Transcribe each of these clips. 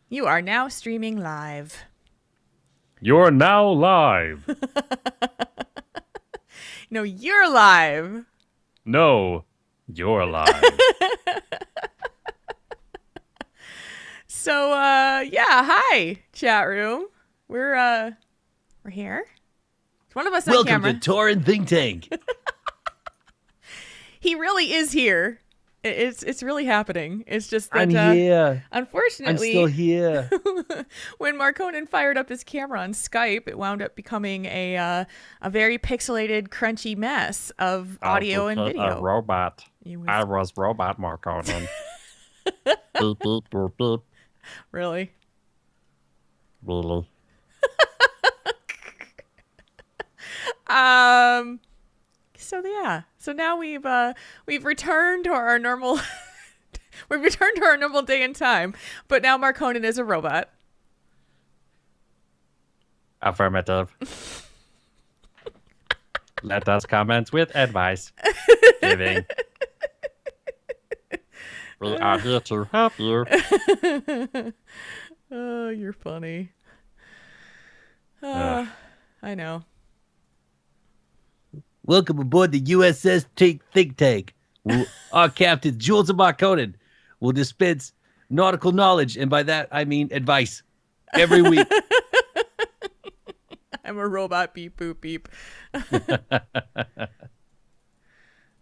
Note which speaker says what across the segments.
Speaker 1: You are now streaming live.
Speaker 2: You're now live.
Speaker 1: No, you're live.
Speaker 2: No, you're live.
Speaker 1: So, yeah, hi, chat room. We're here. It's one of us on
Speaker 3: Welcome to
Speaker 1: camera.
Speaker 3: Tauren Think Tank.
Speaker 1: He really is here. It's really happening. It's just that,
Speaker 3: I'm here. I'm still
Speaker 1: unfortunately,
Speaker 3: here.
Speaker 1: when Marconin fired up his camera on Skype, it wound up becoming a very pixelated, crunchy mess of audio and
Speaker 2: Because a
Speaker 1: video.
Speaker 2: robot.
Speaker 1: It
Speaker 2: I
Speaker 1: was
Speaker 2: was robot Marconin. Beep, beep, beep, beep.
Speaker 1: really.
Speaker 2: Really?
Speaker 1: So yeah. So now we've returned to our normal we've returned to our normal day and time, but now Marconin is a robot.
Speaker 2: Affirmative. Let us comment with advice. Giving. We are here to help you.
Speaker 1: Oh, you're funny.
Speaker 2: Ugh.
Speaker 1: I know.
Speaker 3: Welcome aboard the USS Think Tank. Our captain, Jules and Marconin, will dispense nautical knowledge, and by that I mean advice, every week.
Speaker 1: I'm a robot. Beep boop beep.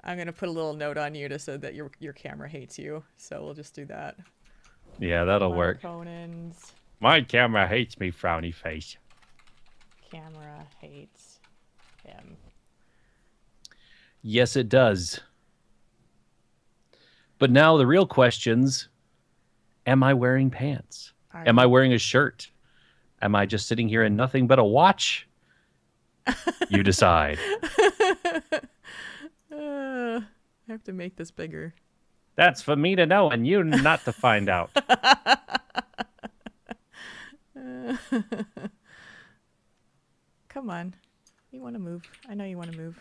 Speaker 1: I'm gonna put a little note on you to say that your camera hates you. So we'll just do that.
Speaker 2: Yeah, that'll work.
Speaker 1: Marconin's
Speaker 2: My camera hates me, frowny face.
Speaker 1: camera hates him.
Speaker 3: Yes, it does. But now the real questions: am I wearing pants? Am I wearing a shirt? Am I just sitting here in nothing but a watch? You decide.
Speaker 1: I have to make this bigger.
Speaker 2: That's for me to know and you not to find out.
Speaker 1: Come on. You want to move. I know you want to move.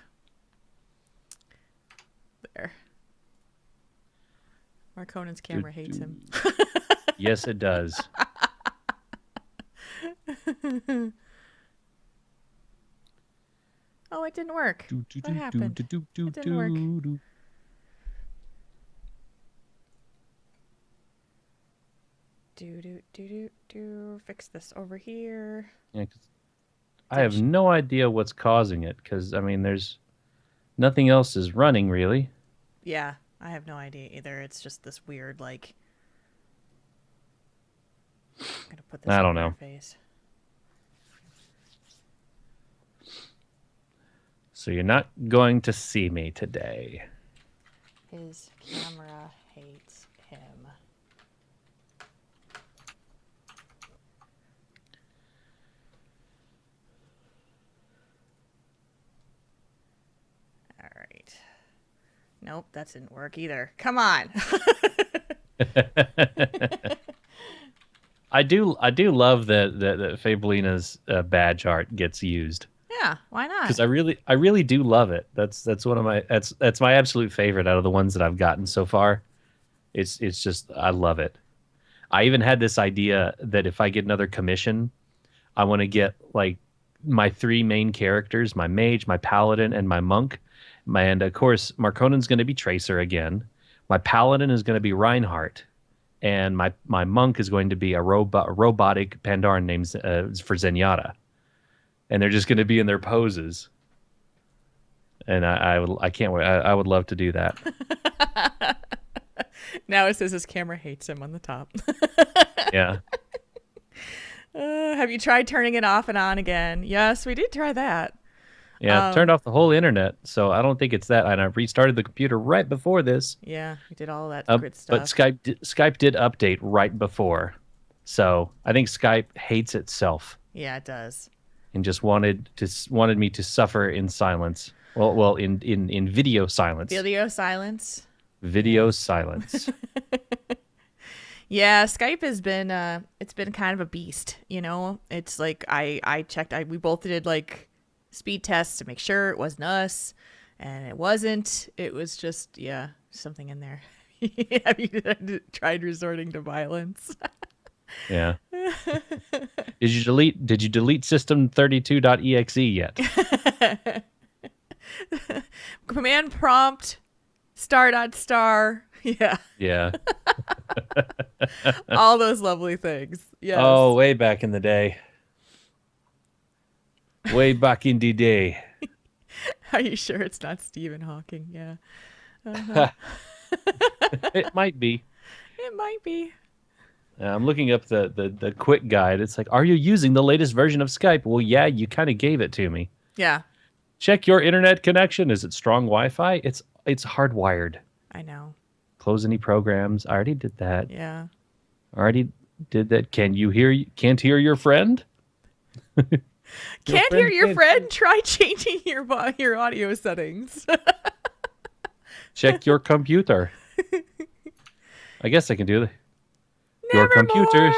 Speaker 1: There. Marconin's camera hates him.
Speaker 3: Yes, it does.
Speaker 1: Oh, it didn't work. What happened? It didn't work. Do. Fix this over here.
Speaker 3: Yeah, 'cause I have no idea what's causing it because, I mean, there's nothing else is running really.
Speaker 1: Yeah, I have no idea either. It's just this weird, like. I'm gonna put this
Speaker 3: I don't
Speaker 1: on your
Speaker 3: know.
Speaker 1: face.
Speaker 3: So you're not going to see me today.
Speaker 1: His camera hates him. All right. Nope, that didn't work either. Come on.
Speaker 3: I do love that Fabelina's badge art gets used
Speaker 1: Yeah, why not?
Speaker 3: because I really do love it. That's one of my that's my absolute favorite out of the ones that I've gotten so far. It's just I love it. I even had this idea that if I get another commission, I want to get like my three main characters, my mage, my paladin, and my monk. And of course, Marconen's going to be Tracer again. My paladin is going to be Reinhardt, and my monk is going to be a robotic Pandaren named for Zenyatta. And they're just going to be in their poses. And I can't wait. I would love to do that.
Speaker 1: Now it says his camera hates him on the top.
Speaker 3: Yeah.
Speaker 1: Have you tried turning it off and on again? Yes, we did try that.
Speaker 3: Yeah, turned off the whole internet, so I don't think it's that. And I restarted the computer right before this.
Speaker 1: Yeah, we did all that good
Speaker 3: But
Speaker 1: stuff.
Speaker 3: Skype did update right before, so I think Skype hates itself
Speaker 1: Yeah, it does.
Speaker 3: and just wanted me to suffer in silence. Well, in video silence.
Speaker 1: Video silence.
Speaker 3: Video silence.
Speaker 1: Yeah, Skype has been it's been kind of a beast, you know? It's like I checked we both did like speed tests to make sure it wasn't us, and it wasn't. It was just something in there. Have you tried resorting to violence?
Speaker 3: Yeah. Did you delete system32.exe yet?
Speaker 1: Command prompt star. Yeah.
Speaker 3: Yeah.
Speaker 1: All those lovely things. Yes.
Speaker 3: Oh, way back in the day. Way back in the day.
Speaker 1: Are you sure it's not Stephen Hawking? Yeah.
Speaker 3: It might be.
Speaker 1: It might be.
Speaker 3: I'm looking up the quick guide. It's like, are you using the latest version of Skype? Well, yeah, you kind of gave it to me.
Speaker 1: Yeah.
Speaker 3: Check your internet connection. Is it strong Wi-Fi? It's hardwired.
Speaker 1: I know.
Speaker 3: Close any programs. I already did that.
Speaker 1: Yeah.
Speaker 3: Already did that. Can't hear your friend?
Speaker 1: Can't hear your friend? Try changing your audio settings.
Speaker 3: Check your computer. I guess I can do that. Your
Speaker 1: Nevermore.
Speaker 3: computer.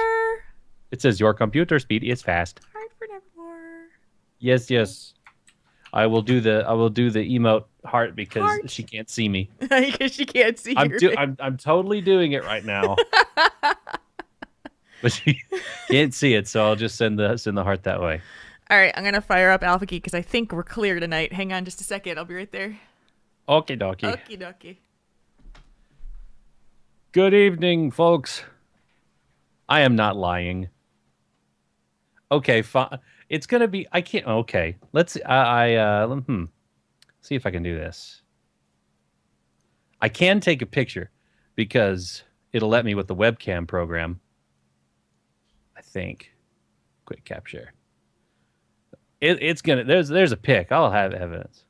Speaker 3: It says your computer speed is fast.
Speaker 1: Heart for nevermore.
Speaker 3: Yes. I will do the emote heart because she can't see me.
Speaker 1: Because she can't see
Speaker 3: I'm totally doing it right now. But she can't see it, so I'll just send the heart that way.
Speaker 1: All right, I'm going to fire up Alpha Geek because I think we're clear tonight. Hang on just a second. I'll be right there.
Speaker 3: Okie dokie.
Speaker 1: Okie dokie.
Speaker 3: Good evening, folks. I am not lying. Okay, fine. It's gonna be. I can't. Okay, let's. See if I can do this. I can take a picture because it'll let me with the webcam program. I think. Quick capture. It's gonna. There's a pic. I'll have evidence.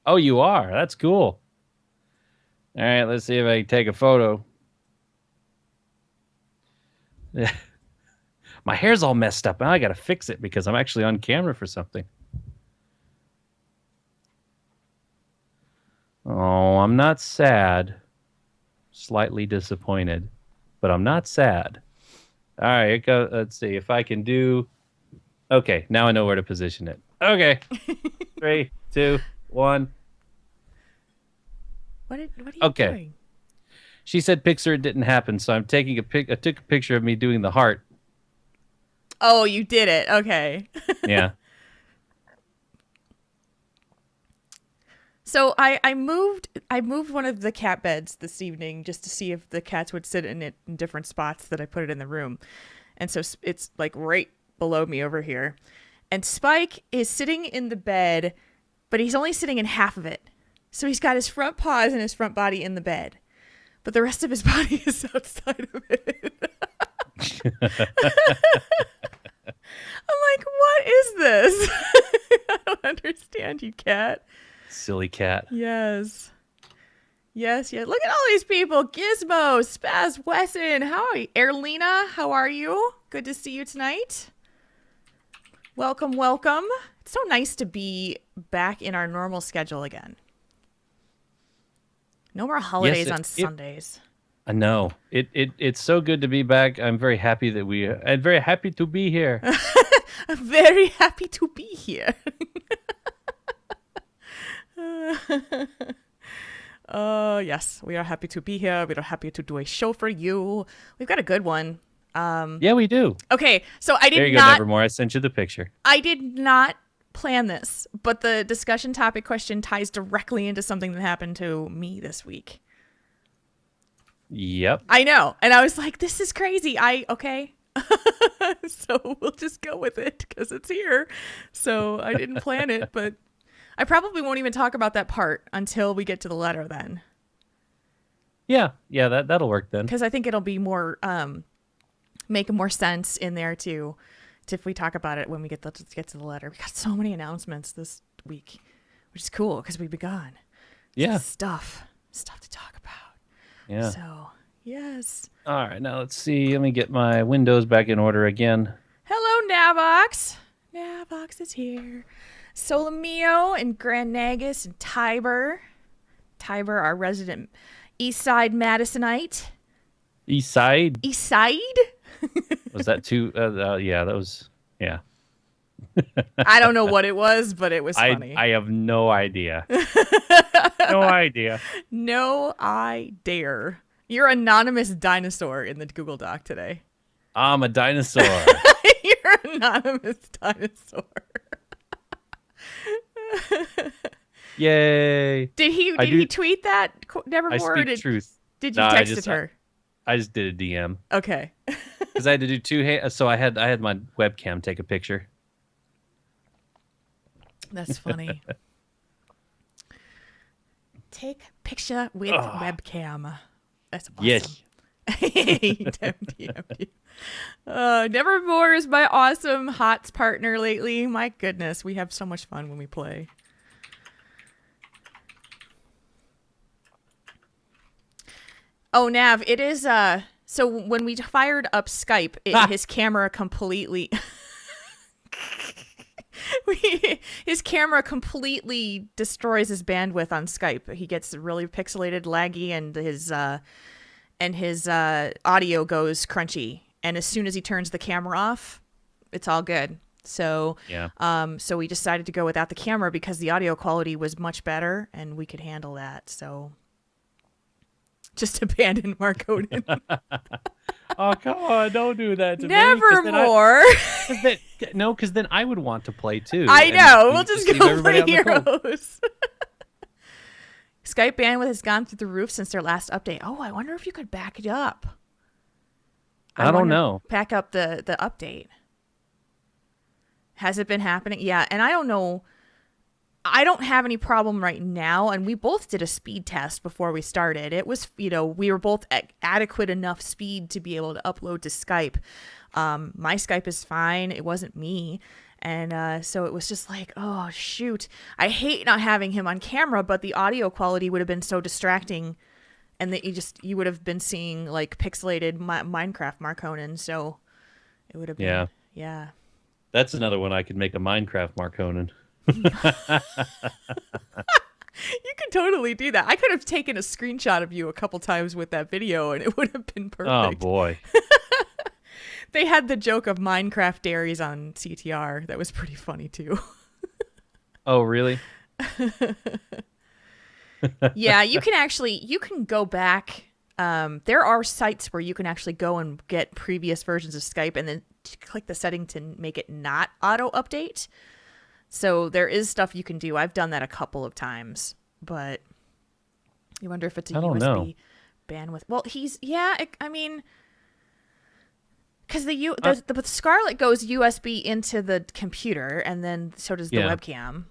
Speaker 3: Oh, you are. That's cool. All right, let's see if I can take a photo. My hair's all messed up. Now I got to fix it because I'm actually on camera for something. Oh, I'm not sad. Slightly disappointed, but I'm not sad. All right, let's see if I can do. Okay, now I know where to position it. Okay, 3, 2, 1.
Speaker 1: What are you doing?
Speaker 3: She said picture it didn't happen, so I'm taking I took a picture of me doing the heart.
Speaker 1: Oh, you did it. Okay.
Speaker 3: Yeah.
Speaker 1: So I moved one of the cat beds this evening just to see if the cats would sit in it in different spots that I put it in the room. And so it's like right below me over here. And Spike is sitting in the bed, but he's only sitting in half of it. So he's got his front paws and his front body in the bed, but the rest of his body is outside of it. I'm like, what is this? I don't understand, you cat.
Speaker 3: Silly cat.
Speaker 1: Yes. Look at all these people. Gizmo, Spaz, Wesson. How are you? Erlina, how are you? Good to see you tonight. Welcome. It's so nice to be back in our normal schedule again. No more holidays on Sundays.
Speaker 3: I know. It's so good to be back. I'm very happy that I'm very happy to be here.
Speaker 1: I'm very happy to be here. Yes, we are happy to be here. We are happy to do a show for you. We've got a good one.
Speaker 3: Yeah, we do.
Speaker 1: Okay, so I did
Speaker 3: there you
Speaker 1: not.
Speaker 3: Go, Nevermore. I sent you the picture.
Speaker 1: I did not plan this, but the discussion topic question ties directly into something that happened to me this week.
Speaker 3: Yep.
Speaker 1: I know. And I was like, this is crazy. Okay. So we'll just go with it because it's here. So I didn't plan it, but I probably won't even talk about that part until we get to the letter then.
Speaker 3: Yeah, that'll work then.
Speaker 1: Because I think it'll be more, make more sense in there too, if we talk about it when we get to the letter. We got so many announcements this week, which is cool because we've been gone.
Speaker 3: Yeah.
Speaker 1: Stuff to talk about.
Speaker 3: Yeah.
Speaker 1: So, yes.
Speaker 3: All right, now let's see. Let me get my windows back in order again.
Speaker 1: Hello, Navox. Navox is here. Solomio and Grand Nagus and Tiber. Tiber, our resident Eastside Madisonite.
Speaker 3: Eastside?
Speaker 1: Eastside?
Speaker 3: Was that too? Yeah, that was. Yeah.
Speaker 1: I don't know what it was, but it was funny.
Speaker 3: I have no idea. No idea.
Speaker 1: No, I dare. You're anonymous dinosaur in the Google Doc today.
Speaker 3: I'm a dinosaur.
Speaker 1: You're an anonymous dinosaur.
Speaker 3: Yay!
Speaker 1: Did he tweet that
Speaker 3: I
Speaker 1: Nevermore? Or
Speaker 3: speak truth.
Speaker 1: did you
Speaker 3: No,
Speaker 1: text her?
Speaker 3: I just did a DM
Speaker 1: Okay.
Speaker 3: because I had to do so I had my webcam take a picture.
Speaker 1: That's funny. Take picture with webcam. That's awesome.
Speaker 3: Yes.
Speaker 1: Nevermore is my awesome HOTS partner lately. My goodness, we have so much fun when we play. Oh, Nav, it is so when we fired up Skype, his camera completely his camera completely destroys his bandwidth on Skype. He gets really pixelated, laggy, and his audio goes crunchy. And as soon as he turns the camera off, it's all good. So so we decided to go without the camera because the audio quality was much better and we could handle that. So just abandon Mark Odin.
Speaker 3: Oh, come on, don't do that to
Speaker 1: Nevermore.
Speaker 3: me. Because then I would want to play too.
Speaker 1: I know. We'll
Speaker 3: just
Speaker 1: just go
Speaker 3: everybody
Speaker 1: play
Speaker 3: out in the cold.
Speaker 1: Heroes. Skype bandwidth has gone through the roof since their last update. Oh, I wonder if you could back it up.
Speaker 3: I don't know.
Speaker 1: Back up the update. Has it been happening? Yeah, and I don't know. I don't have any problem right now, and we both did a speed test before we started. It was, we were both at adequate enough speed to be able to upload to Skype. My Skype is fine. It wasn't me. And so it was just like, oh, shoot. I hate not having him on camera, but the audio quality would have been so distracting, and that you would have been seeing like pixelated Minecraft Marconin. So it would have been, yeah.
Speaker 3: That's another one I could make a Minecraft Marconin.
Speaker 1: You could totally do that. I could have taken a screenshot of you a couple times with that video and it would have been perfect.
Speaker 3: Oh boy.
Speaker 1: They had the joke of Minecraft dairies on CTR. That was pretty funny too.
Speaker 3: Oh, really?
Speaker 1: Yeah, you can go back. There are sites where you can actually go and get previous versions of Skype and then click the setting to make it not auto update. So there is stuff you can do. I've done that a couple of times, but you wonder if it's a USB bandwidth. Well, because the Scarlett goes USB into the computer, and then so does the webcam.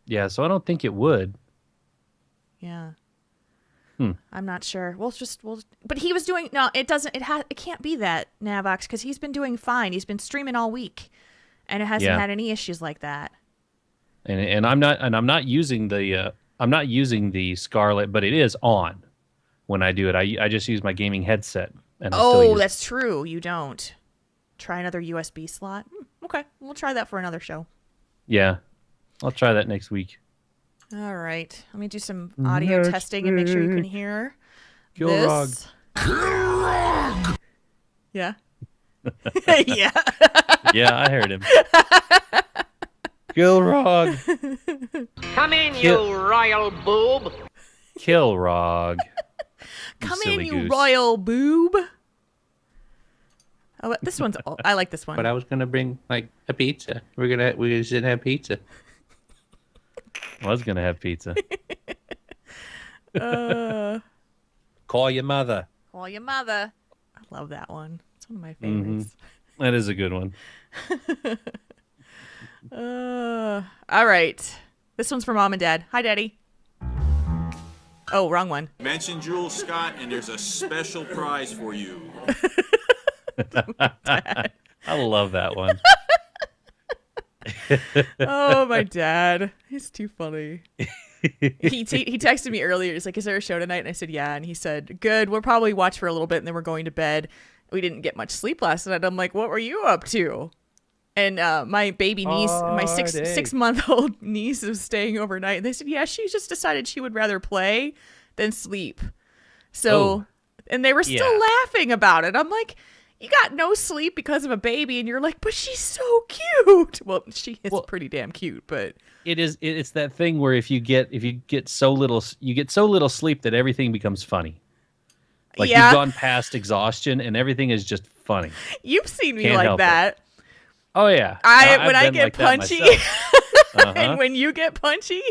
Speaker 3: Yeah, so I don't think it would.
Speaker 1: Yeah. I'm not sure. But he was doing it can't be that, Navox, because he's been doing fine. He's been streaming all week. And it hasn't had any issues like that. And
Speaker 3: I'm not using the Scarlett, but it is on when I do it. I just use my gaming headset. And
Speaker 1: that's true. You don't. Try another USB slot. Okay, we'll try that for another show.
Speaker 3: Yeah, I'll try that next week.
Speaker 1: All right, let me do some audio testing and make sure you can hear
Speaker 3: this.
Speaker 1: Yeah. Yeah.
Speaker 3: Yeah, I heard him. Kilrog.
Speaker 4: Come in, you royal boob.
Speaker 3: Kilrog.
Speaker 1: Come in, you royal boob. Oh, this one's. I like this one.
Speaker 2: But I was gonna bring like a pizza. We should have pizza.
Speaker 3: I was gonna have pizza.
Speaker 2: Call your mother.
Speaker 1: Call your mother. I love that one. It's one of my favorites.
Speaker 3: That is a good one.
Speaker 1: All right. This one's for Mom and Dad. Hi, Daddy. Oh, wrong one.
Speaker 5: Mention Jules Scott, and there's a special prize for you.
Speaker 1: Dad.
Speaker 3: I love that one.
Speaker 1: Oh, my dad. He's too funny. He texted me earlier. He's like, is there a show tonight? And I said, yeah. And he said, good. We'll probably watch for a little bit, and then we're going to bed. We didn't get much sleep last night. I'm like, what were you up to? And my baby niece, my 6-month-old niece was staying overnight. And they said, yeah, she just decided she would rather play than sleep. So, and they were still laughing about it. I'm like, you got no sleep because of a baby. And you're like, but she's so cute. Well, she is pretty damn cute, but
Speaker 3: it's that thing where if you get so little sleep that everything becomes funny. Like
Speaker 1: Yeah.
Speaker 3: you've gone past exhaustion and everything is just funny.
Speaker 1: You've seen me
Speaker 3: Can't
Speaker 1: like
Speaker 3: help it.
Speaker 1: that.
Speaker 3: Oh yeah.
Speaker 1: When
Speaker 3: I've
Speaker 1: I
Speaker 3: been
Speaker 1: get
Speaker 3: like that
Speaker 1: punchy,
Speaker 3: myself.
Speaker 1: and when you get punchy,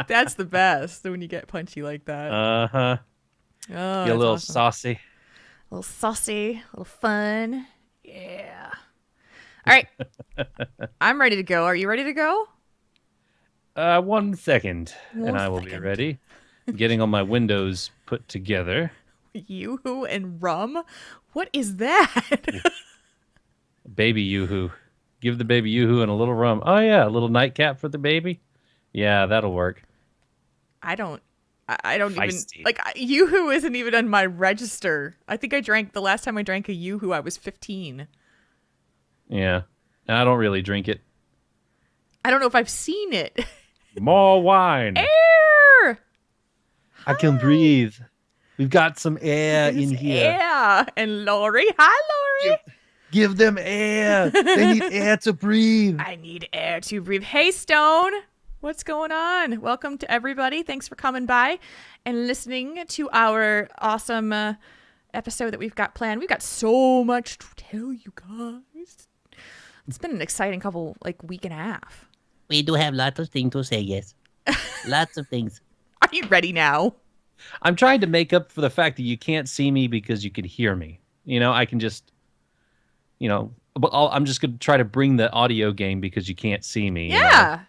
Speaker 1: that's the best. When you get punchy like that.
Speaker 3: Uh-huh.
Speaker 1: Oh,
Speaker 3: Get a
Speaker 1: that's
Speaker 3: little
Speaker 1: awesome.
Speaker 3: saucy.
Speaker 1: A little saucy, a little fun. Yeah. All right. I'm ready to go. Are you ready to go?
Speaker 3: 1 second, and
Speaker 1: 1
Speaker 3: I will be
Speaker 1: second.
Speaker 3: ready. Getting all my windows put together.
Speaker 1: Yoo-hoo and rum? What is that?
Speaker 3: Baby yoo-hoo. Give the baby yoo-hoo and a little rum. Oh yeah, a little nightcap for the baby. Yeah, that'll work.
Speaker 1: I don't even
Speaker 3: Feisty.
Speaker 1: like Yoo-hoo isn't even on my register. I think the last time I drank a Yoo-hoo I was 15.
Speaker 3: Yeah, and I don't really drink it.
Speaker 1: I don't know if I've seen it.
Speaker 3: More wine.
Speaker 1: Air!
Speaker 3: I can breathe. We've got some air in
Speaker 1: It's
Speaker 3: here.
Speaker 1: air. And Lori, hi Lori.
Speaker 3: Give them air. They need air to breathe.
Speaker 1: I need air to breathe. Hey Stone, what's going on? Welcome to everybody. Thanks for coming by and listening to our awesome episode that we've got planned. We've got so much to tell you guys. It's been an exciting week and a half.
Speaker 2: We do have lots of things to say, yes. Lots of things.
Speaker 1: Are you ready now?
Speaker 3: I'm trying to make up for the fact that you can't see me because you can hear me. I can just, but I'm just going to try to bring the audio game because you can't see me.
Speaker 1: Yeah.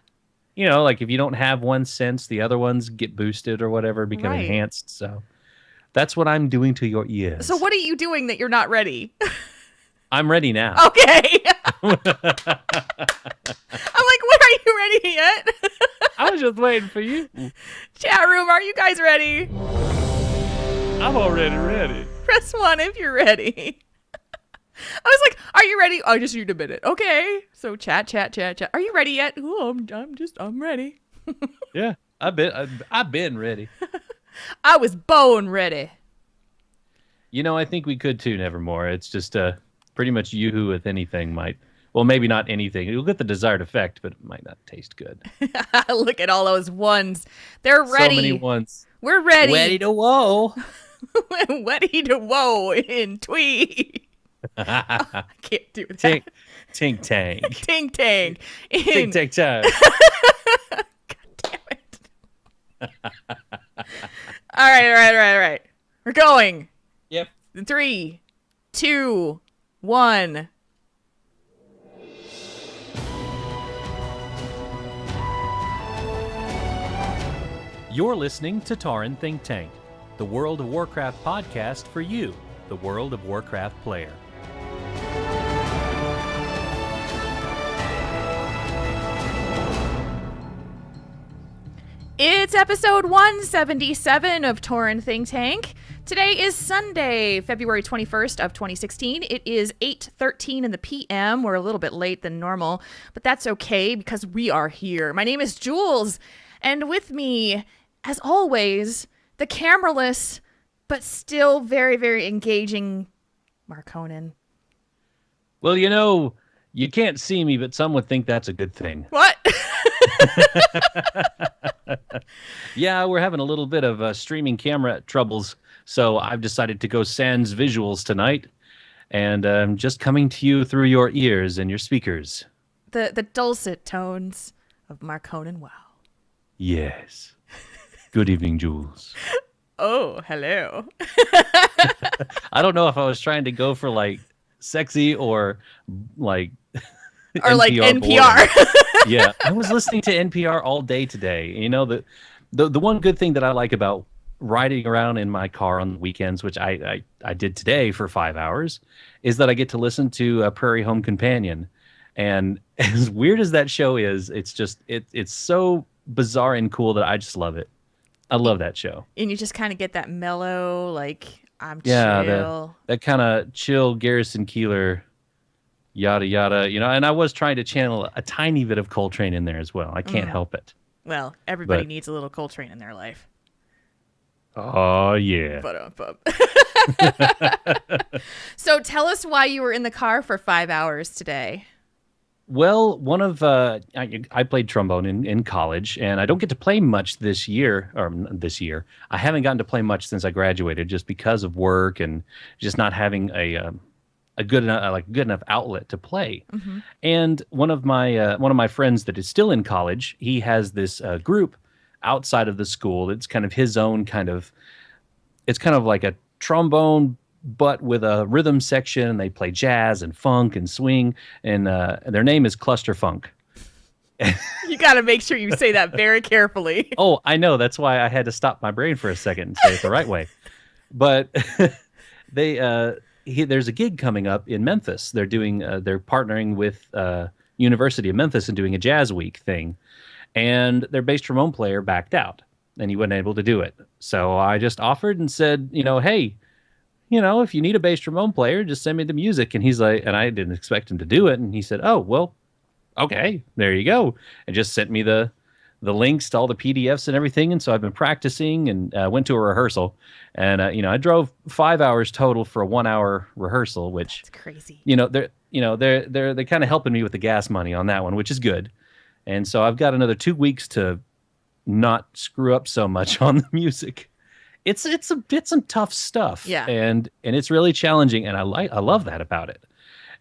Speaker 3: Like if you don't have one sense, the other ones get boosted or whatever, become
Speaker 1: Right.
Speaker 3: enhanced. So that's what I'm doing to your ears.
Speaker 1: So what are you doing that you're not ready?
Speaker 3: I'm ready now.
Speaker 1: Okay. I'm like, what, are you ready yet?
Speaker 3: I was just waiting for you.
Speaker 1: Chat room, are you guys ready?
Speaker 3: I'm already ready.
Speaker 1: Press 1 if you're ready. I was like, are you ready? I just need a minute. Okay. So chat. Are you ready yet? Ooh, I'm ready.
Speaker 3: Yeah, I've been ready.
Speaker 1: I was bone ready.
Speaker 3: I think we could too, Nevermore. It's just pretty much Yoo-hoo with anything might. Well, maybe not anything. You'll get the desired effect, but it might not taste good.
Speaker 1: Look at all those ones. They're ready.
Speaker 3: So many ones.
Speaker 1: We're ready.
Speaker 2: Ready to whoa.
Speaker 1: Ready to whoa in twee. I can't do that.
Speaker 3: Tink, tink, tang.
Speaker 1: Ting tang.
Speaker 3: Tink, tang, tang.
Speaker 1: Damn it. All right. We're going.
Speaker 2: Yep.
Speaker 1: 3, 2, 1.
Speaker 3: You're listening to Tauren Think Tank, the World of Warcraft podcast for you, the World of Warcraft player.
Speaker 1: It's episode 177 of Tauren Think Tank. Today is Sunday, February 21st of 2016. It is 8:13 in the PM. We're a little bit late than normal, but that's okay because we are here. My name is Jules, and with me, as always, the cameraless, but still very, very engaging Marconin.
Speaker 3: Well, you can't see me, but some would think that's a good thing.
Speaker 1: What?
Speaker 3: Yeah, we're having a little bit of streaming camera troubles, so I've decided to go sans visuals tonight, and I'm just coming to you through your ears and your speakers.
Speaker 1: The dulcet tones of Marconin. Wow.
Speaker 3: Yes. Good evening, Jules.
Speaker 1: Oh, hello.
Speaker 3: I don't know if I was trying to go for sexy or like
Speaker 1: Or like NPR.
Speaker 3: Yeah, I was listening to NPR all day today. The one good thing that I like about riding around in my car on the weekends, which I did today for 5 hours, is that I get to listen to Prairie Home Companion. And as weird as that show is, it's just it's so bizarre and cool that I just love it. I love that show.
Speaker 1: And you just kind of get that mellow, I'm
Speaker 3: Yeah,
Speaker 1: chill.
Speaker 3: that kind of chill Garrison Keillor, yada yada. And I was trying to channel a tiny bit of Coltrane in there as well. I can't help it.
Speaker 1: Well, everybody
Speaker 3: But-
Speaker 1: needs a little Coltrane in their life.
Speaker 3: Oh yeah.
Speaker 1: But So tell us why you were in the car for 5 hours today.
Speaker 3: Well, one of I played trombone in college, and I don't get to play much this year. This year, I haven't gotten to play much since I graduated, just because of work and just not having a good enough good enough outlet to play.
Speaker 1: Mm-hmm.
Speaker 3: And one of my friends that is still in college, he has this group outside of the school. It's kind of his own kind of. It's kind of like a trombone, but with a rhythm section. They play jazz and funk and swing, and their name is Cluster Funk.
Speaker 1: You got to make sure you say that very carefully.
Speaker 3: Oh, I know. That's why I had to stop my brain for a second and say it the right way. But there's a gig coming up in Memphis. They're partnering with University of Memphis and doing a jazz week thing, and their bass trombone player backed out, and he wasn't able to do it. So I just offered and said, hey, if you need a bass trombone player, just send me the music. And he's like, and I didn't expect him to do it, and he said, oh well, okay, there you go, and just sent me the links to all the PDFs and everything. And so I've been practicing and went to a rehearsal, and I drove 5 hours total for a 1 hour rehearsal, which
Speaker 1: It's crazy.
Speaker 3: they're kind of helping me with the gas money on that one, which is good. And so I've got another 2 weeks to not screw up so much on the music. It's some tough stuff,
Speaker 1: Yeah.
Speaker 3: and it's really challenging, and I love that about it.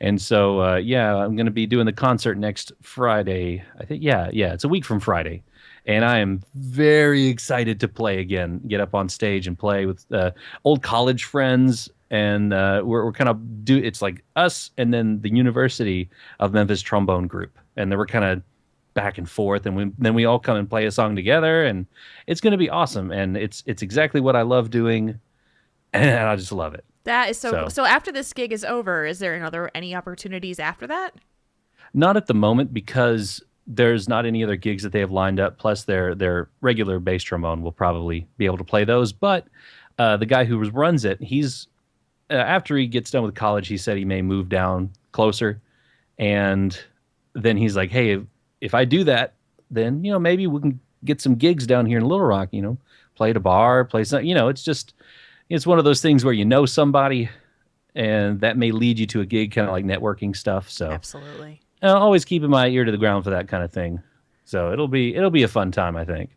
Speaker 3: And so I'm going to be doing the concert next Friday. I think it's a week from Friday, and I am very excited to play again, get up on stage and play with old college friends, and we're kind of it's like us and then the University of Memphis trombone group, and then we're kind of back and forth, and then we all come and play a song together, and it's going to be awesome, and it's exactly what I love doing, and I just love it.
Speaker 1: That is so after this gig is over, is there any opportunities after that?
Speaker 3: Not at the moment, because there's not any other gigs that they have lined up, plus their regular bass trombone will probably be able to play those. But the guy who runs it, he's after he gets done with college, he said he may move down closer, and then he's like, hey, if I do that, then maybe we can get some gigs down here in Little Rock, play at a bar, play some, it's one of those things where somebody, and that may lead you to a gig, kind of like networking stuff. So
Speaker 1: Absolutely.
Speaker 3: always keeping my ear to the ground for that kind of thing. So it'll be a fun time, I think.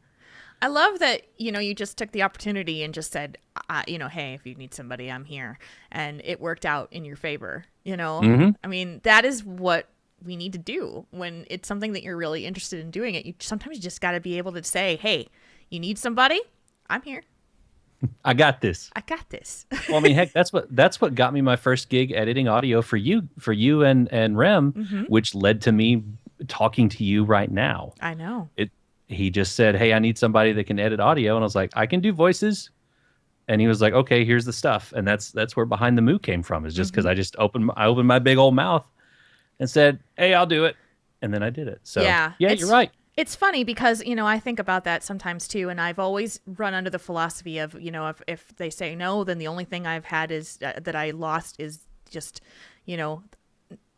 Speaker 1: I love that, you just took the opportunity and just said, hey, if you need somebody, I'm here. And it worked out in your favor,
Speaker 3: Mm-hmm.
Speaker 1: I mean, that is what we need to do when it's something that you're really interested in doing it. Sometimes you just got to be able to say, hey, you need somebody? I'm here.
Speaker 3: I got this.
Speaker 1: Well,
Speaker 3: I mean, heck, that's what got me my first gig editing audio for you and Rem,
Speaker 1: mm-hmm.
Speaker 3: which led to me talking to you right now.
Speaker 1: I know.
Speaker 3: He just said, hey, I need somebody that can edit audio. And I was like, I can do voices. And he was like, okay, here's the stuff. And that's where Behind the Moo came from, is just because
Speaker 1: mm-hmm.
Speaker 3: I opened my big old mouth and said, hey, I'll do it. And then I did it. So yeah, you're right.
Speaker 1: It's funny because, I think about that sometimes too. And I've always run under the philosophy of, if they say no, then the only thing I've had is that I lost is just,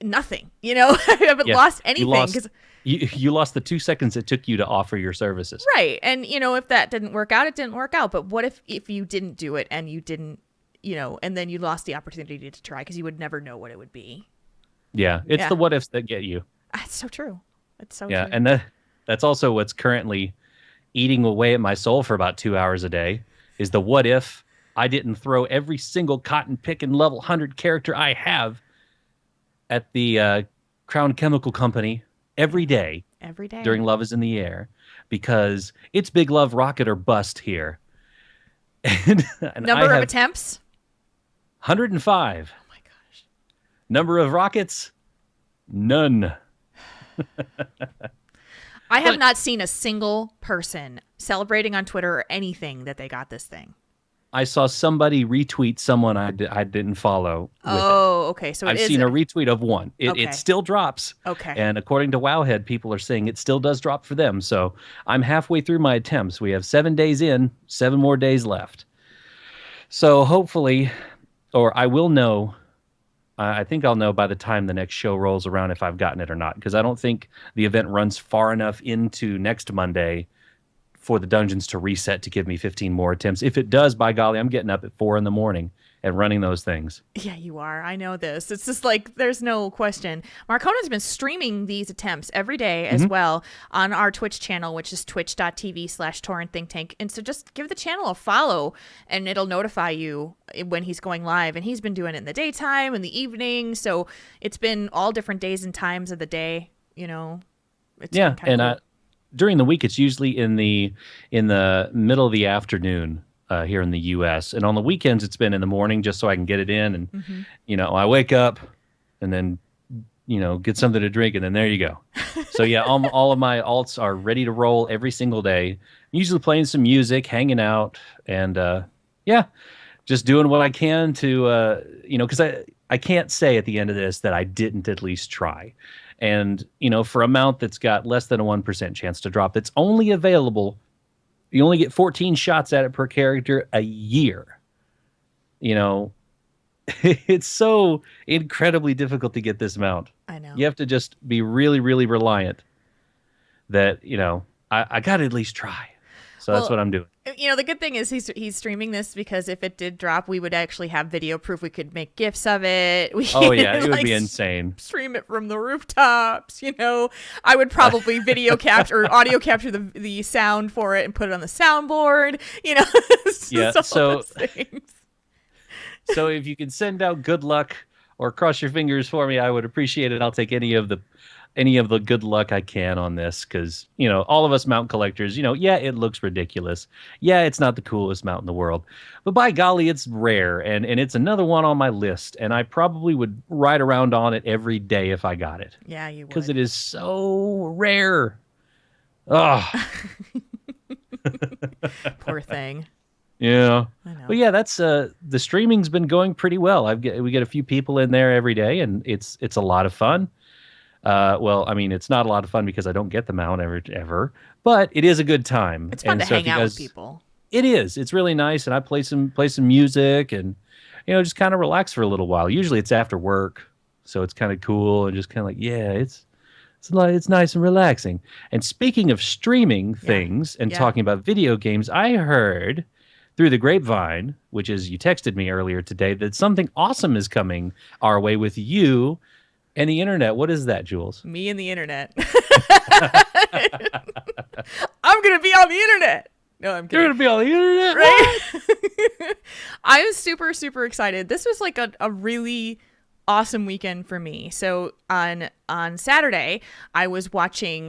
Speaker 1: nothing, I haven't lost anything.
Speaker 3: You lost the 2 seconds it took you to offer your services.
Speaker 1: Right. And, if that didn't work out, it didn't work out. But what if you didn't do it and you didn't, and then you lost the opportunity to try because you would never know what it would be.
Speaker 3: Yeah. It's the what ifs that get you.
Speaker 1: That's so true. It's so
Speaker 3: true.
Speaker 1: true.
Speaker 3: And that's also what's currently eating away at my soul for about 2 hours a day, is the what if I didn't throw every single cotton picking level 100 character I have at the Crown Chemical Company every day during Love is in the Air, because it's Big Love Rocket or bust here. And
Speaker 1: Number of attempts?
Speaker 3: 105.
Speaker 1: Oh my gosh.
Speaker 3: Number of rockets? None.
Speaker 1: I have not seen a single person celebrating on Twitter or anything that they got this thing.
Speaker 3: I saw somebody retweet someone I didn't follow.
Speaker 1: Okay. So
Speaker 3: I've seen a retweet of one. It still drops.
Speaker 1: Okay.
Speaker 3: And according to Wowhead, people are saying it still does drop for them. So I'm halfway through my attempts. We have 7 days in, 7 more days left. So hopefully, or I will know. I think I'll know by the time the next show rolls around if I've gotten it or not, because I don't think the event runs far enough into next Monday for the dungeons to reset to give me 15 more attempts. If it does, by golly, I'm getting up at 4 a.m. and running those things.
Speaker 1: Yeah, you are. I know this. It's just like there's no question. Marcona's been streaming these attempts every day as well on our Twitch channel, which is twitch.tv/Tauren Think Tank. And so just give the channel a follow and it'll notify you when he's going live. And he's been doing it in the daytime, in the evening. So it's been all different days and times of the day, you know. It's
Speaker 3: Yeah,
Speaker 1: been kinda
Speaker 3: and during the week, it's usually in the middle of the afternoon here in the U.S. And on the weekends, it's been in the morning just so I can get it in. And I wake up and then get something to drink, and then there you go. So yeah, all of my alts are ready to roll every single day. Usually playing some music, hanging out, and just doing what I can to because I can't say at the end of this that I didn't at least try. And, for a mount that's got less than a 1% chance to drop, that's only available, you only get 14 shots at it per character a year. It's so incredibly difficult to get this mount.
Speaker 1: I know.
Speaker 3: You have to just be really, really reliant that, I got to at least try. So that's what I'm doing.
Speaker 1: The good thing is he's streaming this because if it did drop, we would actually have video proof. We could make GIFs of it.
Speaker 3: It would be insane.
Speaker 1: Stream it from the rooftops. I would probably video capture or audio capture the sound for it and put it on the soundboard.
Speaker 3: So so if you can send out good luck or cross your fingers for me, I would appreciate it. I'll take any of the good luck I can on this because, all of us mount collectors, it looks ridiculous. Yeah, it's not the coolest mount in the world. But by golly, it's rare, and it's another one on my list, and I probably would ride around on it every day if I got it.
Speaker 1: Yeah, you would.
Speaker 3: Because it is so rare. Oh.
Speaker 1: Poor thing.
Speaker 3: Yeah.
Speaker 1: I know.
Speaker 3: But yeah, that's the streaming's been going pretty well. We get a few people in there every day, and it's a lot of fun. It's not a lot of fun because I don't get the mount ever, but it is a good time.
Speaker 1: It's fun to hang out with people.
Speaker 3: It is. It's really nice, and I play some music and just kind of relax for a little while. Usually it's after work, so it's kind of cool and just kind of like it's nice and relaxing. And speaking of streaming things and talking about video games, I heard through the grapevine, which is you texted me earlier today, that something awesome is coming our way with you and the internet. What is that, Jules?
Speaker 1: Me and the internet. I'm going to be on the internet. No, I'm kidding.
Speaker 3: You're going to be on the internet?
Speaker 1: Right? I am super, super excited. This was like a really awesome weekend for me. So on Saturday, I was watching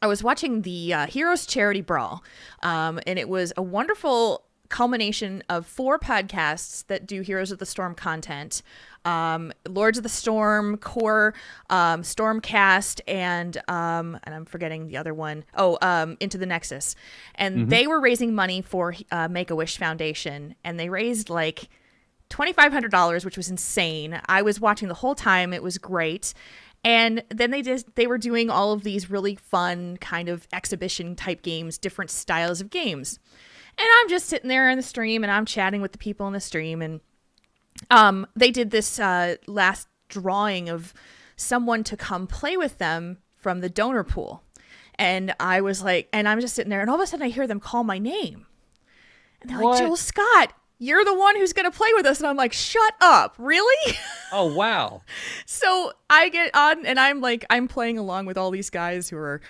Speaker 1: the Heroes Charity Brawl, and it was a wonderful culmination of 4 podcasts that do Heroes of the Storm content. Lords of the Storm, Core, Stormcast, and I'm forgetting the other one. Into the Nexus. And they were raising money for Make-A-Wish Foundation, and they raised like $2,500, which was insane. I was watching the whole time. It was great. And then they were doing all of these really fun kind of exhibition type games, different styles of games. And I'm just sitting there in the stream and I'm chatting with the people in the stream. And they did this last drawing of someone to come play with them from the donor pool. And I was like, and I'm just sitting there and all of a sudden I hear them call my name. And they're like, Jules Scott, you're the one who's going to play with us. And I'm like, shut up. Really?
Speaker 3: Oh, wow.
Speaker 1: So I get on and I'm playing along with all these guys who are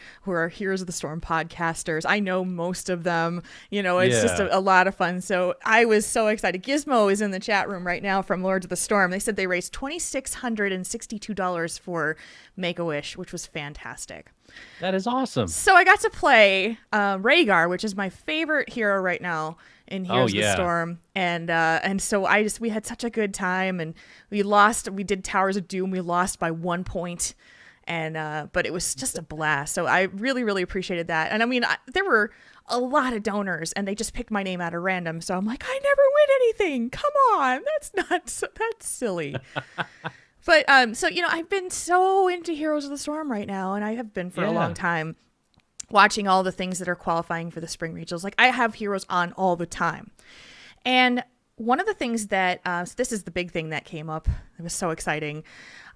Speaker 1: Heroes of the Storm podcasters. I know most of them, it's just a lot of fun. So I was so excited. Gizmo is in the chat room right now from Lords of the Storm. They said they raised $2,662 for Make-A-Wish, which was fantastic.
Speaker 3: That is awesome.
Speaker 1: So I got to play Rhaegar, which is my favorite hero right now in Heroes of the Storm. And so we had such a good time, and we did Towers of Doom. We lost by 1 point, but it was just a blast. So I really, really appreciated that. And I mean, there were a lot of donors, and they just picked my name out of random. So I'm like, I never win anything. Come on. That's silly. But, I've been so into Heroes of the Storm right now, and I have been for a long time, watching all the things that are qualifying for the spring regionals. Like, I have Heroes on all the time. And one of the things that, so this is the big thing that came up. It was so exciting.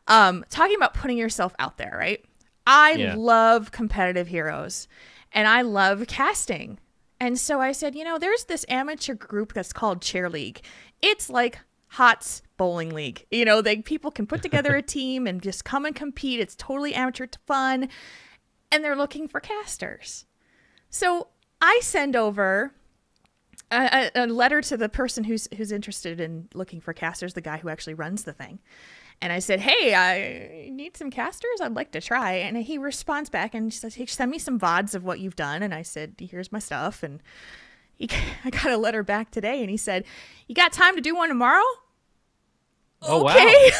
Speaker 1: Talking about putting yourself out there, right? I love competitive heroes, and I love casting. And so I said, there's this amateur group that's called Chair League. It's like Hots Bowling League. People can put together a team and just come and compete. It's totally amateur fun. And they're looking for casters. So I send over a letter to the person who's interested in looking for casters, the guy who actually runs the thing. And I said, hey, I need some casters. I'd like to try. And he responds back and says, hey, send me some VODs of what you've done. And I said, here's my stuff. And I got a letter back today and he said, you got time to do one tomorrow?
Speaker 3: Oh,
Speaker 1: okay.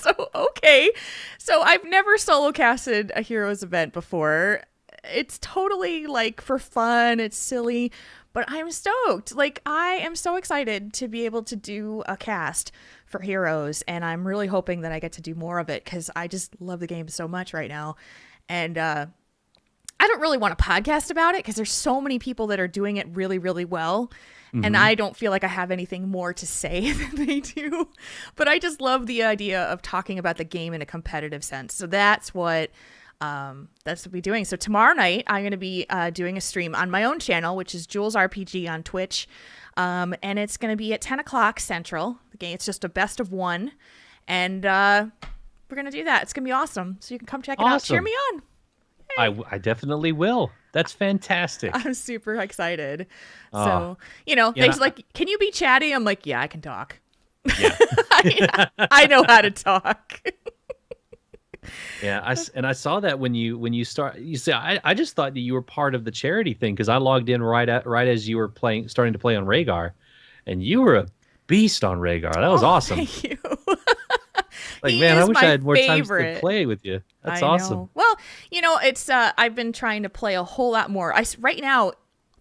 Speaker 3: wow.
Speaker 1: Okay. So I've never solo casted a Heroes event before. It's totally like for fun. It's silly, but I'm stoked. Like I am so excited to be able to do a cast for Heroes. And I'm really hoping that I get to do more of it because I just love the game so much right now. And, I don't really want to podcast about it because there's so many people that are doing it really, really well. Mm-hmm. And I don't feel like I have anything more to say than they do. But I just love the idea of talking about the game in a competitive sense. So that's what we're doing. So tomorrow night, I'm going to be doing a stream on my own channel, which is Jules RPG on Twitch. And it's going to be at 10 o'clock Central. The game, it's just a best of one. And we're going to do that. It's going to be awesome. So you can come check it out. Cheer me on.
Speaker 3: I definitely will. That's fantastic.
Speaker 1: I'm super excited. So, they're like, can you be chatty? I'm like, yeah, I can talk.
Speaker 3: Yeah.
Speaker 1: I know how to talk.
Speaker 3: Yeah, I saw that when you start. You say I just thought that you were part of the charity thing because I logged in right as you were starting to play on Rhaegar, and you were a beast on Rhaegar. That was awesome.
Speaker 1: Thank you.
Speaker 3: Like, man, I wish I had more time to play with you. That's awesome.
Speaker 1: Well, it's I've been trying to play a whole lot more. Right now,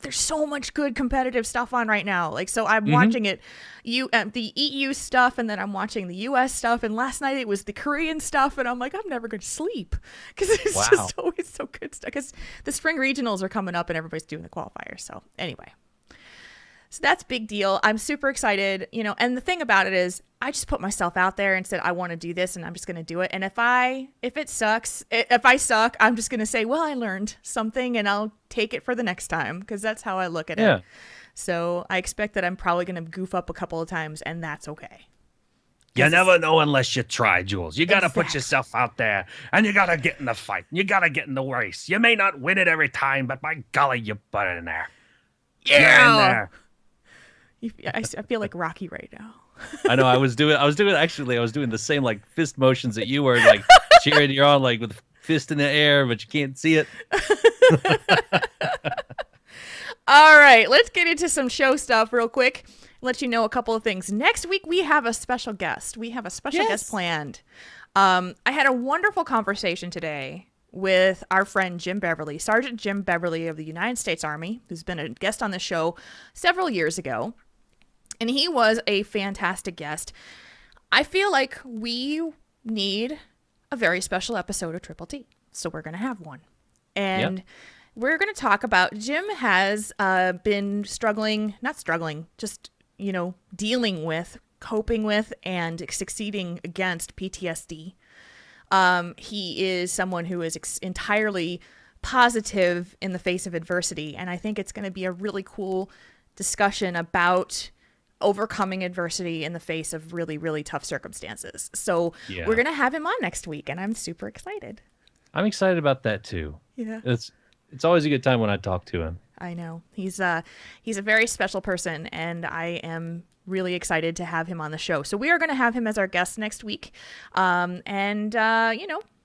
Speaker 1: there's so much good competitive stuff on right now. Like, so I'm watching it, the EU stuff, and then I'm watching the US stuff. And last night it was the Korean stuff, and I'm like, I'm never going to sleep because it's just always so good stuff. Because the spring regionals are coming up, and everybody's doing the qualifiers. So anyway. So that's a big deal. I'm super excited, and the thing about it is I just put myself out there and said, I want to do this and I'm just going to do it. And if I suck, I'm just going to say, well, I learned something and I'll take it for the next time because that's how I look at it. So I expect that I'm probably going to goof up a couple of times and that's okay.
Speaker 2: You never know unless you try, Jules. You got to put yourself out there and you got to get in the fight. You got to get in the race. You may not win it every time, but by golly, you put it in there.
Speaker 1: Yeah.
Speaker 2: You're in there.
Speaker 1: I feel like Rocky right now.
Speaker 3: I know. I was doing the same like fist motions that you were like cheering. You're on like with fist in the air, but you can't see it.
Speaker 1: All right, let's get into some show stuff real quick. Let you know a couple of things. Next week we have a special guest. We have a special guest planned. I had a wonderful conversation today with our friend Jim Beverly, Sergeant Jim Beverly of the United States Army, who's been a guest on the show several years ago. And he was a fantastic guest. I feel like we need a very special episode of Triple T. So we're going to have one. And we're going to talk about, Jim has been dealing with, coping with, and succeeding against PTSD. He is someone who is entirely positive in the face of adversity. And I think it's going to be a really cool discussion about overcoming adversity in the face of really, really tough circumstances. So we're going to have him on next week, and I'm super excited.
Speaker 3: I'm excited about that too.
Speaker 1: Yeah.
Speaker 3: It's always a good time when I talk to him.
Speaker 1: I know. He's a very special person, and I am really excited to have him on the show. So we are going to have him as our guest next week, and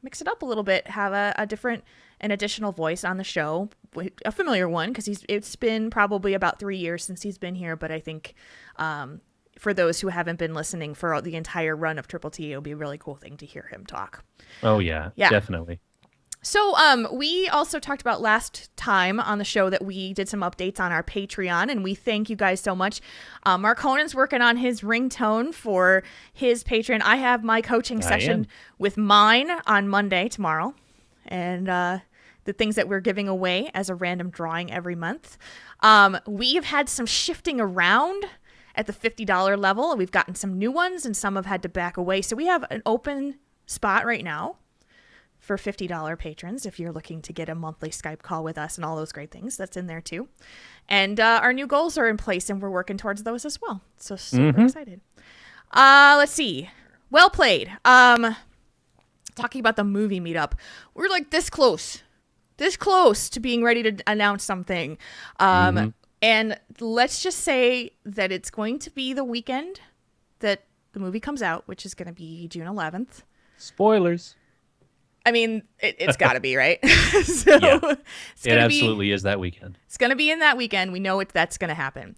Speaker 1: mix it up a little bit, have an additional voice on the show, a familiar one, because it's been probably about 3 years since he's been here. But I think for those who haven't been listening for the entire run of Triple T, it'll be a really cool thing to hear him talk.
Speaker 3: Oh yeah, definitely.
Speaker 1: So we also talked about last time on the show that we did some updates on our Patreon, and we thank you guys so much. Mark Honan's working on his ringtone for his Patreon. I have my coaching session with mine on Monday, tomorrow, and the things that we're giving away as a random drawing every month. We've had some shifting around at the $50 level, and we've gotten some new ones, and some have had to back away. So we have an open spot right now for $50 patrons if you're looking to get a monthly Skype call with us and all those great things. That's in there too. And our new goals are in place, and we're working towards those as well. So super excited. Let's see. Well played. Talking about the movie meetup, we're like this close to being ready to announce something. And let's just say that it's going to be the weekend that the movie comes out, which is going to be June 11th.
Speaker 3: Spoilers.
Speaker 1: I mean, it's got to be, right? So
Speaker 3: Yeah. It absolutely is that weekend.
Speaker 1: It's going to be in that weekend. We know that's going to happen.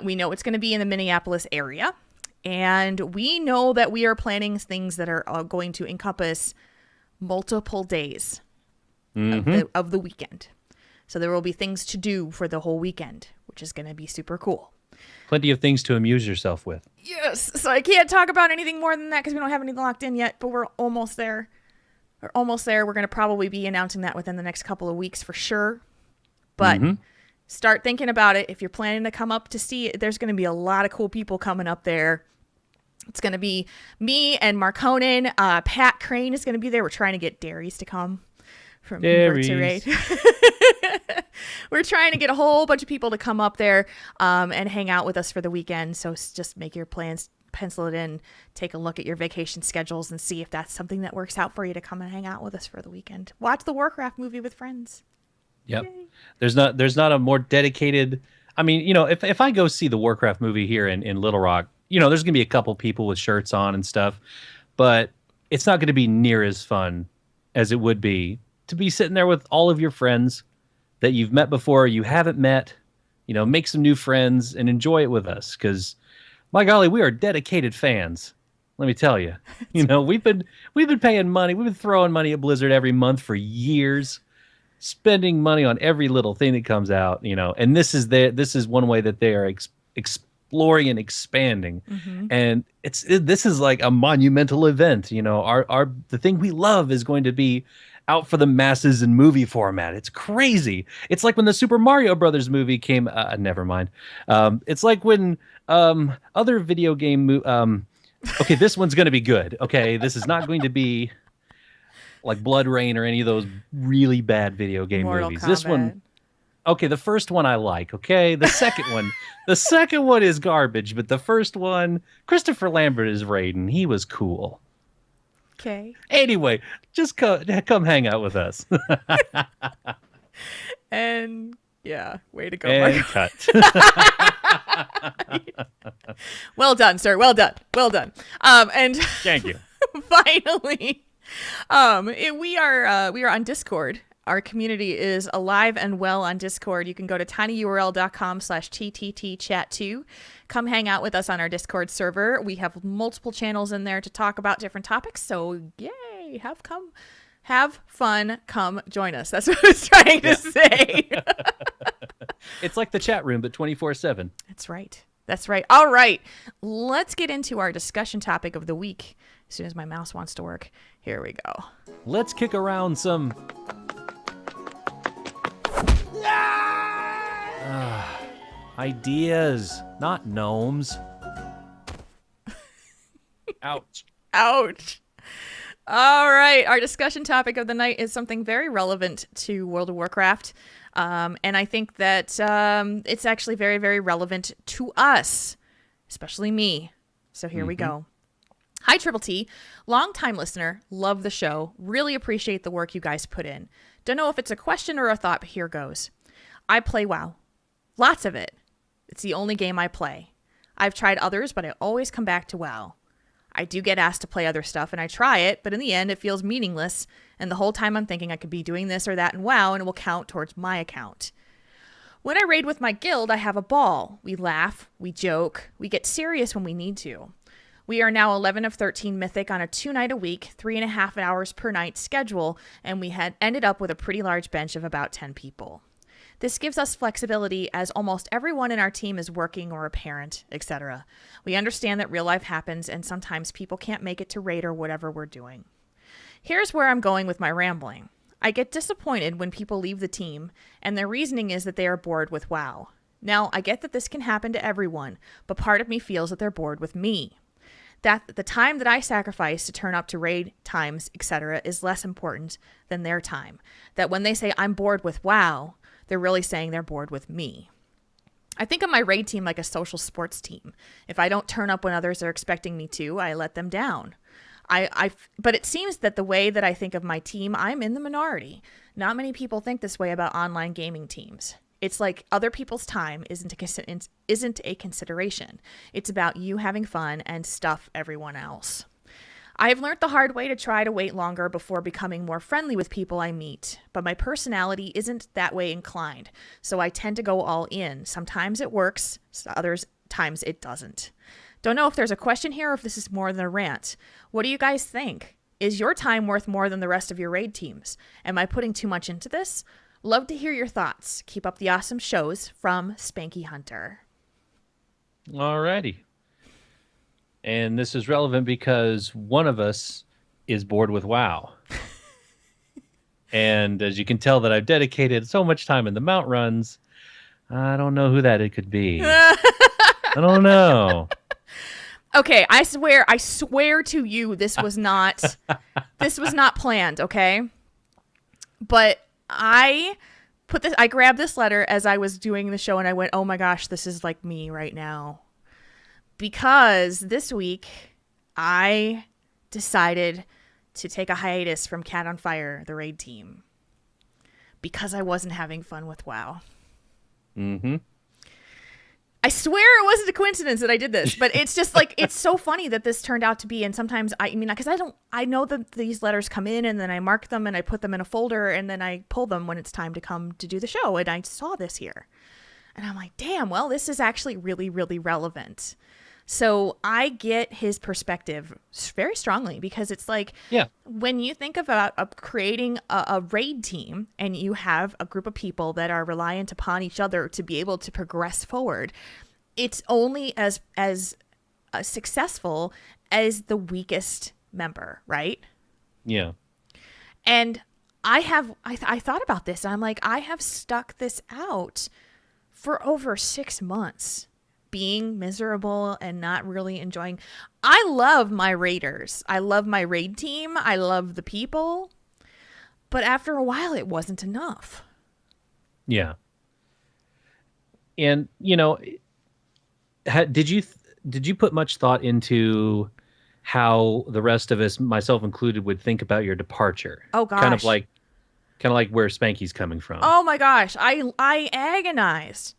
Speaker 1: We know it's going to be in the Minneapolis area. And we know that we are planning things that are going to encompass multiple days of the weekend. So there will be things to do for the whole weekend, which is going to be super cool.
Speaker 3: Plenty of things to amuse yourself with.
Speaker 1: Yes. So I can't talk about anything more than that because we don't have anything locked in yet, but we're almost there. We're almost there. We're going to probably be announcing that within the next couple of weeks for sure. But start thinking about it. If you're planning to come up to see it, there's going to be a lot of cool people coming up there. It's going to be me and Mark Honan. Pat Crane is going to be there. We're trying to get Darius to come from Convert to Raid. We're trying to get a whole bunch of people to come up there and hang out with us for the weekend. So just make your plans, pencil it in, take a look at your vacation schedules and see if that's something that works out for you to come and hang out with us for the weekend. Watch the Warcraft movie with friends.
Speaker 3: Yep.
Speaker 1: Yay.
Speaker 3: There's not a more dedicated. I mean, if I go see the Warcraft movie here in Little Rock, there's gonna be a couple people with shirts on and stuff, but it's not gonna be near as fun as it would be to be sitting there with all of your friends that you've met before, you haven't met, make some new friends and enjoy it with us. Because, my golly, we are dedicated fans. Let me tell you, we've been paying money. We've been throwing money at Blizzard every month for years, spending money on every little thing that comes out. And this is one way that they are exploring and expanding. And this is like a monumental event. The thing we love is going to be out for the masses in movie format. It's crazy. It's like when the Super Mario Brothers movie came. Never mind. It's like when other video game. Okay, this one's going to be good. Okay, this is not going to be like Blood Rain or any of those really bad video game
Speaker 1: Mortal
Speaker 3: movies.
Speaker 1: Kombat.
Speaker 3: This one. Okay, the first one I like. Okay, the second one is garbage. But the first one, Christopher Lambert is Raiden. He was cool.
Speaker 1: Okay.
Speaker 3: Anyway, just come hang out with us.
Speaker 1: And yeah, way to go,
Speaker 3: And
Speaker 1: Mark.
Speaker 3: cut.
Speaker 1: Well done, sir. Well done. And
Speaker 3: Thank you.
Speaker 1: finally, we are on Discord. Our community is alive and well on Discord. You can go to tinyurl.com/tttchat2. Come hang out with us on our Discord server. We have multiple channels in there to talk about different topics. So yay, have fun, come join us. That's what I was trying to say.
Speaker 3: It's like the chat room, but 24/7.
Speaker 1: That's right. All right. Let's get into our discussion topic of the week. As soon as my mouse wants to work. Here we go.
Speaker 3: Let's kick around some ideas, not gnomes. Ouch.
Speaker 1: Ouch. All right. Our discussion topic of the night is something very relevant to World of Warcraft. And I think that it's actually very, very relevant to us, especially me. So here we go. Hi, Triple T. Long-time listener. Love the show. Really appreciate the work you guys put in. Don't know if it's a question or a thought, but here goes. I play WoW. Lots of it. It's the only game I play. I've tried others, but I always come back to WoW. I do get asked to play other stuff, and I try it, but in the end, it feels meaningless, and the whole time I'm thinking I could be doing this or that in WoW, and it will count towards my account. When I raid with my guild, I have a ball. We laugh, we joke, we get serious when we need to. We are now 11 of 13 Mythic on a 2-night-a-week, 3.5 hours per night schedule, and we had ended up with a pretty large bench of about 10 people. This gives us flexibility as almost everyone in our team is working or a parent, etc. We understand that real life happens and sometimes people can't make it to raid or whatever we're doing. Here's where I'm going with my rambling. I get disappointed when people leave the team and their reasoning is that they are bored with WoW. Now, I get that this can happen to everyone, but part of me feels that they're bored with me. that the time that I sacrifice to turn up to raid times, etc., is less important than their time. That when they say I'm bored with WoW, they're really saying they're bored with me. I think of my raid team like a social sports team. If I don't turn up when others are expecting me to, I let them down. But it seems that the way that I think of my team, I'm in the minority. Not many people think this way about online gaming teams. It's like other people's time isn't a consideration. It's about you having fun and stuff everyone else. I've learned the hard way to try to wait longer before becoming more friendly with people I meet, but my personality isn't that way inclined, so I tend to go all in. Sometimes it works, other times it doesn't. Don't know if there's a question here or if this is more than a rant. What do you guys think? Is your time worth more than the rest of your raid teams? Am I putting too much into this? Love to hear your thoughts. Keep up the awesome shows. From Spanky Hunter.
Speaker 3: Alrighty. And this is relevant because one of us is bored with WoW. And as you can tell that I've dedicated so much time in the mount runs, I don't know who that it could be. I don't know.
Speaker 1: Okay, I swear to you, this was not planned, okay? But I grabbed this letter as I was doing the show and I went, oh my gosh, this is like me right now. Because this week I decided to take a hiatus from Cat on Fire, the raid team, because I wasn't having fun with WoW.
Speaker 3: Mm-hmm.
Speaker 1: I swear it wasn't a coincidence that I did this, but it's just like, it's so funny that this turned out to be. And sometimes because I know that these letters come in and then I mark them and I put them in a folder and then I pull them when it's time to come to do the show. And I saw this here and I'm like, damn, well, this is actually really, really relevant. So I get his perspective very strongly because it's like, when you think about creating a raid team and you have a group of people that are reliant upon each other to be able to progress forward, it's only as successful as the weakest member, right?
Speaker 3: Yeah.
Speaker 1: And I thought about this and I'm like, I have stuck this out for over 6 months. Being miserable and not really enjoying. I love my raiders. I love my raid team. I love the people. But after a while, it wasn't enough.
Speaker 3: Yeah. And, did you put much thought into how the rest of us, myself included, would think about your departure?
Speaker 1: Oh, gosh.
Speaker 3: Kind of like where Spanky's coming from.
Speaker 1: Oh, my gosh. I agonized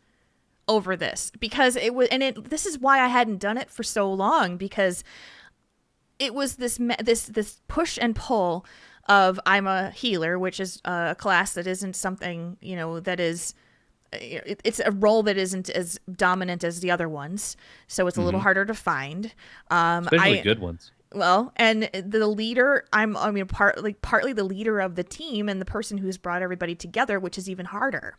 Speaker 1: over this because it was, and this is why I hadn't done it for so long, because it was this push and pull of I'm a healer, which is a class that isn't something, that is, it's a role that isn't as dominant as the other ones. So it's a little harder to find.
Speaker 3: Especially good ones.
Speaker 1: Well, and the leader, partly the leader of the team and the person who's brought everybody together, which is even harder.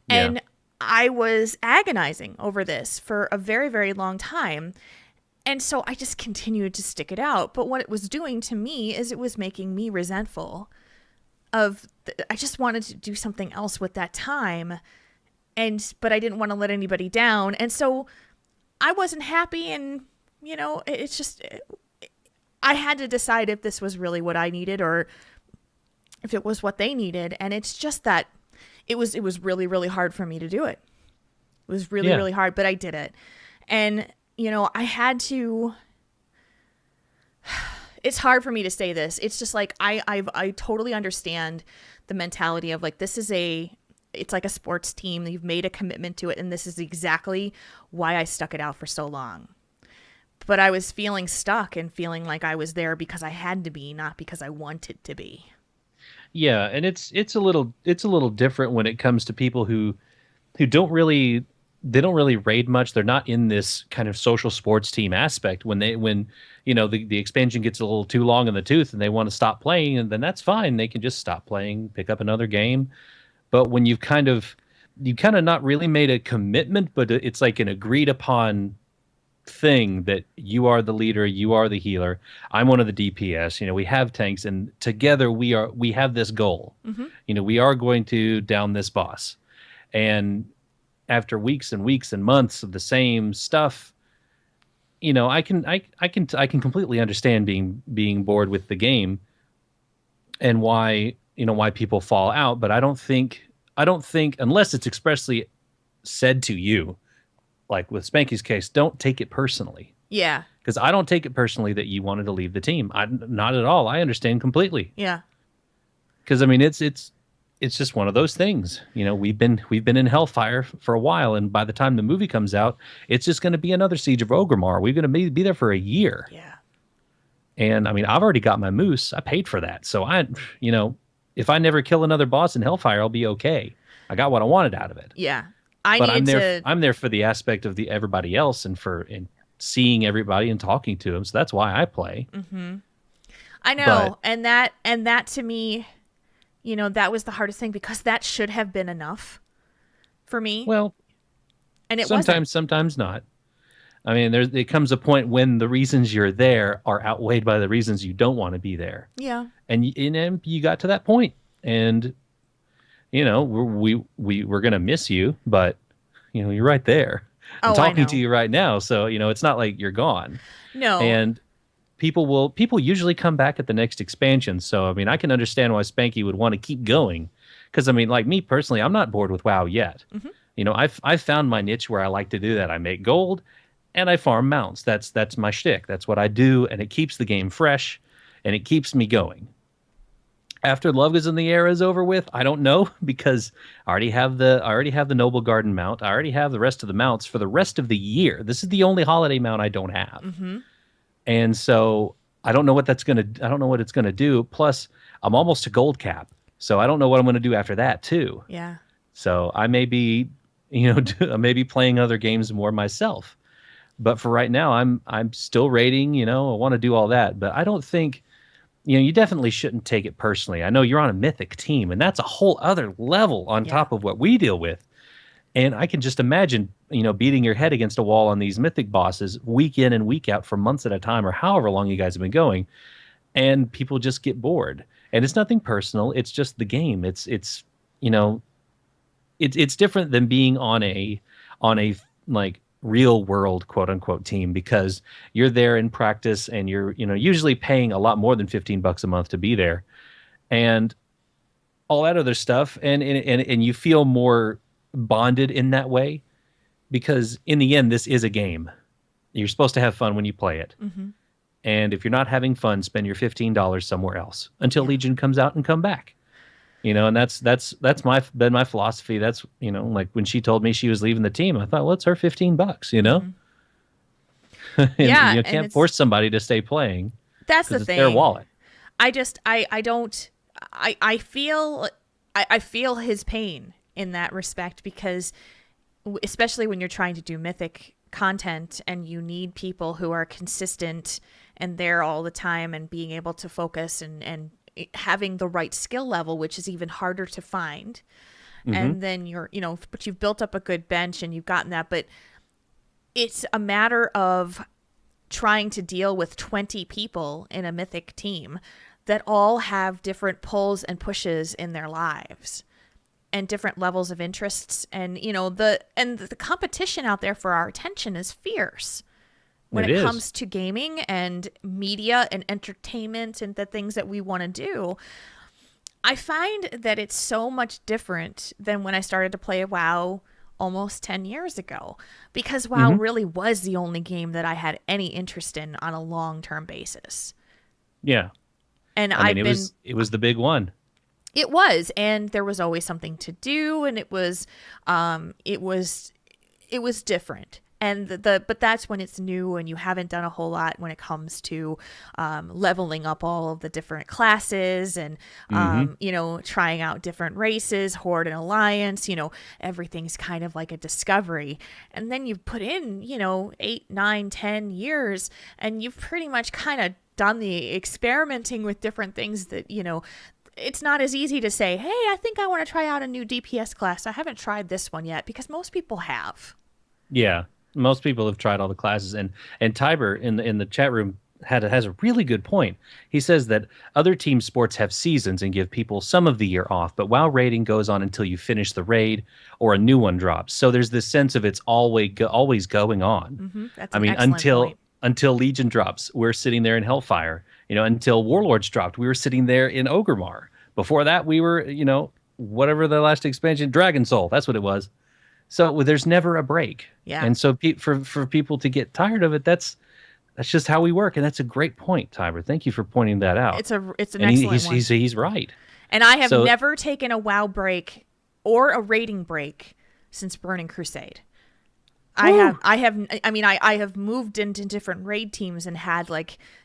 Speaker 1: And I was agonizing over this for a very, very long time. And so I just continued to stick it out. But what it was doing to me is it was making me resentful I just wanted to do something else with that time. But I didn't want to let anybody down. And so I wasn't happy. And, it's just, I had to decide if this was really what I needed or if it was what they needed. And it's just that it was really, really hard for me to do it. It was really, really hard, but I did it. And, I had to, it's hard for me to say this. It's just like, I totally understand the mentality of like, it's like a sports team. You've made a commitment to it. And this is exactly why I stuck it out for so long. But I was feeling stuck and feeling like I was there because I had to be, not because I wanted to be.
Speaker 3: Yeah, and it's a little different when it comes to people who don't really raid much. They're not in this kind of social sports team aspect. When the expansion gets a little too long in the tooth and they want to stop playing, and then that's fine. They can just stop playing, pick up another game. But when you've kind of not really made a commitment, but it's like an agreed upon thing that you are the leader, you are the healer, I'm one of the DPS, we have tanks, and together we have this goal. We are going to down this boss. And after weeks and weeks and months of the same stuff, I can completely understand being bored with the game and why people fall out, but I don't think unless it's expressly said to you, like with Spanky's case, don't take it personally.
Speaker 1: Yeah.
Speaker 3: Because I don't take it personally that you wanted to leave the team. Not at all. I understand completely.
Speaker 1: Yeah.
Speaker 3: Because I mean, it's just one of those things. We've been in Hellfire for a while, and by the time the movie comes out, it's just going to be another Siege of Orgrimmar. We're going to be there for a year.
Speaker 1: Yeah.
Speaker 3: And I mean, I've already got my moose. I paid for that, so if I never kill another boss in Hellfire, I'll be okay. I got what I wanted out of it.
Speaker 1: Yeah.
Speaker 3: But I'm there for the aspect of the everybody else and seeing everybody and talking to them. So that's why I play.
Speaker 1: Mm-hmm. I know, and that to me, that was the hardest thing because that should have been enough for me.
Speaker 3: Well,
Speaker 1: and it
Speaker 3: sometimes not. I mean, there comes a point when the reasons you're there are outweighed by the reasons you don't want to be there.
Speaker 1: Yeah.
Speaker 3: And you got to that point, and we're gonna miss you, but you're right there. I'm talking to you right now, so it's not like you're gone.
Speaker 1: No.
Speaker 3: And people usually come back at the next expansion. So I mean, I can understand why Spanky would want to keep going, because I mean, like me personally, I'm not bored with WoW yet. Mm-hmm. I've found my niche where I like to do that. I make gold, and I farm mounts. That's my shtick. That's what I do, and it keeps the game fresh, and it keeps me going. After Love Is in the Air is over with, I don't know, because I already have the Noble Garden mount. I already have the rest of the mounts for the rest of the year. This is the only holiday mount I don't have. Mm-hmm. And so I don't know what it's gonna do. Plus, I'm almost to gold cap, so I don't know what I'm gonna do after that too.
Speaker 1: Yeah.
Speaker 3: So I may be, I may be playing other games more myself. But for right now, I'm still raiding. I want to do all that, but I don't think. You definitely shouldn't take it personally. I know you're on a mythic team, and that's a whole other level on top of what we deal with. And I can just imagine, beating your head against a wall on these mythic bosses week in and week out for months at a time, or however long you guys have been going, and people just get bored. And it's nothing personal. It's just the game. It's different than being on a like real world quote unquote team, because you're there in practice and you're usually paying a lot more than $15 a month to be there and all that other stuff, and you feel more bonded in that way, because in the end this is a game. You're supposed to have fun when you play it. Mm-hmm. And if you're not having fun, spend your $15 somewhere else until Legion comes out and come back. And that's been my philosophy. That's, like when she told me she was leaving the team, I thought, well, it's her $15, Mm-hmm. And
Speaker 1: yeah.
Speaker 3: You can't force somebody to stay playing.
Speaker 1: That's the thing.
Speaker 3: It's their wallet.
Speaker 1: I feel his pain in that respect, because especially when you're trying to do mythic content and you need people who are consistent and there all the time and being able to focus and having the right skill level, which is even harder to find. Mm-hmm. And then but you've built up a good bench and you've gotten that, but it's a matter of trying to deal with 20 people in a mythic team that all have different pulls and pushes in their lives and different levels of interests. And, the competition out there for our attention is fierce. When it comes to gaming and media and entertainment and the things that we want to do, I find that it's so much different than when I started to play WoW almost 10 years ago, because WoW really was the only game that I had any interest in on a long-term basis.
Speaker 3: Yeah.
Speaker 1: And
Speaker 3: it was the big one.
Speaker 1: It was, and there was always something to do, and it was different. And but that's when it's new and you haven't done a whole lot when it comes to leveling up all of the different classes and trying out different races, Horde and Alliance. Everything's kind of like a discovery. And then you've put in 8, 9, 10 years, and you've pretty much kind of done the experimenting with different things that it's not as easy to say, hey, I think I want to try out a new DPS class. I haven't tried this one yet, because most people have.
Speaker 3: Yeah. Most people have tried all the classes, and Tiber in the chat room has a really good point. He says that other team sports have seasons and give people some of the year off, but WoW raiding goes on until you finish the raid or a new one drops. So there's this sense of it's always going on.
Speaker 1: Mm-hmm. That's an excellent point.
Speaker 3: until Legion drops, we're sitting there in Hellfire. Until Warlords dropped, we were sitting there in Ogremar. Before that, we were, whatever the last expansion, Dragon Soul, that's what it was. So there's never a break.
Speaker 1: Yeah.
Speaker 3: And so for people to get tired of it, that's just how we work. And that's a great point, Tiber. Thank you for pointing that out.
Speaker 1: It's an
Speaker 3: and
Speaker 1: excellent one.
Speaker 3: He's right.
Speaker 1: And I have never taken a WoW break or a rating break since Burning Crusade. I have moved into different raid teams and had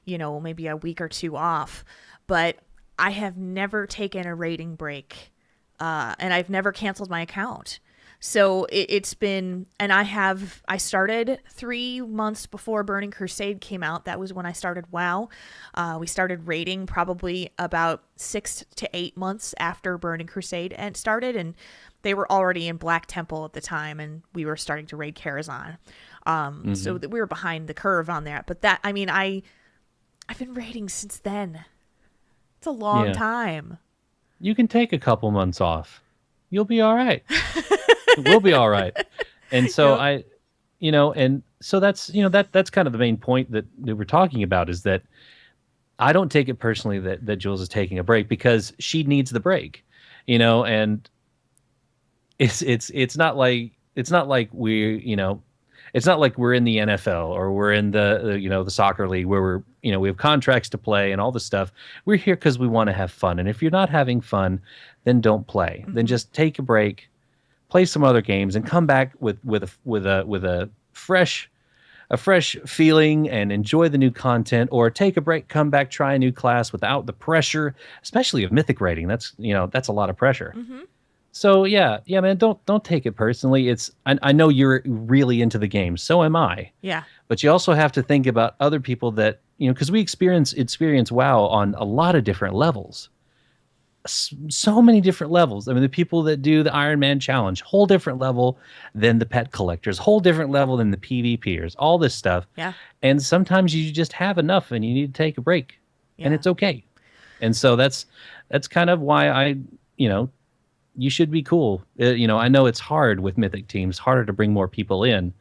Speaker 1: maybe a week or two off, but I have never taken a rating break, and I've never canceled my account. So it's been, and I started 3 months before Burning Crusade came out. That was when I started WoW. We started raiding probably about 6 to 8 months after Burning Crusade started, and they were already in Black Temple at the time, and we were starting to raid Karazhan. So that we were behind the curve on that. But I've been raiding since then. It's a long time.
Speaker 3: You can take a couple months off. You'll be all right. We'll be all right. And so that's kind of the main point that we're talking about, is that I don't take it personally that Jules is taking a break, because she needs the break, and it's not like we're in the NFL or we're in the soccer league where we have contracts to play and all this stuff. We're here because we want to have fun. And if you're not having fun, then don't play. Then just take a break, play some other games, and come back with a fresh feeling and enjoy the new content. Or take a break, come back, try a new class without the pressure, especially of mythic rating. That's a lot of pressure. So yeah, man, don't take it personally. I know you're really into the game, so am I.
Speaker 1: Yeah.
Speaker 3: But you also have to think about other people that, because we experience WoW on a lot of different levels. So many different levels. I mean, the people that do the Iron Man challenge, whole different level than the pet collectors, whole different level than the PvPers, all this stuff.
Speaker 1: Yeah.
Speaker 3: And sometimes you just have enough and you need to take a break, and it's okay. And so that's kind of why you should be cool. I know it's hard with Mythic teams, harder to bring more people in.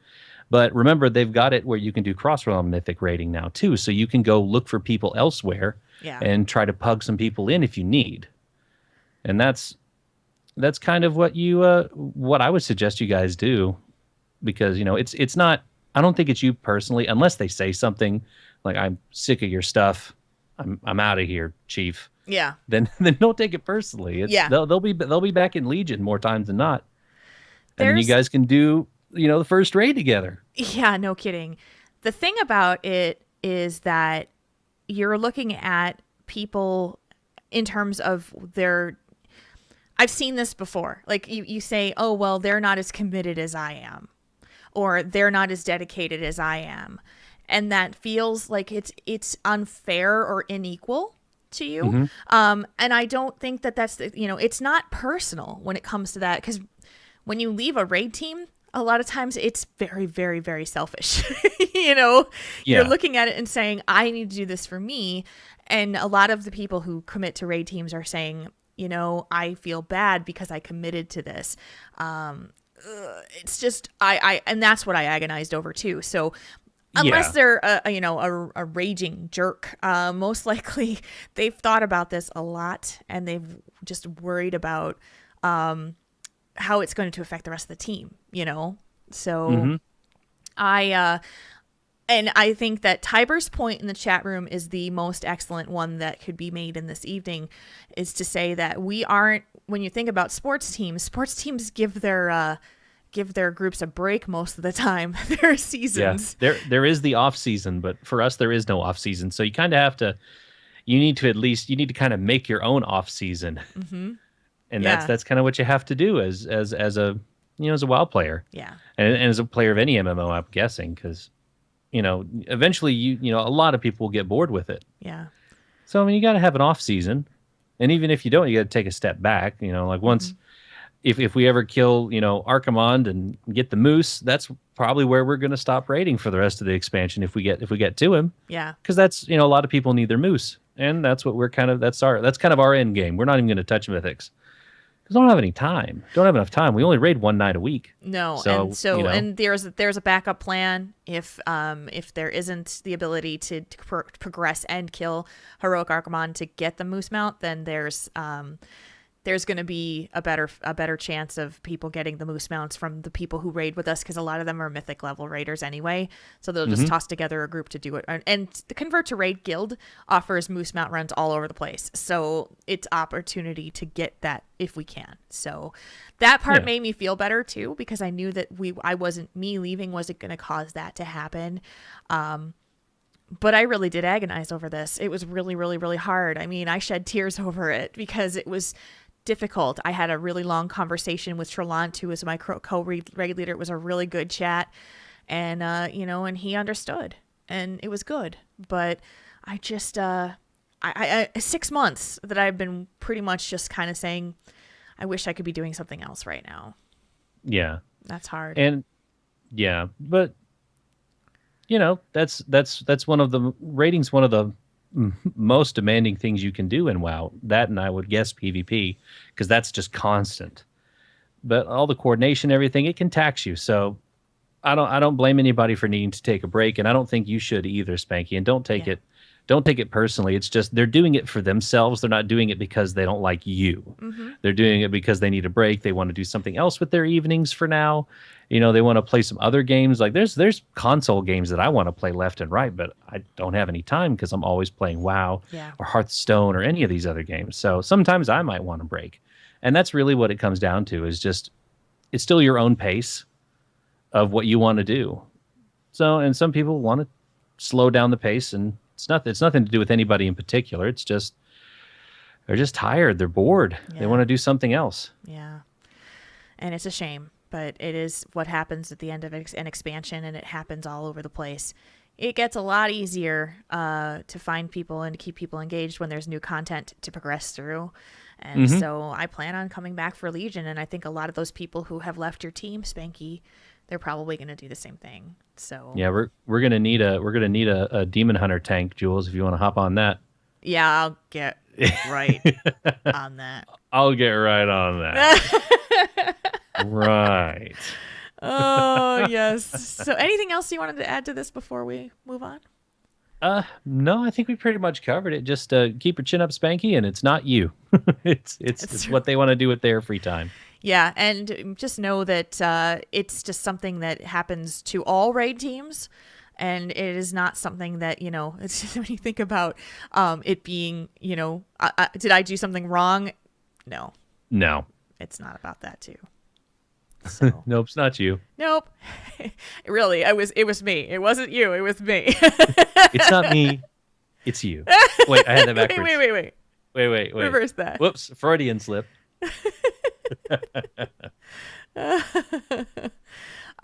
Speaker 3: But remember, they've got it where you can do cross-realm Mythic rating now, too. So you can go look for people elsewhere and try to pug some people in if you need. And that's kind of what what I would suggest you guys do. Because, it's not, I don't think it's you personally, unless they say something like, I'm sick of your stuff, I'm out of here, chief.
Speaker 1: Yeah.
Speaker 3: Then don't take it personally. They'll be back in Legion more times than not. And then you guys can do the first raid together.
Speaker 1: Yeah, no kidding. The thing about it is that you're looking at people in terms of I've seen this before. Like you say, oh well, they're not as committed as I am, or they're not as dedicated as I am, and that feels like it's unfair or unequal to you. And I don't think that's it's not personal when it comes to that, because when you leave a raid team, a lot of times it's very, very, very selfish. You're looking at it and saying, I need to do this for me. And a lot of the people who commit to raid teams are saying, I feel bad because I committed to this. It's just, and that's what I agonized over too. So unless they're a raging jerk, most likely they've thought about this a lot, and they've just worried about how it's going to affect the rest of the team. So I think that Tiber's point in the chat room is the most excellent one that could be made in this evening, is to say that we aren't, when you think about sports teams give their groups a break most of the time. Their seasons.
Speaker 3: Yeah. There is the off season, but for us there is no off season. So you kind of have to, you need to kind of make your own off season. And that's kind of what you have to do as a WoW player.
Speaker 1: Yeah.
Speaker 3: And as a player of any MMO, I'm guessing, because eventually a lot of people will get bored with it.
Speaker 1: Yeah.
Speaker 3: So I mean, you got to have an off season, and even if you don't, you got to take a step back. Like once. If we ever kill, Archimond and get the moose, that's probably where we're going to stop raiding for the rest of the expansion if we get to him.
Speaker 1: Yeah.
Speaker 3: Because that's, a lot of people need their moose, and that's what we're kind of, that's kind of our end game. We're not even going to touch mythics. because I don't have any time. Don't have enough time. We only raid one night a week.
Speaker 1: No,
Speaker 3: So,
Speaker 1: and there's a backup plan if there isn't the ability to progress and kill heroic Archimon to get the moose mount, then there's going to be a better chance of people getting the moose mounts from the people who raid with us, because a lot of them are mythic level raiders anyway, so they'll just toss together a group to do it. And the Convert to Raid Guild offers moose mount runs all over the place, so it's opportunity to get that if we can. So that part made me feel better too, because I knew that me leaving wasn't going to cause that to happen. But I really did agonize over this. It was really, really, really hard. I mean, I shed tears over it because it was difficult. I had a really long conversation with Trelant, who was my co-raid leader. It was a really good chat, and and he understood, and it was good. But I just, I 6 months that I've been pretty much just kind of saying, I wish I could be doing something else right now.
Speaker 3: Yeah,
Speaker 1: that's hard.
Speaker 3: And yeah, but that's one of the ratings. One of the most demanding things you can do in WoW. That, and I would guess PvP, because that's just constant. But all the coordination, everything, it can tax you. So I don't blame anybody for needing to take a break, and I don't think you should either, Spanky. And don't take it personally. It's just they're doing it for themselves. They're not doing it because they don't like you. They're doing it because they need a break. They want to do something else with their evenings for now. They want to play some other games. Like there's console games that I want to play left and right, but I don't have any time because I'm always playing WoW or Hearthstone or any of these other games. So sometimes I might want a break. And that's really what it comes down to, is just it's still your own pace of what you want to do. So, and some people want to slow down the pace, and it's nothing to do with anybody in particular. It's just they're just tired. They're bored. They want to do something else.
Speaker 1: Yeah. And it's a shame, but it is what happens at the end of an expansion, and it happens all over the place. It gets a lot easier to find people and to keep people engaged when there's new content to progress through. And so I plan on coming back for Legion, and I think a lot of those people who have left your team, Spanky, they're probably going to do the same thing. So
Speaker 3: yeah, we're gonna need a demon hunter tank, Jules, if you want to hop on that.
Speaker 1: Yeah, I'll get right on that.
Speaker 3: I'll get right on that. Right.
Speaker 1: Oh, yes. So anything else you wanted to add to this before we move on?
Speaker 3: No, I think we pretty much covered it. Just keep your chin up, Spanky, and it's not you. it's what they want to do with their free time.
Speaker 1: Yeah, and just know that it's just something that happens to all raid teams, and it is not something that, it's just when you think about it being, did I do something wrong? No. It's not about that too. So.
Speaker 3: Nope, it's not you.
Speaker 1: Nope. Really, it was me. It wasn't you. It was me.
Speaker 3: It's not me. It's you. Wait, I had that backwards. Wait.
Speaker 1: Reverse that.
Speaker 3: Whoops, Freudian slip.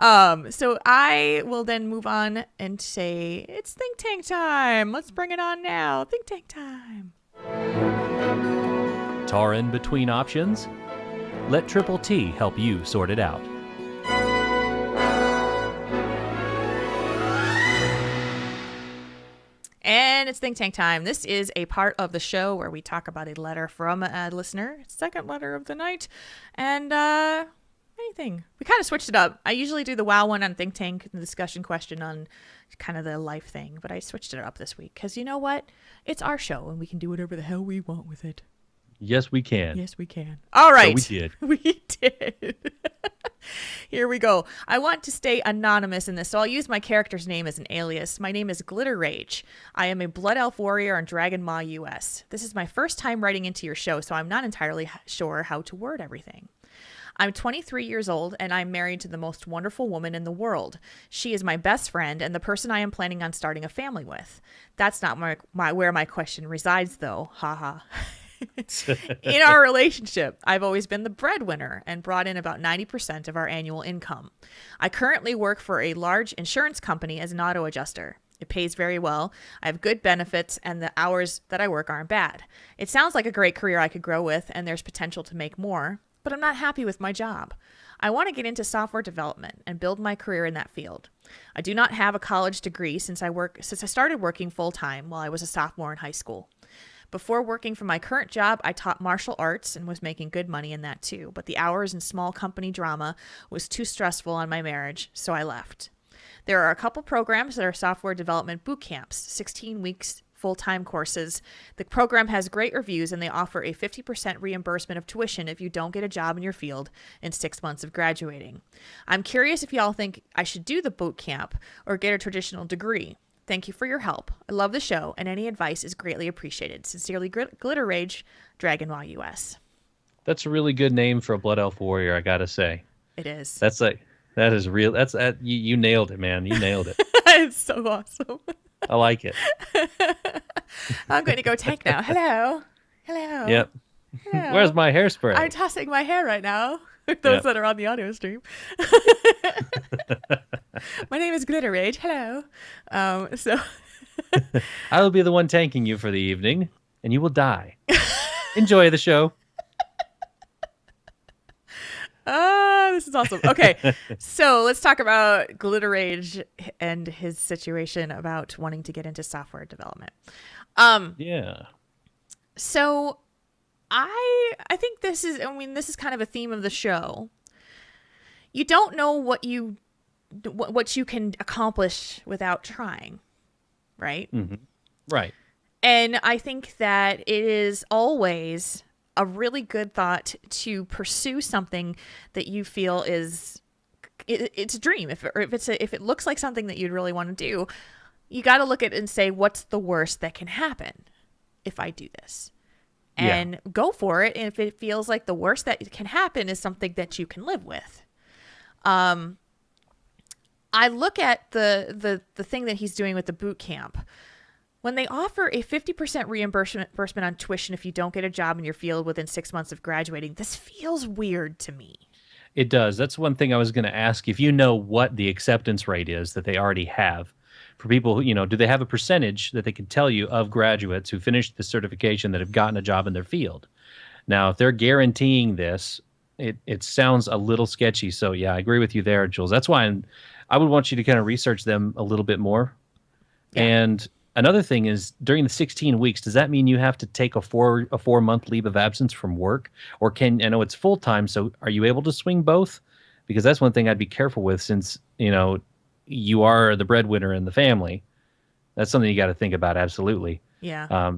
Speaker 1: So I will then move on and say, it's Think Tank time. Let's bring it on now. Think Tank time.
Speaker 6: Tauren between options? Let Triple T help you sort it out.
Speaker 1: And it's Think Tank time. This is a part of the show where we talk about a letter from a listener, second letter of the night, and anything. We kind of switched it up. I usually do the WoW one on Think Tank, the discussion question on kind of the life thing, but I switched it up this week because you know what? It's our show, and we can do whatever the hell we want with it.
Speaker 3: Yes, we can.
Speaker 1: Yes, we can. All right.
Speaker 3: So we did.
Speaker 1: We did. Here we go. I want to stay anonymous in this, so I'll use my character's name as an alias. My name is Glitter Rage. I am a Blood Elf warrior on Dragon Maw US. This is my first time writing into your show, so I'm not entirely sure how to word everything. I'm 23 years old, and I'm married to the most wonderful woman in the world. She is my best friend and the person I am planning on starting a family with. That's not where my question resides, though. Haha. In our relationship, I've always been the breadwinner and brought in about 90% of our annual income. I currently work for a large insurance company as an auto adjuster. It pays very well. I have good benefits, and the hours that I work aren't bad. It sounds like a great career I could grow with, and there's potential to make more, but I'm not happy with my job. I want to get into software development and build my career in that field. I do not have a college degree since I started working full-time while I was a sophomore in high school. Before working for my current job, I taught martial arts and was making good money in that too. But the hours and small company drama was too stressful on my marriage, so I left. There are a couple programs that are software development boot camps, 16 weeks full-time courses. The program has great reviews, and they offer a 50% reimbursement of tuition if you don't get a job in your field in 6 months of graduating. I'm curious if y'all think I should do the boot camp or get a traditional degree. Thank you for your help. I love the show, and any advice is greatly appreciated. Sincerely, Glitter Rage, Dragonwa US.
Speaker 3: That's a really good name for a Blood Elf warrior, I gotta say.
Speaker 1: It is.
Speaker 3: That is real. You nailed it, man. You nailed it.
Speaker 1: It's so awesome.
Speaker 3: I like it.
Speaker 1: I'm going to go tank now. Hello. Hello.
Speaker 3: Yep.
Speaker 1: Hello.
Speaker 3: Where's my hairspray?
Speaker 1: I'm tossing my hair right now. Those
Speaker 3: Yep.
Speaker 1: that are on the audio stream. My name is Glitter Rage. Hello. So
Speaker 3: I will be the one tanking you for the evening, and you will die. Enjoy the show.
Speaker 1: this is awesome. Okay, so let's talk about Glitter Rage and his situation about wanting to get into software development.
Speaker 3: Yeah.
Speaker 1: So I think this is kind of a theme of the show. You don't know what you can accomplish without trying, right?
Speaker 3: Mm-hmm. Right.
Speaker 1: And I think that it is always a really good thought to pursue something that you feel is it's a dream. If it looks like something that you'd really want to do, you got to look at it and say, what's the worst that can happen if I do this? And go for it. And if it feels like the worst that can happen is something that you can live with. I look at the thing that he's doing with the boot camp. When they offer a 50% reimbursement on tuition if you don't get a job in your field within 6 months of graduating, this feels weird to me.
Speaker 3: It does. That's one thing I was going to ask. If you know what the acceptance rate is that they already have for people who, do they have a percentage that they can tell you of graduates who finished the certification that have gotten a job in their field? Now, if they're guaranteeing this, it sounds a little sketchy. So, yeah, I agree with you there, Jules. That's why I would want you to kind of research them a little bit more. Yeah. And another thing is, during the 16 weeks, does that mean you have to take a 4-month leave of absence from work? Or I know it's full-time, so are you able to swing both? Because that's one thing I'd be careful with, since, you are the breadwinner in the family. That's something you got to think about, absolutely.
Speaker 1: Yeah.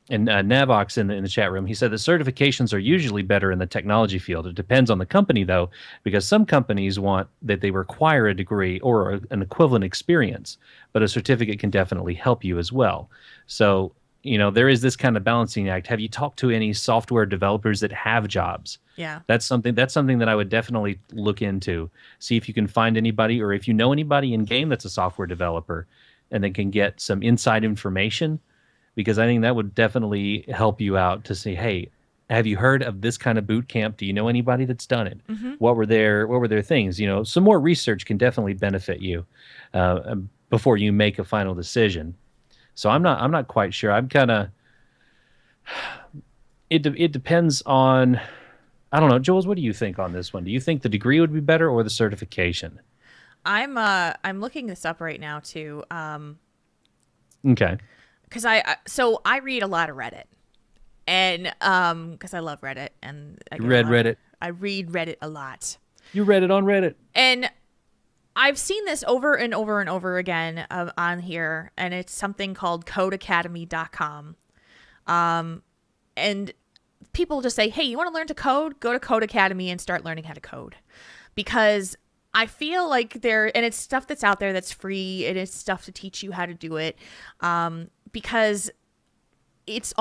Speaker 3: And Navox in the chat room, he said that certifications are usually better in the technology field. It depends on the company, though, because some companies want that they require a degree or an equivalent experience, but a certificate can definitely help you as well. So, there is this kind of balancing act. Have you talked to any software developers that have jobs?
Speaker 1: Yeah.
Speaker 3: That's something that I would definitely look into. See if you can find anybody, or if you know anybody in game that's a software developer and then can get some inside information, because I think that would definitely help you out to say, hey, have you heard of this kind of boot camp? Do you know anybody that's done it? Mm-hmm. What were their things? Some more research can definitely benefit you before you make a final decision. So I'm not quite sure. I'm kind of it depends on, I don't know. Jules, what do you think on this one? Do you think the degree would be better or the certification?
Speaker 1: I'm looking this up right now too.
Speaker 3: Okay.
Speaker 1: Because I read a lot of Reddit, and because I love Reddit, and
Speaker 3: Reddit.
Speaker 1: I read Reddit a lot.
Speaker 3: You read it on Reddit,
Speaker 1: and I've seen this over and over and over again on here, and it's something called codeacademy.com. And people just say, hey, you want to learn to code? Go to Code Academy and start learning how to code. Because I feel like and it's stuff that's out there that's free. It is stuff to teach you how to do it. Because it's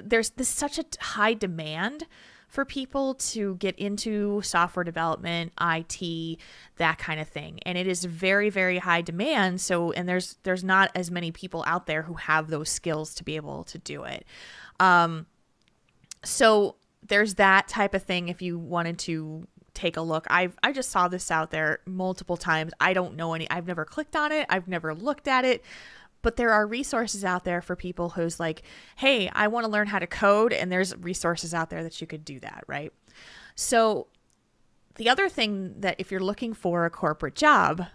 Speaker 1: there's such a high demand for people to get into software development, IT, that kind of thing. And it is very, very high demand. So, and there's not as many people out there who have those skills to be able to do it. So there's that type of thing. If you wanted to take a look, I just saw this out there multiple times. I've never clicked on it. I've never looked at it. But there are resources out there for people who's like, hey, I want to learn how to code. And there's resources out there that you could do that, right? So the other thing that if you're looking for a corporate job,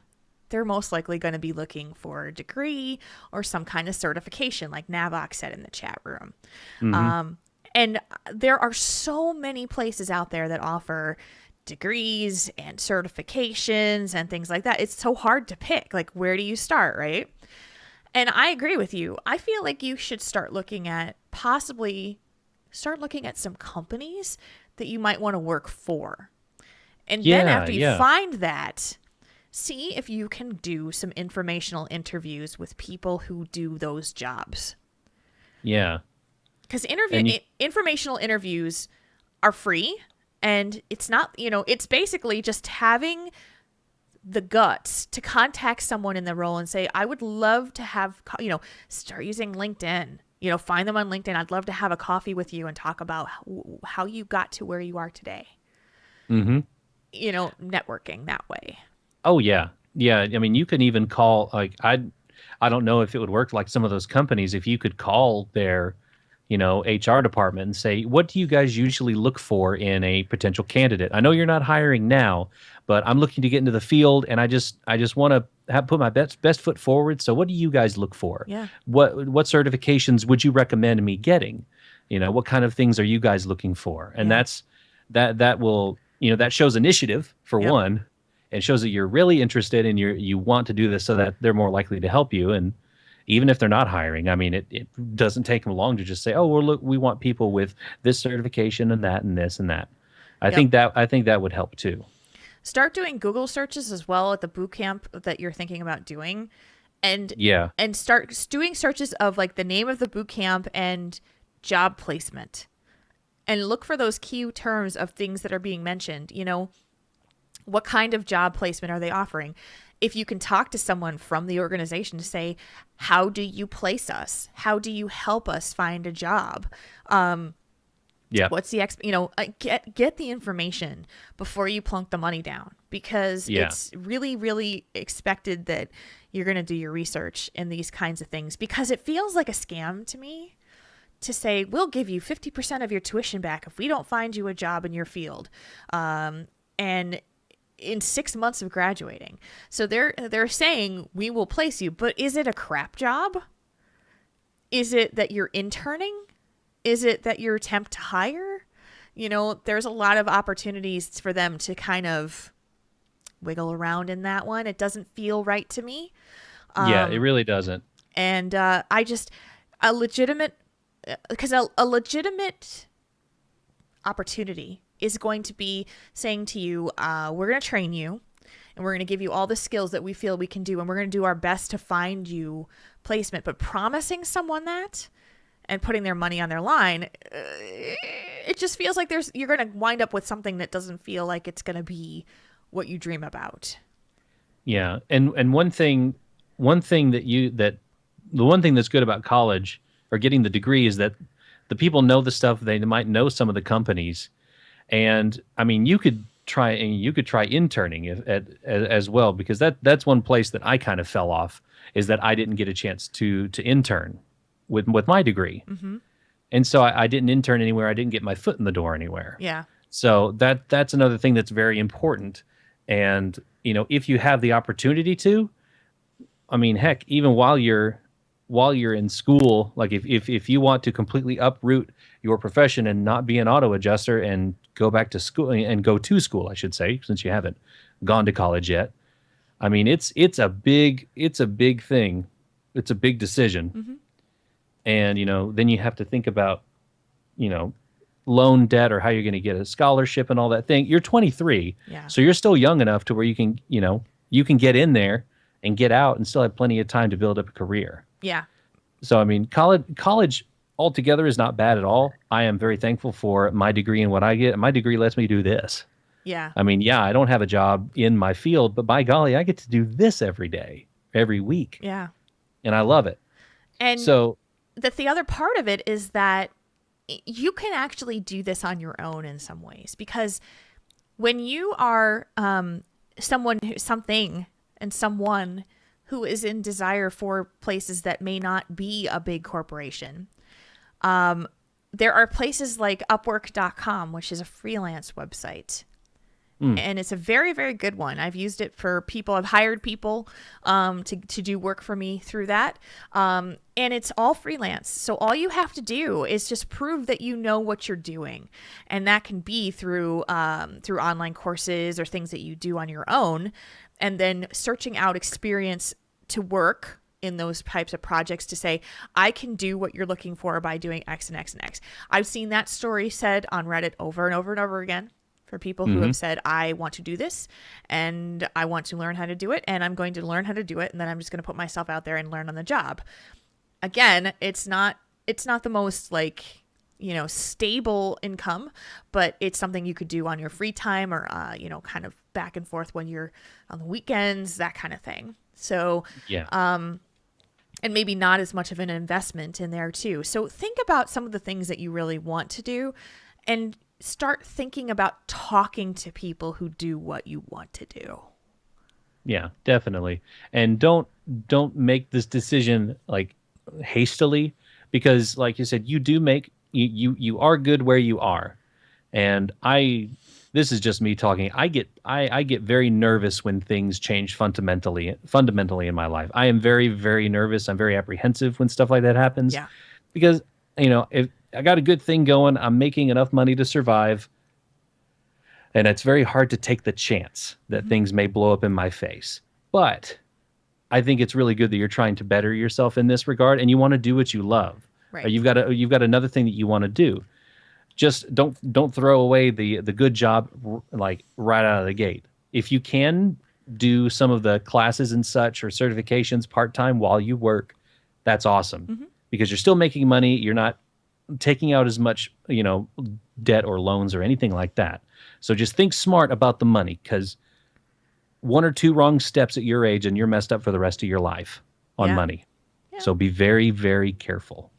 Speaker 1: they're most likely going to be looking for a degree or some kind of certification, like Navok said in the chat room. And there are so many places out there that offer degrees and certifications and things like that. It's so hard to pick. Like, where do you start, right? And I agree with you. I feel like you should start looking at some companies that you might want to work for. And then after you find that, see if you can do some informational interviews with people who do those jobs.
Speaker 3: Yeah.
Speaker 1: Because informational interviews are free, and it's not, it's basically just having the guts to contact someone in the role and say, I would love to have, start using LinkedIn, find them on LinkedIn. I'd love to have a coffee with you and talk about how you got to where you are today. Mm-hmm. Networking that way.
Speaker 3: Oh, yeah. Yeah. I mean, you can even call, like, I don't know if it would work like some of those companies, if you could call their, HR department and say, what do you guys usually look for in a potential candidate? I know you're not hiring now, but I'm looking to get into the field, and I just want to put my best foot forward. So what do you guys look for?
Speaker 1: Yeah.
Speaker 3: What certifications would you recommend me getting? What kind of things are you guys looking for? And that will, that shows initiative for one, and shows that you're really interested and you want to do this, so that they're more likely to help you. And even if they're not hiring, I mean, it doesn't take them long to just say, oh, well, look, we want people with this certification and that and this and that. I think that would help too.
Speaker 1: Start doing Google searches as well at the boot camp that you're thinking about doing. And start doing searches of like the name of the boot camp and job placement. And look for those key terms of things that are being mentioned. What kind of job placement are they offering? If you can talk to someone from the organization to say, how do you place us? How do you help us find a job? What's the get the information before you plunk the money down, because it's really, really expected that you're going to do your research in these kinds of things, because it feels like a scam to me to say, we'll give you 50% of your tuition back if we don't find you a job in your field. And in 6 months of graduating. So they're saying, we will place you, but is it a crap job? Is it that you're interning? Is it that you're temp to hire? There's a lot of opportunities for them to kind of wiggle around in that one. It doesn't feel right to me.
Speaker 3: It really doesn't.
Speaker 1: And a legitimate opportunity is going to be saying to you, we're going to train you, and we're going to give you all the skills that we feel we can do, and we're going to do our best to find you placement. But promising someone that and putting their money on their line, it just feels like you're going to wind up with something that doesn't feel like it's going to be what you dream about.
Speaker 3: Yeah, and the one thing that's good about college or getting the degree is that the people know the stuff. They might know some of the companies. And I mean, you could try interning as well, because that's one place that I kind of fell off, is that I didn't get a chance to intern with my degree. Mm-hmm. And so I didn't intern anywhere. I didn't get my foot in the door anywhere.
Speaker 1: Yeah.
Speaker 3: So that's another thing that's very important. And, if you have the opportunity to, I mean, heck, even while you're in school, like if you want to completely uproot your profession and not be an auto adjuster and go back to school, I should say, since you haven't gone to college yet. I mean, it's a big thing. It's a big decision. Mm-hmm. And, then you have to think about, loan debt or how you're going to get a scholarship and all that thing. You're 23.
Speaker 1: Yeah.
Speaker 3: So you're still young enough to where you can get in there and get out and still have plenty of time to build up a career.
Speaker 1: Yeah.
Speaker 3: So, I mean, college altogether is not bad at all. I am very thankful for my degree and what I get. My degree lets me do this.
Speaker 1: Yeah.
Speaker 3: I mean, I don't have a job in my field, but by golly, I get to do this every day, every week.
Speaker 1: Yeah.
Speaker 3: And I love it.
Speaker 1: And
Speaker 3: so
Speaker 1: the other part of it is that you can actually do this on your own in some ways, because when you are someone who is in desire for places that may not be a big corporation, there are places like Upwork.com, which is a freelance website, And it's a very, very good one. I've used it for people. I've hired people to do work for me through that. And it's all freelance. So all you have to do is just prove that you know what you're doing. And that can be through online courses or things that you do on your own. And then searching out experience to work in those types of projects to say, I can do what you're looking for by doing X and X and X. I've seen that story said on Reddit over and over and over again. For people who have said, I want to do this and I want to learn how to do it and I'm going to learn how to do it and then I'm just going to put myself out there and learn on the job. Again, it's not the most stable income, but it's something you could do on your free time or, kind of back and forth when you're on the weekends, that kind of thing. So, and maybe not as much of an investment in there too. So think about some of the things that you really want to do and start thinking about talking to people who do what you want to do.
Speaker 3: Yeah, definitely. And don't make this decision like hastily, because like you said, you are good where you are. And this is just me talking. I get very nervous when things change fundamentally in my life. I am very, very nervous. I'm very apprehensive when stuff like that happens.
Speaker 1: Yeah.
Speaker 3: Because, if I got a good thing going, I'm making enough money to survive, and it's very hard to take the chance that things may blow up in my face. But I think it's really good that you're trying to better yourself in this regard, and you want to do what you love.
Speaker 1: Right.
Speaker 3: You've got another thing that you want to do. Just don't throw away the good job like right out of the gate. If you can do some of the classes and such or certifications part-time while you work, that's awesome. Because you're still making money. You're not taking out as much, debt or loans or anything like that. So just think smart about the money, because one or two wrong steps at your age and you're messed up for the rest of your life on money. Yeah. So be very, very careful.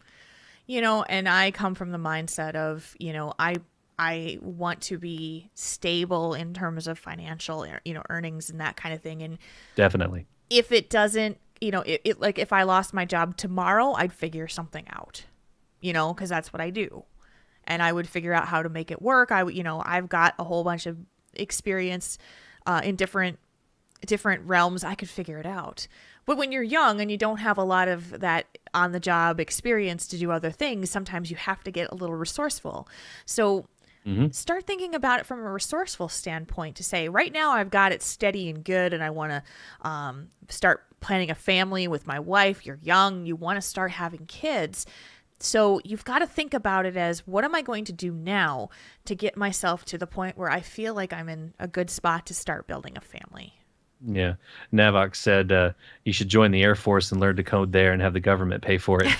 Speaker 1: And I come from the mindset of, I want to be stable in terms of financial, earnings and that kind of thing. And
Speaker 3: definitely,
Speaker 1: if it doesn't, like if I lost my job tomorrow, I'd figure something out, because that's what I do. And I would figure out how to make it work. I've got a whole bunch of experience in different realms. I could figure it out. But when you're young and you don't have a lot of that on the job experience to do other things, sometimes you have to get a little resourceful. So start thinking about it from a resourceful standpoint to say, right now I've got it steady and good and I want to start planning a family with my wife. You're young, you want to start having kids. So you've got to think about it as, what am I going to do now to get myself to the point where I feel like I'm in a good spot to start building a family?
Speaker 3: Yeah. Navok said you should join the Air Force and learn to code there and have the government pay for it.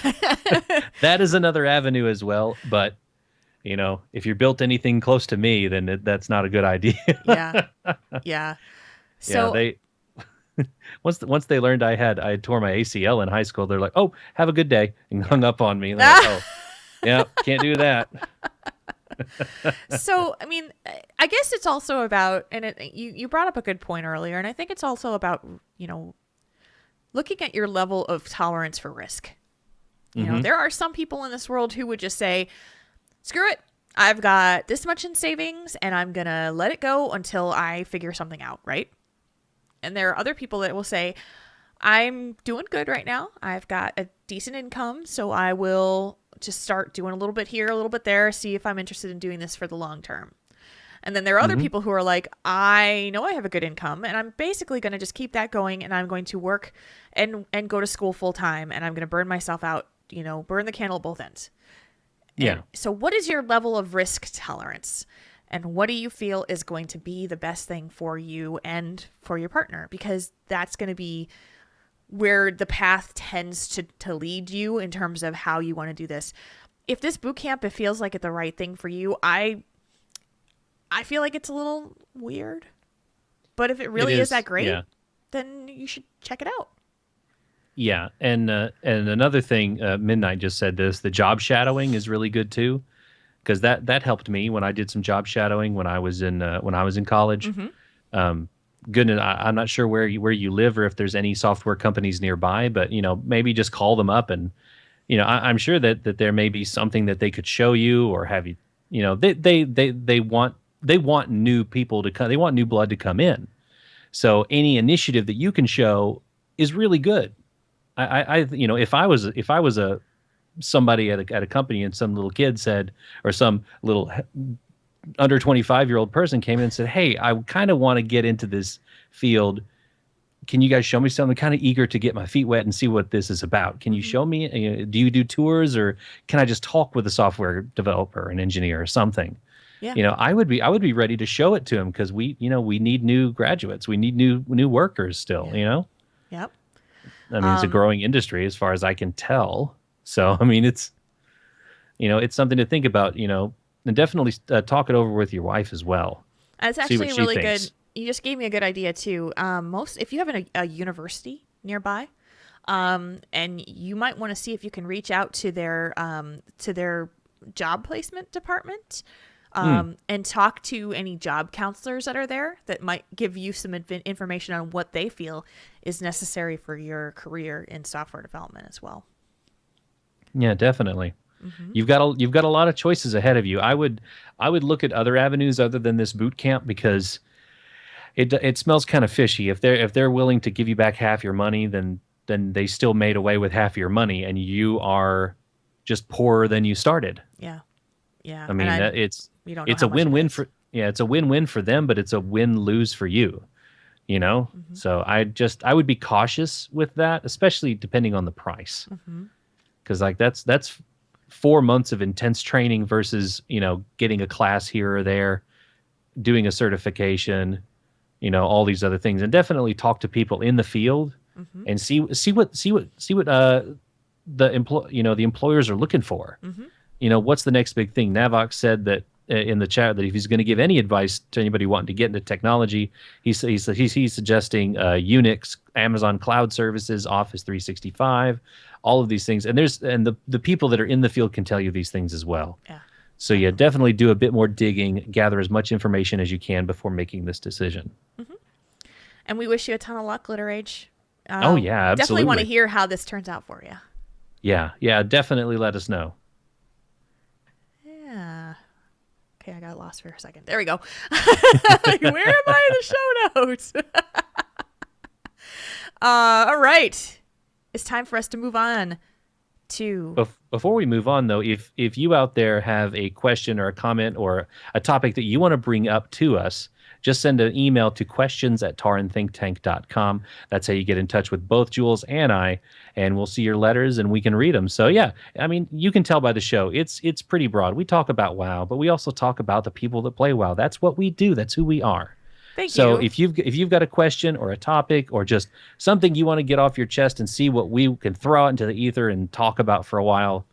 Speaker 3: That is another avenue as well. But, if you're built anything close to me, then that's not a good idea.
Speaker 1: Yeah. Yeah. So
Speaker 3: they once they learned I had tore my ACL in high school, they're like, "Oh, have a good day," and hung up on me. And they're like, "Oh, yeah, can't do that."
Speaker 1: So, I mean, I guess it's also about, and you brought up a good point earlier, and I think it's also about, looking at your level of tolerance for risk. There are some people in this world who would just say, screw it, I've got this much in savings and I'm going to let it go until I figure something out, right? And there are other people that will say, I'm doing good right now. I've got a decent income, so I will just start doing a little bit here, a little bit there, see if I'm interested in doing this for the long term. And then there are other people who are like, I know I have a good income and I'm basically going to just keep that going, and I'm going to work and go to school full time, and I'm going to burn myself out, burn the candle at both ends.
Speaker 3: Yeah.
Speaker 1: And so what is your level of risk tolerance? And what do you feel is going to be the best thing for you and for your partner? Because that's going to be where the path tends to lead you in terms of how you want to do this. If this boot camp, it feels like it's the right thing for you, I feel like it's a little weird. But if it really is that great, then you should check it out.
Speaker 3: Yeah, and another thing, Midnight just said this, the job shadowing is really good too, because that helped me when I did some job shadowing when I was in college. Goodness, I'm not sure where you live or if there's any software companies nearby, but maybe just call them up, and I'm sure that there may be something that they could show you or have you. They want they want new people to come. They want new blood to come in. So any initiative that you can show is really good. If I was a somebody at a company and some little kid said, or some little under 25-year-old person came in and said, "Hey, I kind of want to get into this field. Can you guys show me something?" I'm kind of eager to get my feet wet and see what this is about. Can you show me? Do you do tours, or can I just talk with a software developer, an engineer, or something?
Speaker 1: Yeah.
Speaker 3: I would be ready to show it to him, because we need new graduates. We need new workers still.
Speaker 1: Yep.
Speaker 3: I mean, it's a growing industry as far as I can tell. So, I mean, it's something to think about, and definitely talk it over with your wife as well.
Speaker 1: It's
Speaker 3: See
Speaker 1: actually
Speaker 3: what she
Speaker 1: really
Speaker 3: thinks.
Speaker 1: good. You just gave me a good idea too. If you have a university nearby, and you might want to see if you can reach out to their job placement department, and talk to any job counselors that are there that might give you some information on what they feel is necessary for your career in software development as well.
Speaker 3: Yeah, definitely. You've got a lot of choices ahead of you. I would look at other avenues other than this boot camp, because it smells kind of fishy. If they're willing to give you back half your money, then they still made away with half your money, and you are just poorer than you started.
Speaker 1: Yeah.
Speaker 3: I mean, it's
Speaker 1: it's
Speaker 3: a win-win it's a win-win for them, but it's a win-lose for you. So I would be cautious with that, especially depending on the price, because like that's 4 months of intense training versus getting a class here or there, doing a certification, all these other things. And definitely talk to people in the field and see what the employers are looking for. What's the next big thing? Navok said that in the chat that if he's going to give any advice to anybody wanting to get into technology, he's suggesting Unix, Amazon Cloud Services, Office 365, all of these things. And the people that are in the field can tell you these things as well.
Speaker 1: Yeah.
Speaker 3: So yeah, definitely do a bit more digging, gather as much information as you can before making this decision.
Speaker 1: And we wish you a ton of luck, Glitter Age.
Speaker 3: Oh yeah, absolutely.
Speaker 1: Definitely want to hear how this turns out for you.
Speaker 3: Yeah, definitely let us know.
Speaker 1: Yeah. Okay, I got lost for a second. There we go. Where am I in the show notes? All right. It's time for us to move on to...
Speaker 3: Before we move on, though, if you out there have a question or a comment or a topic that you want to bring up to us, just send an email to questions@taurenThinkTank.com. That's how you get in touch with both Jules and I, and we'll see your letters and we can read them. So yeah, I mean, you can tell by the show, it's pretty broad. We talk about WoW, but we also talk about the people that play WoW. That's what we do. That's who we are.
Speaker 1: Thank you.
Speaker 3: So if you've got a question or a topic or just something you want to get off your chest and see what we can throw out into the ether and talk about for a while,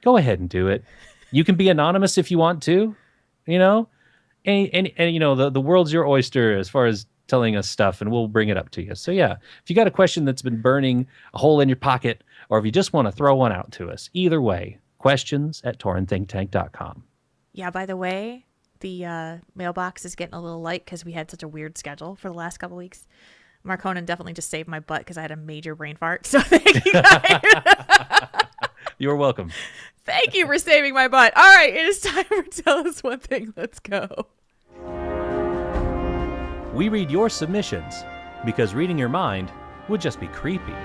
Speaker 3: go ahead and do it. You can be anonymous if you want to, And the world's your oyster as far as telling us stuff, and we'll bring it up to you. So yeah, if you got a question that's been burning a hole in your pocket, or if you just want to throw one out to us, either way, questions@taurenThinkTank.com.
Speaker 1: Yeah, by the way, the mailbox is getting a little light because we had such a weird schedule for the last couple weeks. Marconin definitely just saved my butt because I had a major brain fart. So thank you guys.
Speaker 3: You're welcome.
Speaker 1: Thank you for saving my butt. All right, it is time for Tell Us One Thing. Let's go.
Speaker 6: We read your submissions because reading your mind would just be creepy.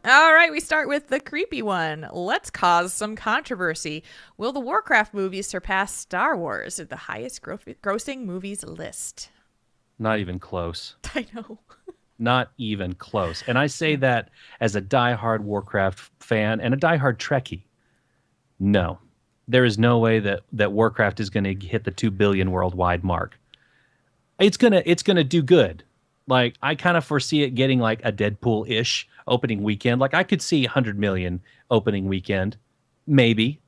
Speaker 1: All right, we start with the creepy one. Let's cause some controversy. Will the Warcraft movies surpass Star Wars at the highest grossing movies list?
Speaker 3: Not even close.
Speaker 1: I know.
Speaker 3: Not even close. And I say that as a diehard Warcraft fan and a diehard Trekkie. No. There is no way that Warcraft is going to hit the 2 billion worldwide mark. It's gonna do good. Like, I kind of foresee it getting like a Deadpool-ish opening weekend. Like, I could see 100 million opening weekend. Maybe.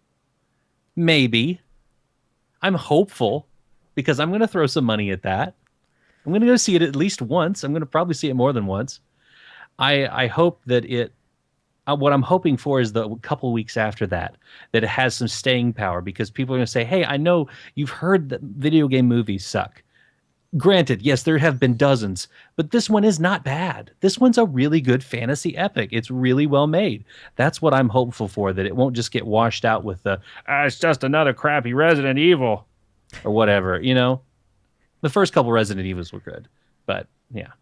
Speaker 3: I'm hopeful because I'm going to throw some money at that. I'm going to go see it at least once. I'm going to probably see it more than once. I hope that what I'm hoping for is the couple weeks after that it has some staying power, because people are going to say, hey, I know you've heard that video game movies suck. Granted, yes, there have been dozens, but this one is not bad. This one's a really good fantasy epic. It's really well made. That's what I'm hopeful for, that it won't just get washed out with the, it's just another crappy Resident Evil or whatever, you know? The first couple Resident Evils were good, but yeah,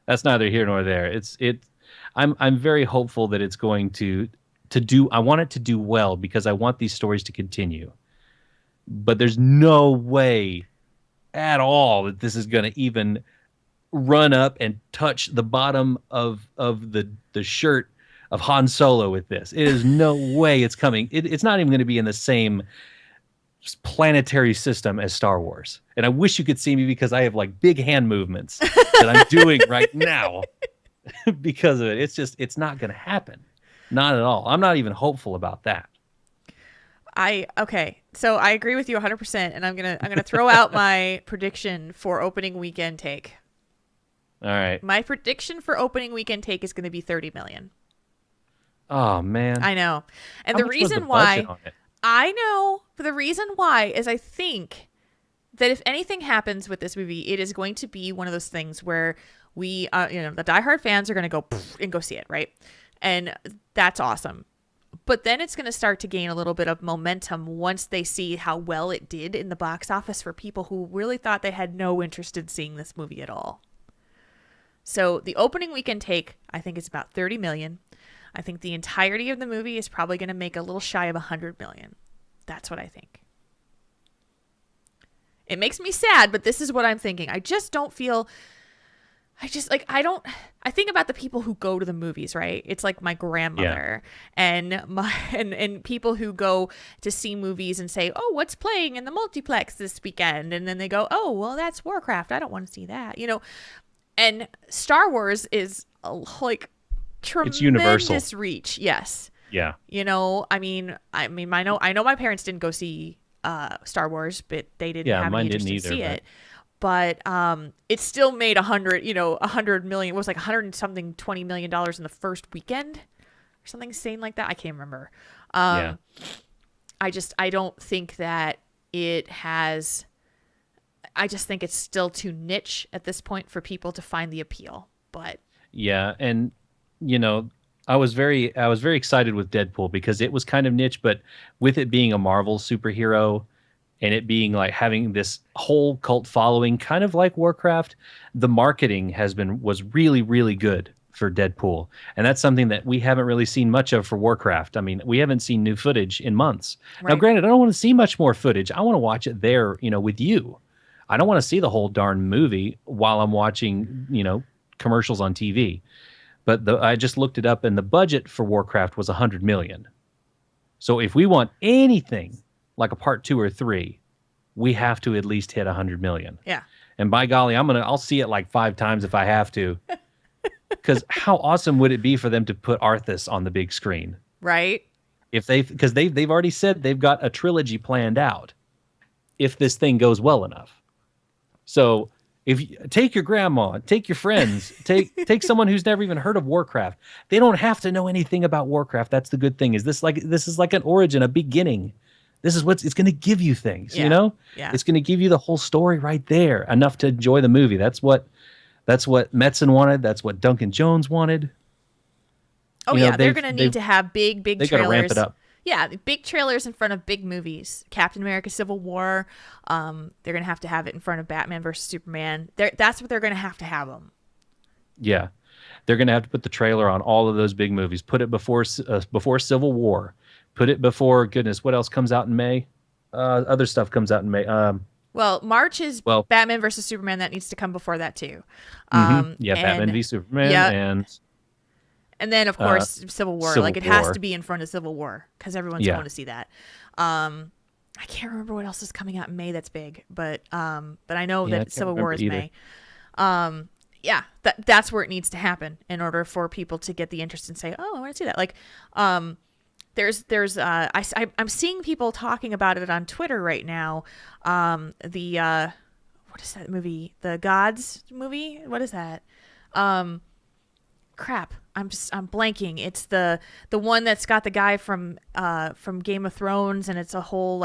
Speaker 3: that's neither here nor there. I'm very hopeful that it's going to do, I want it to do well because I want these stories to continue. But there's no way at all that this is going to even run up and touch the bottom of the shirt of Han Solo with this. It is no way it's coming. It's not even going to be in the same planetary system as Star Wars. And I wish you could see me because I have like big hand movements that I'm doing right now because of it. It's not going to happen. Not at all. I'm not even hopeful about that.
Speaker 1: Okay, so I agree with you 100%, and I'm gonna throw out my prediction for opening weekend take.
Speaker 3: All right.
Speaker 1: My prediction for opening weekend take is going to be 30 million.
Speaker 3: Oh man.
Speaker 1: I know, and
Speaker 3: How
Speaker 1: the
Speaker 3: much was
Speaker 1: reason
Speaker 3: budget
Speaker 1: why
Speaker 3: on it?
Speaker 1: I know, but the reason why is I think that if anything happens with this movie, it is going to be one of those things where we, the diehard fans are going to go and go see it, right? And that's awesome. But then it's going to start to gain a little bit of momentum once they see how well it did in the box office for people who really thought they had no interest in seeing this movie at all. So the opening weekend take, I think, is about 30 million. I think the entirety of the movie is probably going to make a little shy of 100 million. That's what I think. It makes me sad, but this is what I'm thinking. I just don't feel... I think about the people who go to the movies, right? It's like my grandmother and people who go to see movies and say, oh, what's playing in the multiplex this weekend? And then they go, oh, well, that's Warcraft. I don't want to see that, and Star Wars is like tremendous
Speaker 3: It's universal.
Speaker 1: reach. Yes.
Speaker 3: Yeah.
Speaker 1: I know my parents didn't go see Star Wars, but they didn't have any interest in see it. But it still made 100 million. It was like 100 and something $20 million in the first weekend or something insane like that. I can't remember. I don't think that it has. I just think it's still too niche at this point for people to find the appeal. But
Speaker 3: yeah, and I was very excited with Deadpool because it was kind of niche, but with it being a Marvel superhero. And it being like having this whole cult following, kind of like Warcraft, the marketing was really, really good for Deadpool. And that's something that we haven't really seen much of for Warcraft. I mean, we haven't seen new footage in months. Right. Now, granted, I don't want to see much more footage. I want to watch it there, with you. I don't want to see the whole darn movie while I'm watching, commercials on TV. But I just looked it up, and the budget for Warcraft was $100 million. So if we want anything like a part 2 or 3, we have to at least hit 100 million.
Speaker 1: Yeah.
Speaker 3: And by golly, I'll see it like 5 times if I have to. Because how awesome would it be for them to put Arthas on the big screen?
Speaker 1: Right.
Speaker 3: Because they've already said they've got a trilogy planned out if this thing goes well enough. So if you take your grandma, take your friends, take someone who's never even heard of Warcraft. They don't have to know anything about Warcraft. That's the good thing. This is like an origin, a beginning. This is it's going to give you things,
Speaker 1: Yeah.
Speaker 3: It's going to give you the whole story right there, enough to enjoy the movie. That's what Metzen wanted. That's what Duncan Jones wanted.
Speaker 1: Oh, they're going to need to have big
Speaker 3: they
Speaker 1: trailers.
Speaker 3: They got to ramp it up.
Speaker 1: Yeah, big trailers in front of big movies. Captain America: Civil War. They're going to have it in front of Batman versus Superman. That's what they're going to have them.
Speaker 3: Yeah, they're going to have to put the trailer on all of those big movies. Put it before Civil War. Put it before, goodness, what else comes out in May? Other stuff comes out in May.
Speaker 1: Well, March is Batman versus Superman. That needs to come before that too.
Speaker 3: Batman v Superman,
Speaker 1: and then of course Civil War. It has to be in front of Civil War because everyone's going to see that. I can't remember what else is coming out in May that's big, but I know that Civil War is either. May. That's where it needs to happen in order for people to get the interest and say, oh, I want to see that. I'm seeing people talking about it on Twitter right now. What is that movie? The Gods movie? What is that? Crap. I'm blanking. It's the one that's got the guy from Game of Thrones, and it's a whole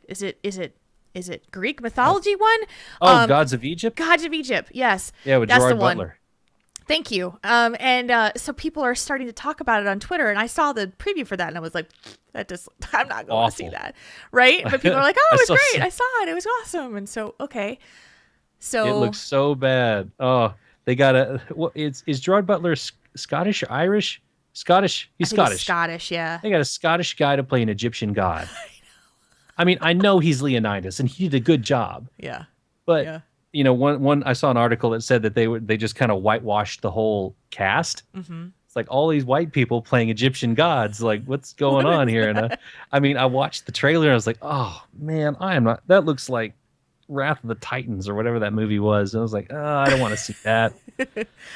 Speaker 1: is it is it Greek mythology one?
Speaker 3: Oh, Gods of Egypt?
Speaker 1: Gods of Egypt, yes.
Speaker 3: Yeah, with
Speaker 1: That's
Speaker 3: Gerard
Speaker 1: the one.
Speaker 3: Butler.
Speaker 1: Thank you. So people are starting to talk about it on Twitter, and I saw the preview for that, and I was like, I'm not going to see that, right? But people are like, oh, it was great. I saw it. It was awesome. And so, okay. So
Speaker 3: it looks so bad. Oh, they got a. Well, is Gerard Butler Scottish or Irish? Scottish. He's Scottish.
Speaker 1: He's Scottish, yeah.
Speaker 3: They got a Scottish guy to play an Egyptian god. I mean, I know he's Leonidas, and he did a good job.
Speaker 1: Yeah.
Speaker 3: But
Speaker 1: yeah.
Speaker 3: One I saw an article that said that they just kind of whitewashed the whole cast.
Speaker 1: Mm-hmm.
Speaker 3: It's like all these white people playing Egyptian gods. Like, what's going on here? And I watched the trailer and I was like, oh man, I am not. That looks like Wrath of the Titans or whatever that movie was. And I was like, oh, I don't want to see that.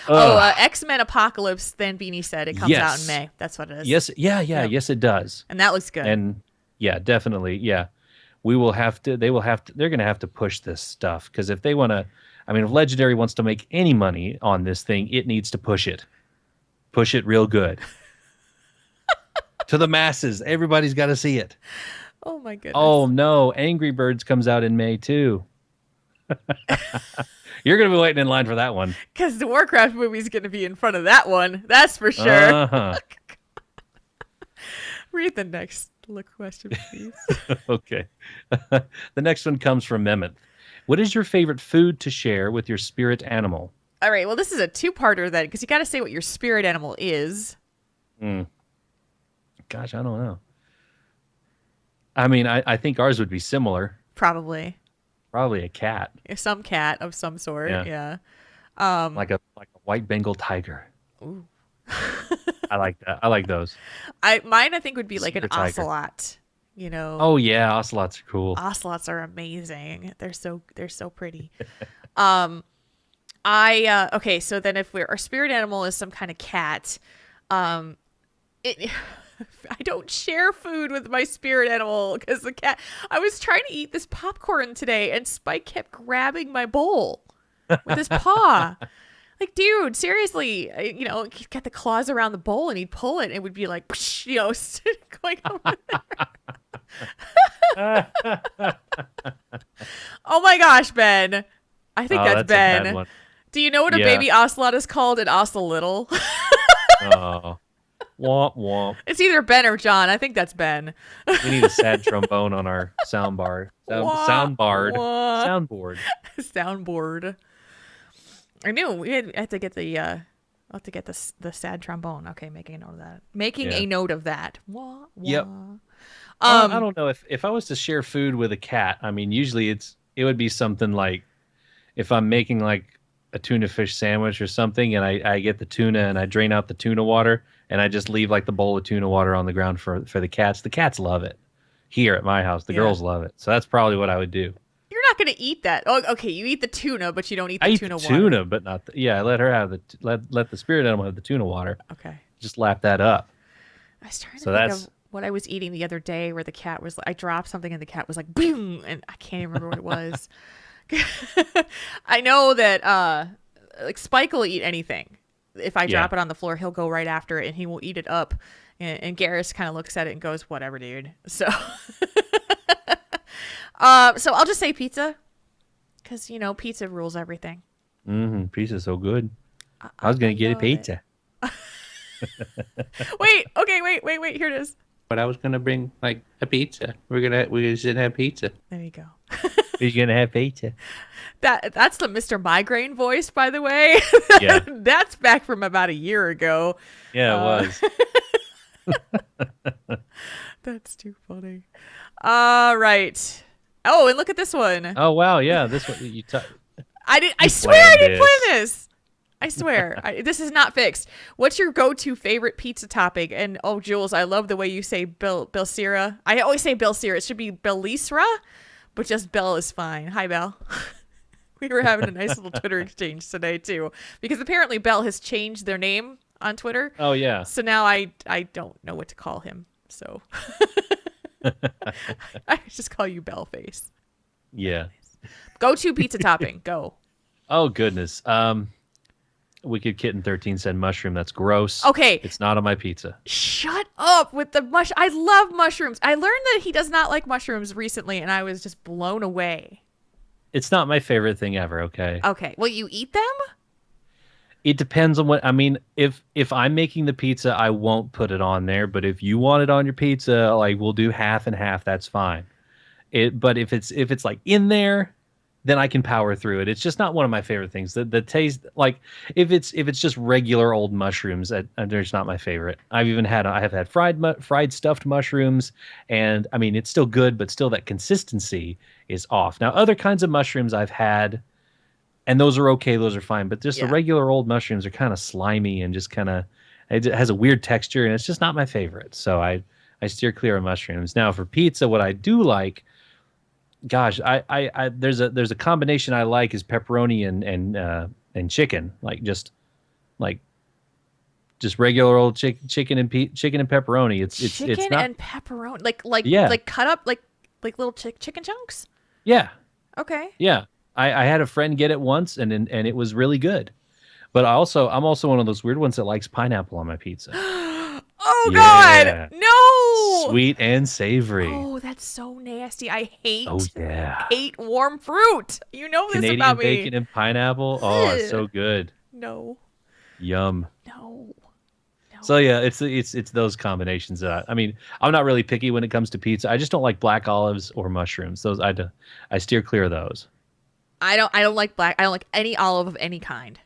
Speaker 1: X-Men Apocalypse. Thambini said it comes out in May. That's what it is.
Speaker 3: Yes, yes, it does.
Speaker 1: And that looks good.
Speaker 3: And yeah, definitely, yeah. They're going to have to push this stuff because if they want to, if Legendary wants to make any money on this thing, it needs to push it real good to the masses. Everybody's got to see it.
Speaker 1: Oh my goodness.
Speaker 3: Oh no, Angry Birds comes out in May too. You're going to be waiting in line for that one
Speaker 1: because the Warcraft movie is going to be in front of that one. That's for sure.
Speaker 3: Uh-huh.
Speaker 1: Read the next question, please.
Speaker 3: Okay. The next one comes from Mehmet. What is your favorite food to share with your spirit animal?
Speaker 1: All right. Well, this is a two-parter then, because you got to say what your spirit animal is.
Speaker 3: Gosh, I don't know. I think ours would be similar.
Speaker 1: Probably
Speaker 3: a cat.
Speaker 1: Some cat of some sort. Yeah.
Speaker 3: Like a white Bengal tiger.
Speaker 1: Ooh.
Speaker 3: I like that. I like those.
Speaker 1: Mine I think would be like an
Speaker 3: tiger.
Speaker 1: ocelot.
Speaker 3: Oh yeah, ocelots are cool.
Speaker 1: Ocelots are amazing. They're so pretty. Okay, so then if our spirit animal is some kind of cat, I don't share food with my spirit animal because the cat. I was trying to eat this popcorn today, and Spike kept grabbing my bowl with his paw. Like, dude, seriously, he'd get the claws around the bowl and he'd pull it. And it would be like, going over there. Oh my gosh, Ben. I think that's Ben.
Speaker 3: A bad one.
Speaker 1: Do you know what a baby ocelot is called? An ocelittle.
Speaker 3: Oh, womp womp.
Speaker 1: It's either Ben or John. I think that's Ben.
Speaker 3: We need a sad trombone on our soundboard. Soundboard.
Speaker 1: Soundboard. I knew we had to get the the sad trombone. Okay, making a note of that. A note of that. Wah, wah.
Speaker 3: Yep. I don't know if I was to share food with a cat. Usually it would be something like if I'm making like a tuna fish sandwich or something, and I get the tuna and I drain out the tuna water and I just leave like the bowl of tuna water on the ground for the cats. The cats love it. Here at my house, the girls love it. So that's probably what I would do.
Speaker 1: You're not going to eat that. Oh, okay. You eat the tuna, but you don't eat the tuna water.
Speaker 3: Tuna, but not. I let her have let the spirit animal have the tuna water.
Speaker 1: Okay.
Speaker 3: Just lap that up.
Speaker 1: I was trying to think of what I was eating the other day, where the cat was. I dropped something and the cat was like boom, and I can't even remember what it was. I know that like Spike will eat anything. If I drop it on the floor, he'll go right after it and he will eat it up. And Garrus kind of looks at it and goes, "Whatever, dude." So. So I'll just say pizza, because pizza rules everything.
Speaker 3: Pizza's so good. I was gonna get a pizza.
Speaker 1: Wait. Here it is.
Speaker 7: But I was gonna bring like a pizza. We're just gonna have pizza.
Speaker 1: There you go.
Speaker 3: We're gonna have pizza.
Speaker 1: That's the Mr. Migraine voice, by the way.
Speaker 3: Yeah.
Speaker 1: That's back from about a year ago.
Speaker 3: Yeah, it
Speaker 1: was. That's too funny. All right. Oh, and look at this one.
Speaker 3: Oh wow, yeah, this one you.
Speaker 1: I swear I didn't plan this. I swear this is not fixed. What's your go-to favorite pizza topping? And Jules, I love the way you say Belcira. I always say Belcira. It should be Belisra, but just Bell is fine. Hi, Bell. We were having a nice little Twitter exchange today too, because apparently Bell has changed their name on Twitter.
Speaker 3: Oh yeah.
Speaker 1: So now I don't know what to call him. So. I just call you Bellface.
Speaker 3: Yeah.
Speaker 1: Go to pizza topping. Go.
Speaker 3: Oh goodness. Wicked Kitten 13 said mushroom. That's gross.
Speaker 1: Okay.
Speaker 3: It's not on my pizza.
Speaker 1: Shut up with the I love mushrooms. I learned that he does not like mushrooms recently, and I was just blown away.
Speaker 3: It's not my favorite thing ever, okay?
Speaker 1: Okay. Will you eat them?
Speaker 3: It depends on what I mean. If I'm making the pizza, I won't put it on there. But if you want it on your pizza, like we'll do half and half. That's fine. But if it's like in there, then I can power through it. It's just not one of my favorite things. The taste, like if it's just regular old mushrooms, there's not my favorite. I have had fried stuffed mushrooms, and I mean it's still good, but still that consistency is off. Now other kinds of mushrooms I've had, and those are okay, those are fine. But just the regular old mushrooms are kind of slimy and just kind of it has a weird texture, and it's just not my favorite. So I steer clear of mushrooms. Now for pizza, what I do like. Gosh, I there's a combination I like is pepperoni and chicken, just regular old chicken and pepperoni. It's not
Speaker 1: and pepperoni, like cut up like little chicken chunks.
Speaker 3: Yeah.
Speaker 1: Okay.
Speaker 3: Yeah, I had a friend get it once and it was really good, but I'm also one of those weird ones that likes pineapple on my pizza.
Speaker 1: Oh
Speaker 3: yeah.
Speaker 1: God, no!
Speaker 3: Sweet and savory.
Speaker 1: Oh, that's so nasty. I hate.
Speaker 3: Oh yeah.
Speaker 1: Hate warm fruit. You know this
Speaker 3: Canadian
Speaker 1: about me.
Speaker 3: bacon and pineapple. Oh, it's so good.
Speaker 1: No.
Speaker 3: Yum.
Speaker 1: No.
Speaker 3: So yeah, it's those combinations that I mean, I'm not really picky when it comes to pizza. I just don't like black olives or mushrooms. Those I steer clear of those.
Speaker 1: I don't like I don't like any olive of any kind.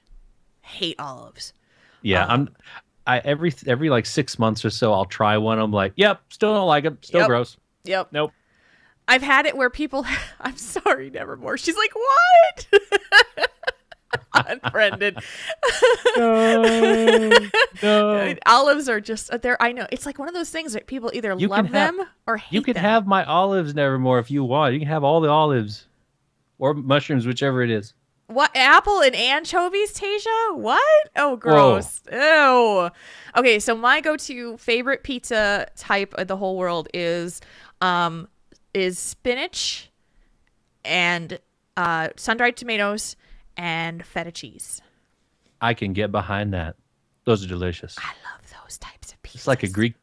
Speaker 1: Hate olives.
Speaker 3: Yeah, every like 6 months or so I'll try one. I'm like, yep, still don't like them. Still gross.
Speaker 1: Yep.
Speaker 3: Nope.
Speaker 1: I've had it where people I'm sorry, Nevermore. She's like, "What?" Unfriended.
Speaker 3: No.
Speaker 1: Olives are just I know. It's like one of those things that people either love them or hate
Speaker 3: You can
Speaker 1: them.
Speaker 3: have my olives, Nevermore, if you want. You can have all the olives or mushrooms, whichever it is.
Speaker 1: What, apple and anchovies, Tasia? What? Oh, gross. Ew. Okay, so my go-to favorite pizza type of the whole world is spinach and sun-dried tomatoes and feta cheese.
Speaker 3: I can get behind that. Those are delicious.
Speaker 1: I love those types of pizzas.
Speaker 3: It's like a Greek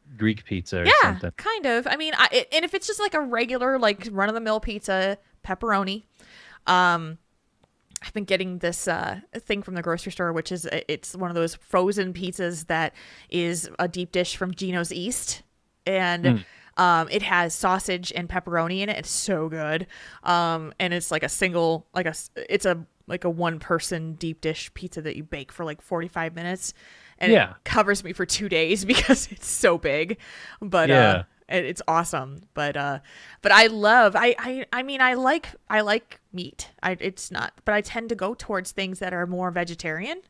Speaker 3: pizza or something.
Speaker 1: Kind of. I mean, and if it's just like a regular, like run-of-the-mill pizza, pepperoni, I've been getting this thing from the grocery store, which is it's one of those frozen pizzas that is a deep dish from Gino's East, and it has sausage and pepperoni in it. It's so good, and it's like it's a one-person deep dish pizza that you bake for like 45 minutes, and it covers me for 2 days because it's so big, but it's awesome. But I love I mean I like meat. It's not, but I tend to go towards things that are more vegetarian.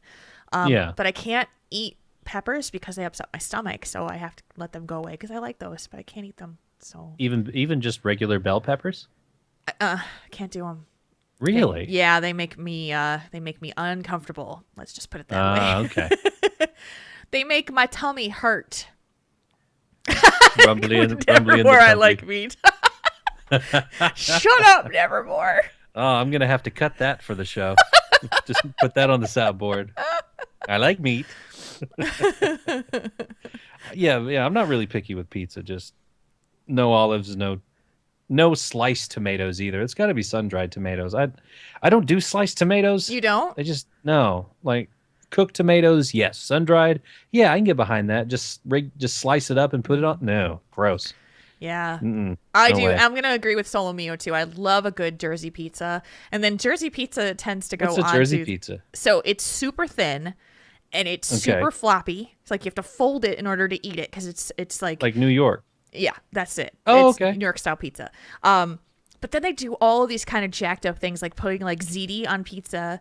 Speaker 1: But I can't eat peppers because they upset my stomach, so I have to let them go away because I like those, but I can't eat them. So
Speaker 3: even just regular bell peppers?
Speaker 1: I can't do them.
Speaker 3: Really?
Speaker 1: Yeah, they make me uncomfortable. Let's just put it that way.
Speaker 3: Okay.
Speaker 1: They make my tummy hurt.
Speaker 3: Rumbly in the
Speaker 1: Nevermore, I
Speaker 3: tummy.
Speaker 1: like meat. Shut up, Nevermore.
Speaker 3: Oh, I'm gonna have to cut that for the show. Just put that on the soundboard. I like meat. Yeah. I'm not really picky with pizza. Just no olives, no sliced tomatoes either. It's got to be sun-dried tomatoes. I don't do sliced tomatoes.
Speaker 1: You don't?
Speaker 3: I just no. Like cooked tomatoes, yes. Sun-dried, yeah, I can get behind that. Just slice it up and put it on. No, gross.
Speaker 1: Yeah.
Speaker 3: I
Speaker 1: do. I'm going to agree with Solomio too. I love a good Jersey pizza. And then Jersey pizza tends to go
Speaker 3: What's a Jersey pizza?
Speaker 1: So it's super thin and it's super floppy. It's like you have to fold it in order to eat it because it's like
Speaker 3: New York.
Speaker 1: Yeah, that's it.
Speaker 3: Oh,
Speaker 1: it's
Speaker 3: okay.
Speaker 1: New York style pizza. But then they do all of these kind of jacked up things like putting like ziti on pizza.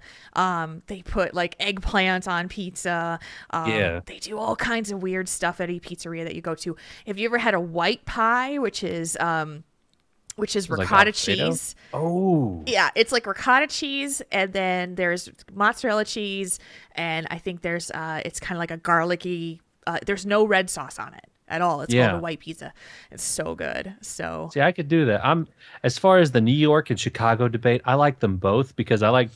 Speaker 1: They put like eggplant on pizza. They do all kinds of weird stuff at a pizzeria that you go to. Have you ever had a white pie, which is ricotta cheese?
Speaker 3: Oh.
Speaker 1: Yeah, it's like ricotta cheese, and then there's mozzarella cheese, and I think there's it's kind of like a garlicky. There's no red sauce on it at all. It's called a white pizza. It's so good. So
Speaker 3: see, I could do that. As far as the New York and Chicago debate, I like them both because I like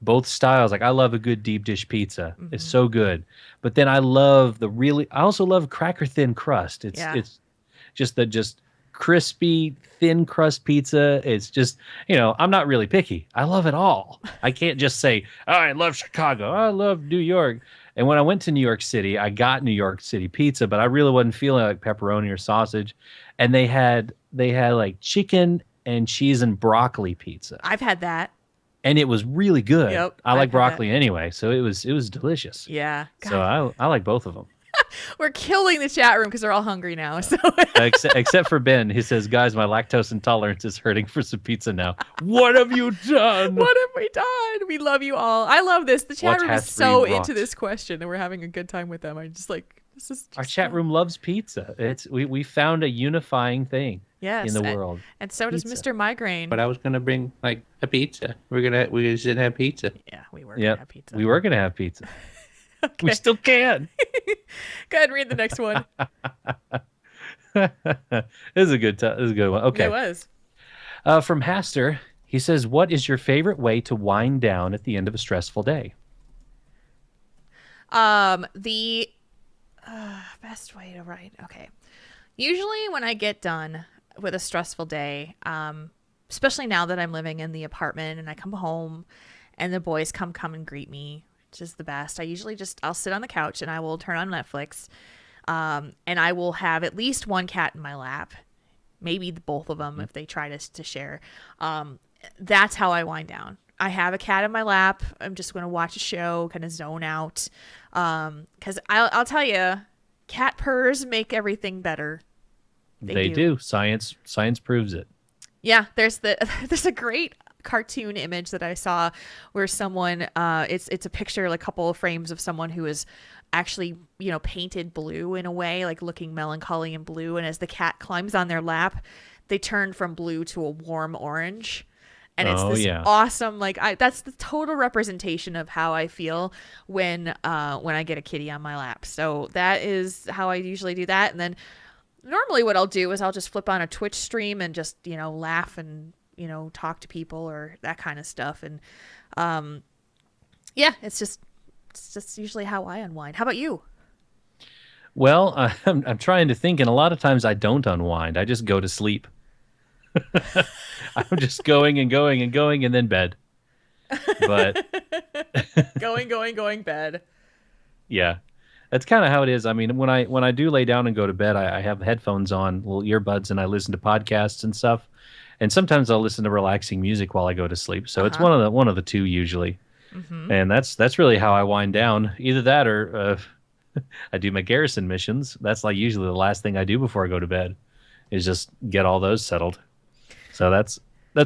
Speaker 3: both styles. Like I love a good deep dish pizza. It's so good. But then I also love cracker thin crust.
Speaker 1: Yeah.
Speaker 3: It's just crispy thin crust pizza. It's just, I'm not really picky. I love it all. I can't just say, oh, I love Chicago, I love New York. And when I went to New York City, I got New York City pizza, but I really wasn't feeling like pepperoni or sausage. And they had like chicken and cheese and broccoli pizza.
Speaker 1: I've had that.
Speaker 3: And it was really good.
Speaker 1: Yep,
Speaker 3: I
Speaker 1: I've
Speaker 3: like
Speaker 1: had
Speaker 3: broccoli anyway, so it was delicious.
Speaker 1: Yeah.
Speaker 3: So I like both of them.
Speaker 1: We're killing the chat room because they're all hungry now. So
Speaker 3: except for Ben, he says, "Guys, my lactose intolerance is hurting for some pizza now." What have you done?
Speaker 1: what have we done? We love you all. I love this. The chat
Speaker 3: What
Speaker 1: room
Speaker 3: hath
Speaker 1: is so
Speaker 3: we wrought?
Speaker 1: into this question, and we're having a good time with them. I just like this is just
Speaker 3: Our chat
Speaker 1: fun.
Speaker 3: room loves pizza. We found a unifying thing
Speaker 1: Yes,
Speaker 3: in the
Speaker 1: and-
Speaker 3: world.
Speaker 1: And so does
Speaker 3: Pizza.
Speaker 1: Mr. Migraine.
Speaker 7: But I was gonna bring like a pizza. We're gonna sit and have pizza.
Speaker 1: Yeah, we were
Speaker 3: Yeah,
Speaker 1: gonna have pizza.
Speaker 3: we were gonna have pizza. We
Speaker 1: Okay.
Speaker 3: still can.
Speaker 1: Go ahead and read the next one.
Speaker 3: This is a good time. This is a good one. Okay.
Speaker 1: It was.
Speaker 3: From Haster, he says, "What is your favorite way to wind down at the end of a stressful day?"
Speaker 1: The best way to write. Okay. Usually when I get done with a stressful day, especially now that I'm living in the apartment and I come home and the boys come and greet me, which is the best. I'll sit on the couch and I will turn on Netflix. And I will have at least one cat in my lap, maybe both of them if they try to share. That's how I wind down. I have a cat in my lap. I'm just going to watch a show, kind of zone out. Because I'll tell you, cat purrs make everything better.
Speaker 3: They do. Science proves it.
Speaker 1: Yeah, there's a great cartoon image that I saw where someone it's a picture, like a couple of frames of someone who is actually painted blue in a way, like looking melancholy and blue, and as the cat climbs on their lap, they turn from blue to a warm orange. And it's this awesome, that's the total representation of how I feel when I get a kitty on my lap. So that is how I usually do that. And then normally what I'll do is I'll just flip on a Twitch stream and just, laugh and, talk to people or that kind of stuff. And it's just usually how I unwind. How about you?
Speaker 3: Well, I'm trying to think, and a lot of times I don't unwind. I just go to sleep. I'm just going and going and going and then bed. But
Speaker 1: going bed.
Speaker 3: Yeah, that's kind of how it is. I mean, when I do lay down and go to bed, I have headphones on, little earbuds, and I listen to podcasts and stuff. And sometimes I'll listen to relaxing music while I go to sleep. So it's one of the two usually. Mm-hmm. And that's really how I wind down. Either that or I do my garrison missions. That's like usually the last thing I do before I go to bed is just get all those settled. So that's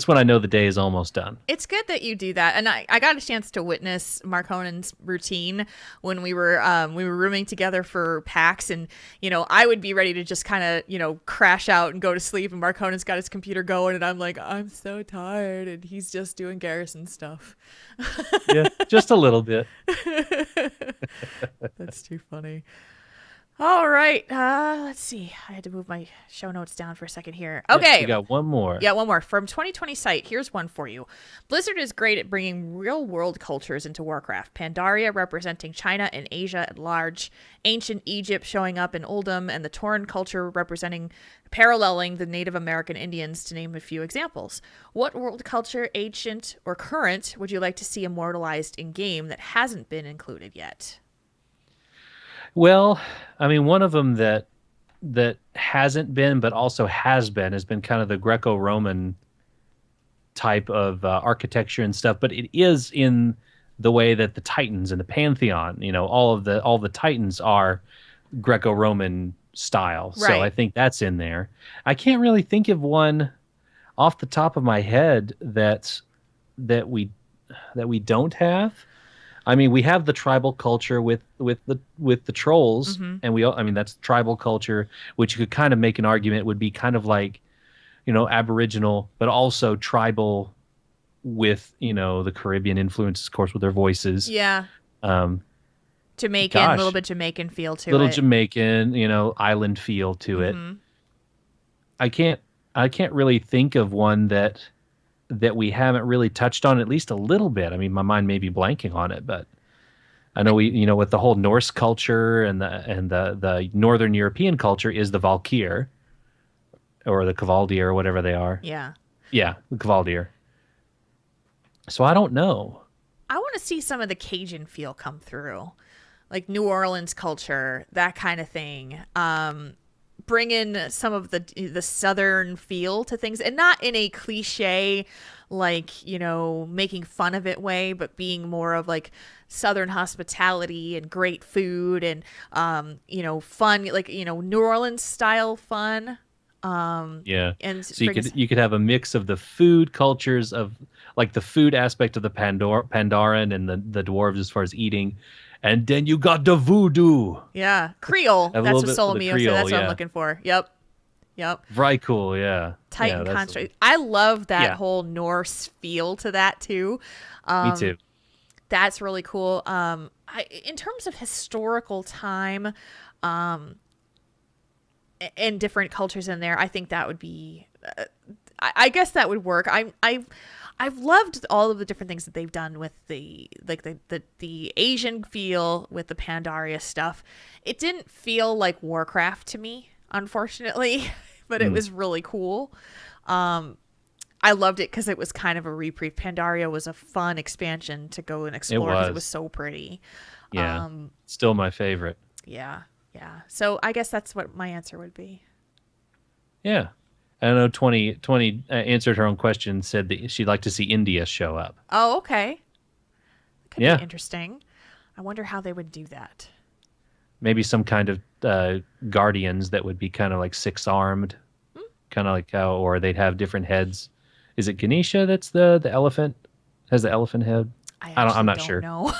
Speaker 3: when I know the day is almost done.
Speaker 1: It's good that you do that. And I got a chance to witness Marconen's routine when we were rooming together for PAX. And, I would be ready to just kind of, crash out and go to sleep. And Marconen's got his computer going. And I'm like, I'm so tired. And he's just doing garrison stuff.
Speaker 3: Yeah, just a little bit.
Speaker 1: That's too funny. All right. Let's see. I had to move my show notes down for a second here. Okay.
Speaker 3: Yes, we got one more.
Speaker 1: Yeah, one more. From 2020 site, here's one for you. Blizzard is great at bringing real-world cultures into Warcraft. Pandaria representing China and Asia at large, ancient Egypt showing up in Uldum, and the Tauren culture paralleling the Native American Indians, to name a few examples. What world culture, ancient or current, would you like to see immortalized in-game that hasn't been included yet?
Speaker 3: Well, I mean, one of them that hasn't been, but also has been kind of the Greco-Roman type of architecture and stuff. But it is in the way that the Titans and the Pantheon, all the Titans are Greco-Roman style.
Speaker 1: Right.
Speaker 3: So I think that's in there. I can't really think of one off the top of my head that we don't have. I mean, we have the tribal culture with the trolls, and that's tribal culture, which you could kind of make an argument would be kind of like, Aboriginal, but also tribal with the Caribbean influence, of course, with their voices.
Speaker 1: Yeah. Jamaican, a little bit Jamaican feel to
Speaker 3: little
Speaker 1: it.
Speaker 3: Jamaican, island feel to it. I can't really think of one that that we haven't really touched on at least a little bit. I mean, my mind may be blanking on it, but I know with the whole Norse culture and the Northern European culture is the Valkyr or the Cavaldir or whatever they are.
Speaker 1: Yeah.
Speaker 3: Yeah, the Cavaldir. So I don't know.
Speaker 1: I want to see some of the Cajun feel come through, like New Orleans culture, that kind of thing. Bring in some of the Southern feel to things, and not in a cliche, like, making fun of it way, but being more of like Southern hospitality and great food and, fun, like, New Orleans style fun.
Speaker 3: Yeah.
Speaker 1: And
Speaker 3: so you could have a mix of the food cultures of like the food aspect of the Pandaren and the dwarves as far as eating. And then you got the voodoo.
Speaker 1: Yeah. Creole.
Speaker 3: A
Speaker 1: That's
Speaker 3: little
Speaker 1: what
Speaker 3: bit of the
Speaker 1: Solomio said.
Speaker 3: Creole,
Speaker 1: That's what I'm
Speaker 3: yeah.
Speaker 1: looking for. Yep.
Speaker 3: Very cool, yeah.
Speaker 1: Titan
Speaker 3: yeah,
Speaker 1: construct. I love that
Speaker 3: Yeah.
Speaker 1: whole Norse feel to that too.
Speaker 3: Me too.
Speaker 1: That's really cool. In terms of historical time, and different cultures in there, I think that would be. I guess that would work. I've loved all of the different things that they've done with the Asian feel with the Pandaria stuff. It didn't feel like Warcraft to me, unfortunately, but it was really cool. I loved it because it was kind of a reprieve. Pandaria was a fun expansion to go and explore because it was so pretty.
Speaker 3: Yeah, still my favorite.
Speaker 1: Yeah. So I guess that's what my answer would be.
Speaker 3: Yeah. I know 20 answered her own question, said that she'd like to see India show up.
Speaker 1: Oh, okay. Could
Speaker 3: Yeah.
Speaker 1: be interesting. I wonder how they would do that.
Speaker 3: Maybe some kind of guardians that would be kind of like six-armed, kind of like how, or they'd have different heads. Is it Ganesha that's the elephant? Has the elephant head? I'm not sure.
Speaker 1: No.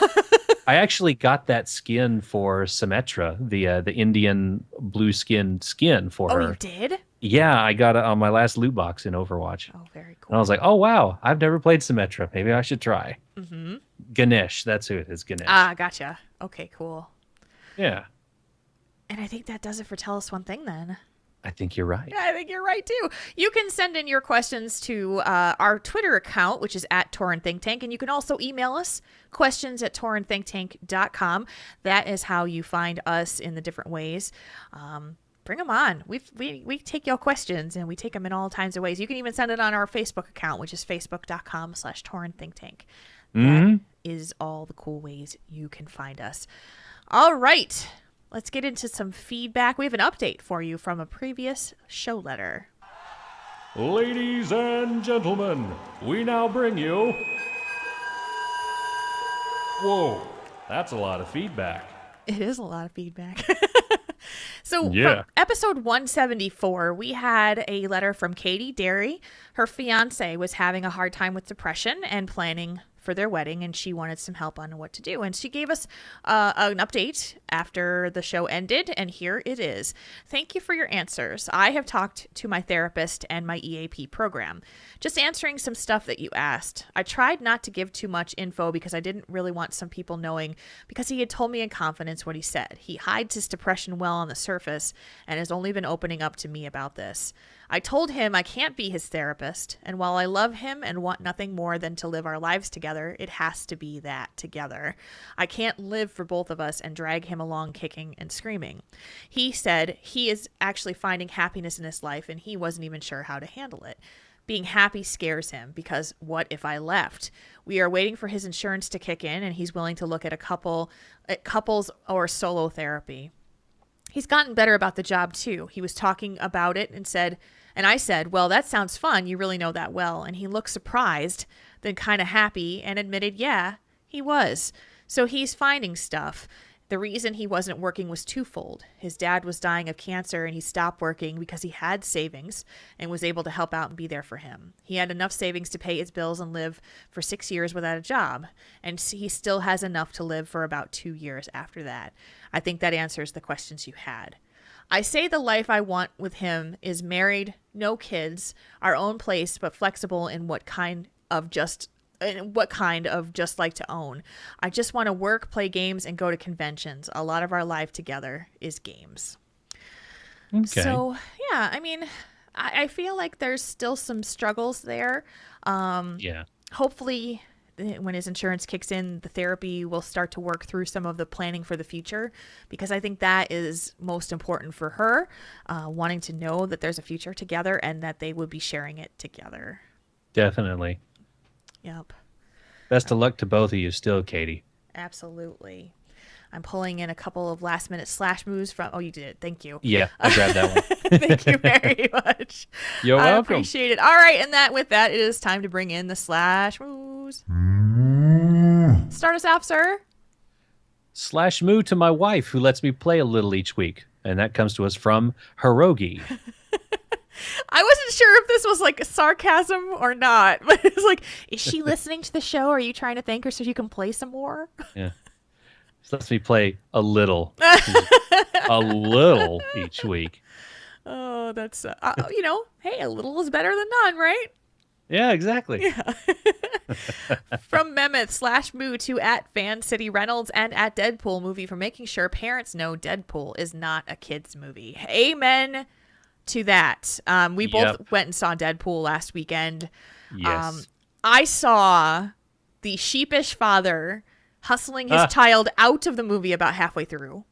Speaker 3: I actually got that skin for Symmetra, the Indian blue skin for her.
Speaker 1: Oh, you did?
Speaker 3: Yeah, I got it on my last loot box in Overwatch.
Speaker 1: Oh, very cool.
Speaker 3: And I was like, oh, wow, I've never played Symmetra. Maybe I should try.
Speaker 1: Mm-hmm.
Speaker 3: Ganesh, that's who it is, Ganesh.
Speaker 1: Ah, gotcha. Okay, cool.
Speaker 3: Yeah,
Speaker 1: And I think that does it for Tell Us One Thing then.
Speaker 3: I think you're right.
Speaker 1: Yeah, I think you're right too. You can send in your questions to our Twitter account, which is at Tauren Think Tank, and you can also email us questions@taurenThinkTank.com. That is how you find us in the different ways. Bring them on. We take your questions and we take them in all kinds of ways. You can even send it on our Facebook account, which is facebook.com/Tauren Think Tank. That is all the cool ways you can find us. All right. Let's get into some feedback. We have an update for you from a previous show letter.
Speaker 6: Ladies and gentlemen, we now bring you... Whoa, that's a lot of feedback.
Speaker 1: It is a lot of feedback. So
Speaker 6: Yeah.
Speaker 1: from episode 174, we had a letter from Katie Derry. Her fiance was having a hard time with depression and planning for their wedding, and she wanted some help on what to do. And she gave us an update after the show ended, and here it is. Thank you for your answers. I have talked to my therapist and my EAP program, just answering some stuff that you asked. I tried not to give too much info because I didn't really want some people knowing, because he had told me in confidence what he said. He hides his depression well on the surface and has only been opening up to me about this. I told him I can't be his therapist, and while I love him and want nothing more than to live our lives together, it has to be that together. I can't live for both of us and drag him along kicking and screaming. He said he is actually finding happiness in his life, and he wasn't even sure how to handle it. Being happy scares him because what if I left? We are waiting for his insurance to kick in, and he's willing to look at couples or solo therapy. He's gotten better about the job too. He was talking about it and I said, well, that sounds fun. You really know that well. And he looked surprised, then kind of happy, and admitted, yeah, he was. So he's finding stuff. The reason he wasn't working was twofold. His dad was dying of cancer, and he stopped working because he had savings and was able to help out and be there for him. He had enough savings to pay his bills and live for 6 years without a job, and he still has enough to live for about 2 years after that. I think that answers the questions you had. I say the life I want with him is married, no kids, our own place, but flexible in what kind of just like to own. I just want to work, play games, and go to conventions. A lot of our life together is games.
Speaker 3: Okay.
Speaker 1: So, yeah, I mean, I feel like there's still some struggles there.
Speaker 3: Yeah.
Speaker 1: Hopefully, when his insurance kicks in, the therapy will start to work through some of the planning for the future, because I think that is most important for her, wanting to know that there's a future together and that they would be sharing it together.
Speaker 3: Definitely.
Speaker 1: Yep.
Speaker 3: Best of luck to both of you still, Katie.
Speaker 1: Absolutely. I'm pulling in a couple of last minute slash moves from. Oh, you did it. Thank you.
Speaker 3: Yeah, I grabbed that one.
Speaker 1: Thank you very much.
Speaker 3: You're
Speaker 1: I
Speaker 3: welcome.
Speaker 1: appreciate it. All right, and with that, it is time to bring in the slash moves. Start us off, sir.
Speaker 3: Slash moo to my wife, who lets me play a little each week. And that comes to us from Hirogi.
Speaker 1: I wasn't sure if this was like sarcasm or not, but it's like, is she listening to the show? Are you trying to thank her so you can play some more?
Speaker 3: Yeah. She lets me play a little each week.
Speaker 1: Oh, that's, hey, a little is better than none, right?
Speaker 3: Yeah, exactly.
Speaker 1: Yeah. From Memeth slash moo to at Fan City Reynolds and at Deadpool movie for making sure parents know Deadpool is not a kid's movie. Amen to that. We both went and saw Deadpool last weekend.
Speaker 3: Yes.
Speaker 1: I saw the sheepish father hustling his child out of the movie about halfway through.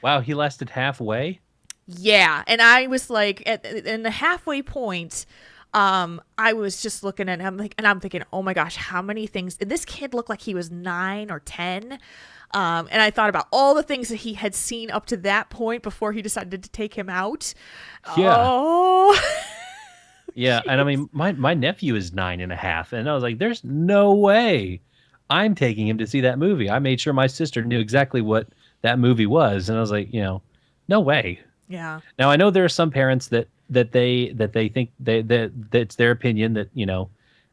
Speaker 3: Wow, he lasted halfway?
Speaker 1: Yeah, and I was like, in the halfway point, I was just looking at him, I'm thinking, oh my gosh, how many things? This kid looked like he was 9 or 10. And I thought about all the things that he had seen up to that point before he decided to take him out.
Speaker 3: Yeah.
Speaker 1: Oh.
Speaker 3: Yeah, and I mean, my nephew is 9.5, and I was like, there's no way I'm taking him to see that movie. I made sure my sister knew exactly what that movie was, and I was like, no way.
Speaker 1: Yeah.
Speaker 3: Now I know there are some parents that they think that it's their opinion that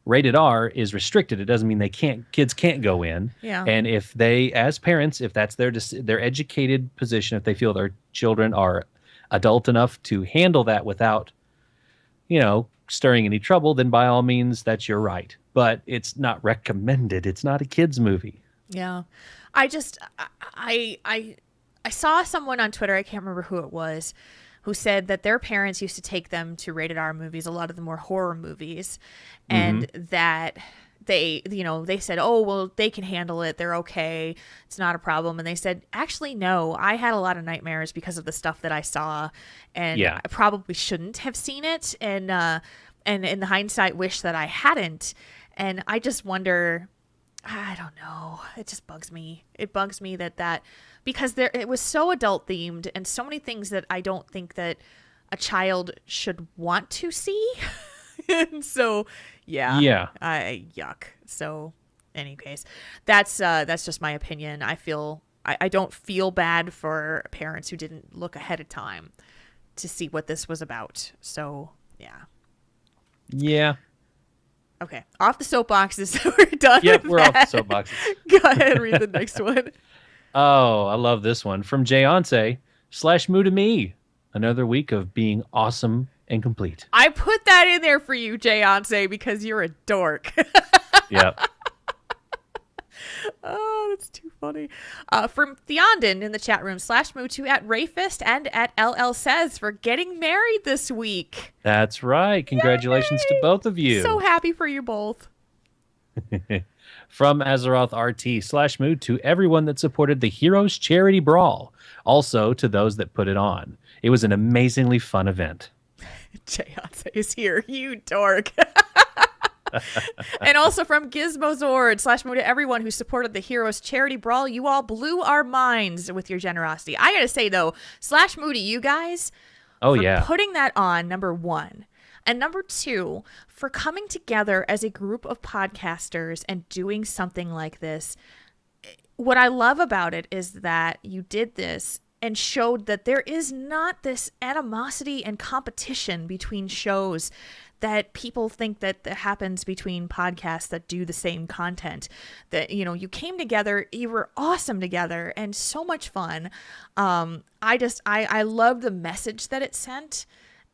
Speaker 3: rated R is restricted. It doesn't mean kids can't go in.
Speaker 1: Yeah.
Speaker 3: And if they, as parents, if that's their educated position, if they feel their children are adult enough to handle that without, stirring any trouble, then by all means, that's your right. But it's not recommended. It's not a kid's movie.
Speaker 1: Yeah. I saw someone on Twitter, I can't remember who it was, who said that their parents used to take them to rated R movies, a lot of them were horror movies, and that they said, oh, well, they can handle it. They're okay. It's not a problem. And they said, actually, no, I had a lot of nightmares because of the stuff that I saw, and I probably shouldn't have seen it. And in the hindsight, wish that I hadn't. And I just wonder, I don't know. It just bugs me. It bugs me that because it was so adult themed and so many things that I don't think that a child should want to see. And so, yuck. So, any case, that's just my opinion. I don't feel bad for parents who didn't look ahead of time to see what this was about. So, yeah.
Speaker 3: Yeah.
Speaker 1: Okay, off the soapboxes. We're done.
Speaker 3: Yep,
Speaker 1: with
Speaker 3: we're
Speaker 1: that.
Speaker 3: off the soapboxes.
Speaker 1: Go ahead and read the next one.
Speaker 3: Oh, I love this one from Jayonce / moo to me. Another week of being awesome and complete.
Speaker 1: I put that in there for you, Jayonce, because you're a dork.
Speaker 3: Yep.
Speaker 1: Oh, that's too funny. From Theondon in the chat room / moo to at Rayfist and at LL Says for getting married this week.
Speaker 3: That's right. Congratulations to both of you.
Speaker 1: So happy for you both.
Speaker 3: From Azeroth RT / moo to everyone that supported the Heroes Charity Brawl. Also to those that put it on. It was an amazingly fun event.
Speaker 1: Jayonce is here, you dork. And also from Gizmozord / moo to everyone who supported the Heroes Charity Brawl. You all blew our minds with your generosity. I gotta say though, / moo to you guys for putting that on, number one. And number two, for coming together as a group of podcasters and doing something like this. What I love about it is that you did this and showed that there is not this animosity and competition between shows that people think that happens between podcasts that do the same content. That, you came together, you were awesome together and so much fun. I love the message that it sent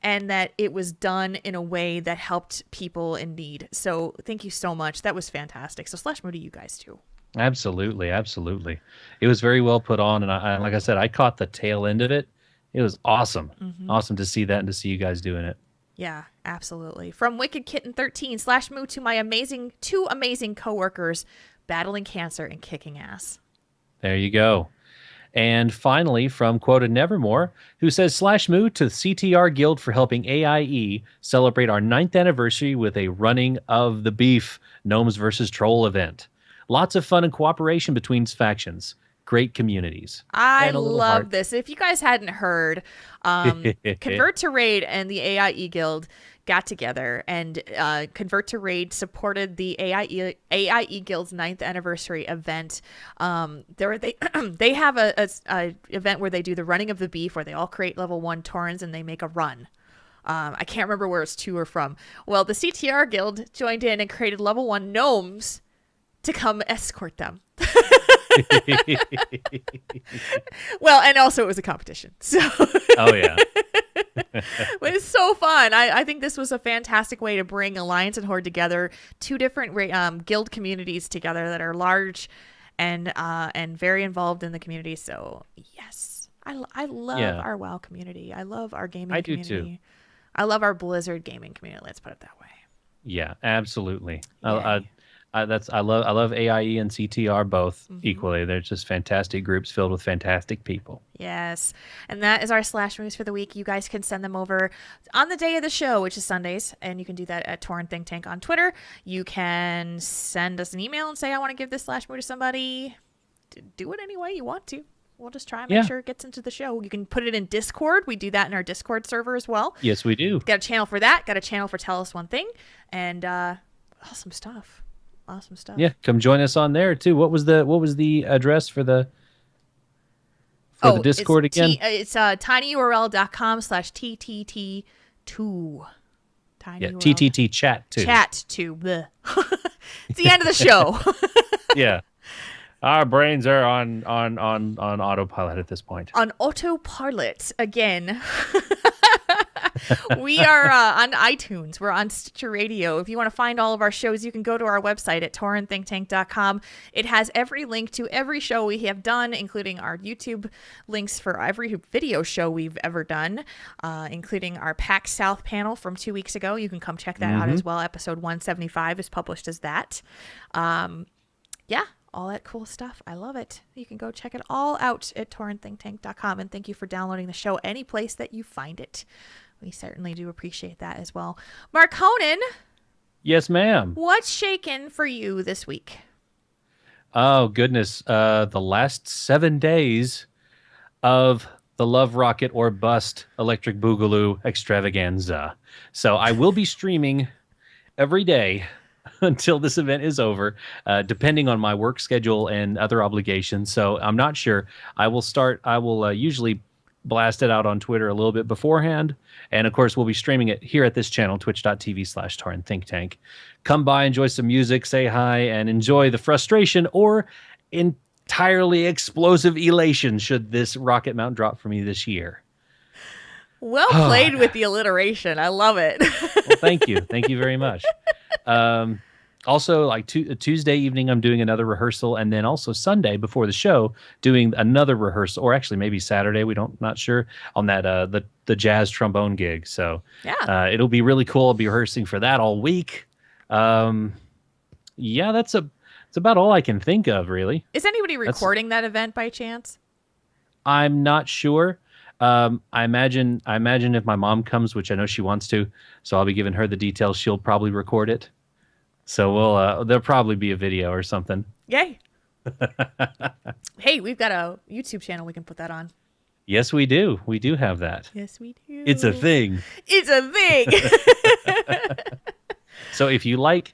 Speaker 1: and that it was done in a way that helped people in need. So thank you so much. That was fantastic. So / moo to you guys too.
Speaker 3: Absolutely. It was very well put on. And I like I said, I caught the tail end of it. It was awesome. Awesome to see that and to see you guys doing it.
Speaker 1: Yeah, absolutely. From Wicked Kitten 13 / Moo to my two amazing coworkers battling cancer and kicking ass.
Speaker 3: There you go. And finally, from Quoted Nevermore, who says, /moo to CTR Guild for helping AIE celebrate our 9th anniversary with a running of the beef Gnomes versus Troll event. Lots of fun and cooperation between factions. Great communities.
Speaker 1: I
Speaker 3: And a little
Speaker 1: love
Speaker 3: heart.
Speaker 1: this. If you guys hadn't heard, Convert to Raid and the AIE Guild got together, and Convert to Raid supported the AIE Guild's 9th anniversary event. They have a event where they do the running of the beef, where they all create level 1 Taurens and they make a run. I can't remember where it's to or from. Well, the CTR Guild joined in and created level 1 Gnomes to come escort them. Well, and also it was a competition. So
Speaker 3: Oh, yeah.
Speaker 1: it was so fun. I think this was a fantastic way to bring Alliance and Horde together, two different guild communities together that are large and very involved in the community. So yes, I love our WoW community. I love our gaming community. I do too. I love our Blizzard gaming community. Let's put it that way.
Speaker 3: Yeah, absolutely.
Speaker 1: Yeah.
Speaker 3: I love AIE and CTR both equally. They're just fantastic groups filled with fantastic people.
Speaker 1: Yes. And that is our /moves for the week. You guys can send them over on the day of the show, which is Sundays, and you can do that at Tauren Think Tank on Twitter. You can send us an email and say, I want to give this /move to somebody. Do it any way you want to. We'll just try and make sure it gets into the show. You can put it in Discord. We do that in our Discord server as well.
Speaker 3: Yes, we do.
Speaker 1: Got a channel for that. Got a channel for Tell Us One Thing. And awesome stuff. Awesome stuff.
Speaker 3: Yeah, come join us on there too. What was the address for the Discord again?
Speaker 1: It's tinyurl.com/ttt2.
Speaker 3: Yeah, TTT chat too.
Speaker 1: Chat 2. It's the end of the show.
Speaker 3: Yeah. Our brains are on autopilot at this point.
Speaker 1: On autopilot again. We are on iTunes. We're on Stitcher Radio. If you want to find all of our shows, you can go to our website at torrenthinktank.com. It has every link to every show we have done, including our YouTube links for every video show we've ever done, including our PAX South panel from 2 weeks ago. You can come check that out as well. Episode 175 is published as that. Yeah. All that cool stuff. I love it. You can go check it all out at torrenthinktank.com. And thank you for downloading the show any place that you find it. We certainly do appreciate that as well. Mark Honan.
Speaker 3: Yes, ma'am.
Speaker 1: What's shaking for you this week?
Speaker 3: Oh, goodness. The last 7 days of the Love Rocket or Bust Electric Boogaloo extravaganza. So I will be streaming every day until this event is over, depending on my work schedule and other obligations. So I'm not sure. I will usually blast it out on Twitter a little bit beforehand. And of course, we'll be streaming it here at this channel, twitch.tv/Tauren Think Tank. Come by, enjoy some music, say hi, and enjoy the frustration or entirely explosive elation should this rocket mount drop for me this year.
Speaker 1: Well played with the alliteration. I love it.
Speaker 3: Well, thank you. Thank you very much. Also, like Tuesday evening, I'm doing another rehearsal, and then also Sunday before the show, doing another rehearsal, or actually maybe Saturday. Not sure on that the jazz trombone gig. So
Speaker 1: yeah,
Speaker 3: it'll be really cool. I'll be rehearsing for that all week. Yeah, that's about all I can think of, really.
Speaker 1: Is anybody recording that event by chance?
Speaker 3: I'm not sure. I imagine if my mom comes, which I know she wants to, so I'll be giving her the details. She'll probably record it. So there'll probably be a video or something.
Speaker 1: Yay. Hey, we've got a YouTube channel we can put that on.
Speaker 3: Yes, we do. We do have that.
Speaker 1: Yes, we do.
Speaker 3: It's a thing.
Speaker 1: It's a thing.
Speaker 3: So if you like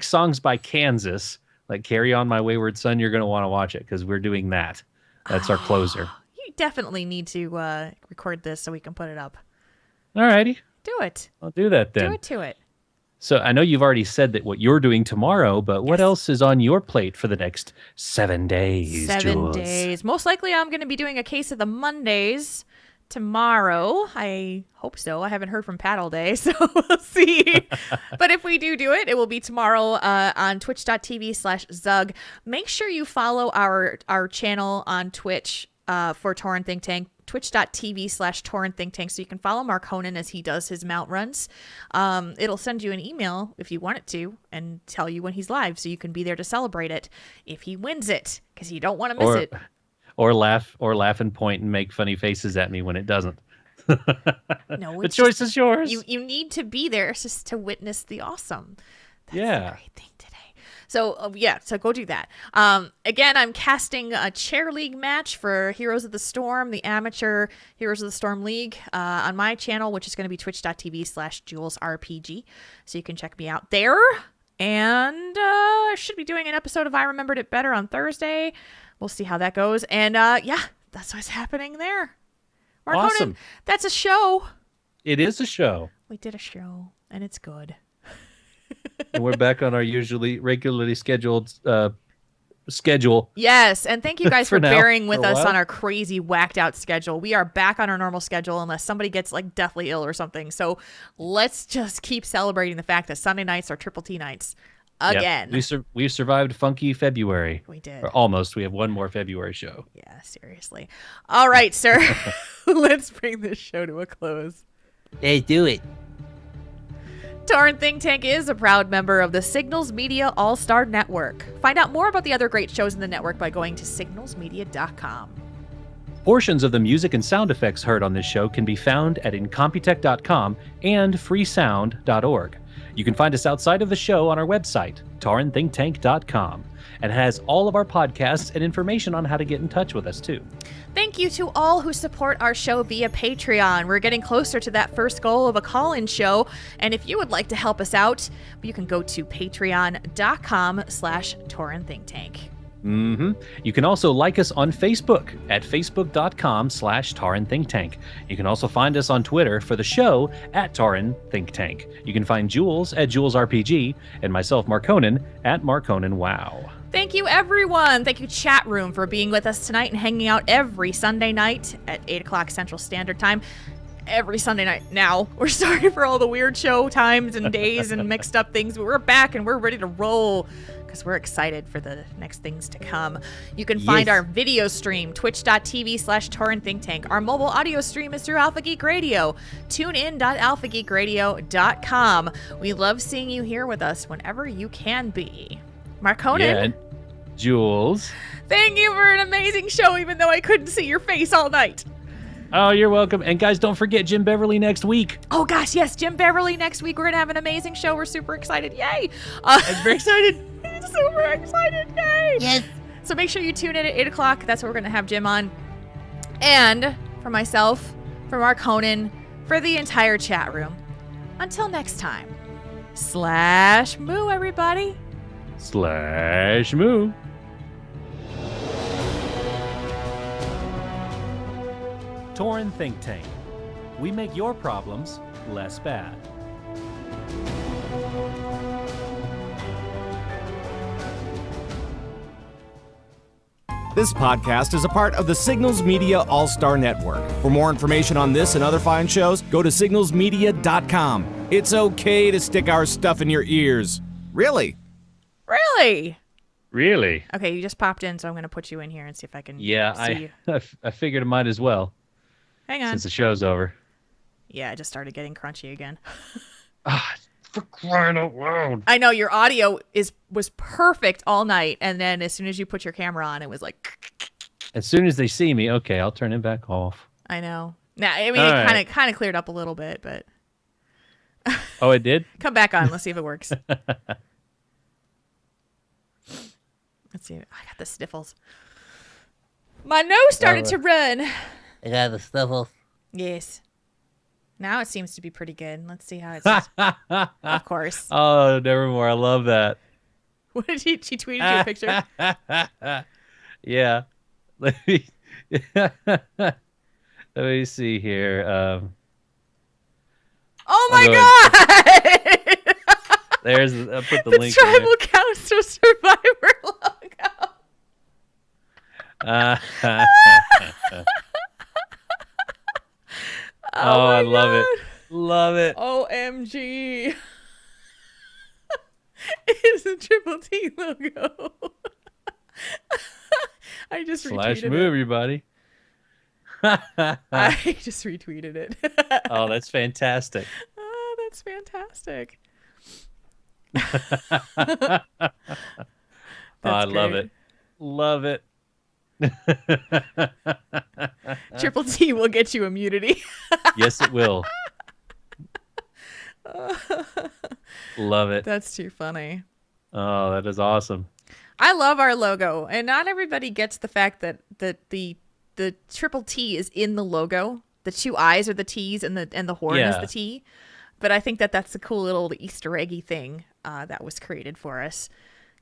Speaker 3: songs by Kansas, like Carry On My Wayward Son, you're going to want to watch it because we're doing that. That's our closer.
Speaker 1: You definitely need to record this so we can put it up.
Speaker 3: All righty.
Speaker 1: Do it.
Speaker 3: I'll do that then.
Speaker 1: Do it.
Speaker 3: So I know you've already said that what you're doing tomorrow, but what else is on your plate for the next 7 days,
Speaker 1: 7
Speaker 3: Jules?
Speaker 1: days. Most likely I'm going to be doing a case of the Mondays tomorrow. I hope so. I haven't heard from Pat all day, so we'll see. But if we do it, it will be tomorrow on twitch.tv/Zug. Make sure you follow our channel on Twitch for Tauren Think Tank. twitch.tv/Tauren Think Tank, so you can follow Mark Honan as he does his mount runs. It'll send you an email if you want it to and tell you when he's live, so you can be there to celebrate it if he wins it, because you don't want to miss it.
Speaker 3: Or laugh and point and make funny faces at me when it doesn't.
Speaker 1: No,
Speaker 3: the choice is yours.
Speaker 1: You need to be there just to witness the awesome. That's
Speaker 3: Yeah.
Speaker 1: the great thing today. So so go do that. Again, I'm casting a chair league match for Heroes of the Storm, the amateur Heroes of the Storm League, on my channel, which is going to be twitch.tv/JulesRPG. So you can check me out there. And I should be doing an episode of I Remembered It Better on Thursday. We'll see how that goes. And that's what's happening there. Mark
Speaker 3: Awesome.
Speaker 1: Honan, that's a show.
Speaker 3: It is a show.
Speaker 1: We did a show, and it's good.
Speaker 3: And we're back on our regularly scheduled schedule.
Speaker 1: Yes, and thank you guys for
Speaker 3: now,
Speaker 1: bearing with
Speaker 3: for a
Speaker 1: us
Speaker 3: while.
Speaker 1: on our crazy whacked out schedule. We are back on our normal schedule unless somebody gets like deathly ill or something. So let's just keep celebrating the fact that Sunday nights are Triple T nights again.
Speaker 3: Yep. We survived funky February.
Speaker 1: We did.
Speaker 3: Or almost. We have one more February show.
Speaker 1: Yeah, seriously. All right, sir. Let's bring this show to a close.
Speaker 7: Let's do it.
Speaker 1: Tauren Think Tank is a proud member of the Signals Media All-Star Network. Find out more about the other great shows in the network by going to signalsmedia.com.
Speaker 3: Portions of the music and sound effects heard on this show can be found at incompetech.com and freesound.org. You can find us outside of the show on our website, taurenThinkTank.com, and has all of our podcasts and information on how to get in touch with us, too.
Speaker 1: Thank you to all who support our show via Patreon. We're getting closer to that first goal of a call-in show, and if you would like to help us out, you can go to patreon.com/TaurenThinkTank.
Speaker 3: You can also like us on Facebook at facebook.com/TaurenThinkTank. You can also find us on Twitter for the show at Tauren Think Tank. You can find Jules at JulesRPG and myself, Mark Honan, at Mark Honan Wow.
Speaker 1: Thank you, everyone. Thank you, chat room, for being with us tonight and hanging out every Sunday night at 8 o'clock Central Standard Time. Every Sunday night now. We're sorry for all the weird show times and days and mixed up things, but we're back and we're ready to roll because we're excited for the next things to come. You can find our video stream, twitch.tv/Tauren Think Tank. Our mobile audio stream is through Alpha Geek Radio. Tune in.alphageekradio.com. We love seeing you here with us whenever you can be. Mark Honan.
Speaker 3: Yeah, and Jules.
Speaker 1: Thank you for an amazing show, even though I couldn't see your face all night.
Speaker 3: Oh, you're welcome. And guys, don't forget Jim Beverly next week.
Speaker 1: Oh gosh, yes, Jim Beverly next week. We're gonna have an amazing show. We're super excited. Yay!
Speaker 3: I'm very excited.
Speaker 1: Super excited. Yay!
Speaker 7: Yes.
Speaker 1: So make sure you tune in at 8 o'clock. That's what we're gonna have Jim on. And for myself, for Mark Honan, for the entire chat room. Until next time. /moo, everybody.
Speaker 3: /moo.
Speaker 6: Tauren Think Tank. We make your problems less bad.
Speaker 8: This podcast is a part of the Signals Media All-Star Network. For more information on this and other fine shows, go to signalsmedia.com. It's okay to stick our stuff in your ears. Really?
Speaker 1: Really?
Speaker 3: Really?
Speaker 1: Okay, you just popped in, so I'm gonna put you in here and see if I can
Speaker 3: Yeah,
Speaker 1: see you.
Speaker 3: I figured it might as well.
Speaker 1: Hang on.
Speaker 3: Since the show's over.
Speaker 1: Yeah, I just started getting crunchy again.
Speaker 3: For crying out loud.
Speaker 1: I know your audio was perfect all night, and then as soon as you put your camera on, it was like.
Speaker 3: As soon as they see me, okay, I'll turn it back off.
Speaker 1: I know. Nah, I mean,
Speaker 3: All
Speaker 1: it
Speaker 3: right.
Speaker 1: kind of cleared up a little bit, but
Speaker 3: Oh, it did?
Speaker 1: come back on. Let's see if it works. Let's see. I got the sniffles. My nose started to run.
Speaker 7: I got the sniffles.
Speaker 1: Yes. Now it seems to be pretty good. Let's see how it's. Of course.
Speaker 3: Oh, nevermore. I love that.
Speaker 1: What did she tweeted you a picture?
Speaker 3: Yeah. Let me see here.
Speaker 1: Oh my
Speaker 3: I'm
Speaker 1: god!
Speaker 3: There's I put the
Speaker 1: The
Speaker 3: link
Speaker 1: Tribal Council Survivor logo.
Speaker 3: Oh, I
Speaker 1: my
Speaker 3: love it.
Speaker 1: God.
Speaker 3: Love it.
Speaker 1: OMG. It's a Triple T logo. I just
Speaker 3: /moo,
Speaker 1: retweeted it.
Speaker 3: everybody.
Speaker 1: I just retweeted it.
Speaker 3: Oh, that's fantastic.
Speaker 1: Oh, that's fantastic.
Speaker 3: I
Speaker 1: That's
Speaker 3: love
Speaker 1: great.
Speaker 3: it. Love it.
Speaker 1: Triple T will get you immunity.
Speaker 3: Yes, it will. Love it.
Speaker 1: That's too funny.
Speaker 3: Oh, that is awesome.
Speaker 1: I love our logo, and not everybody gets the fact that the triple T is in the logo. The two eyes are the T's, and the horn is
Speaker 3: Yeah.
Speaker 1: the T. But I think that's a cool little Easter eggy thing that was created for us.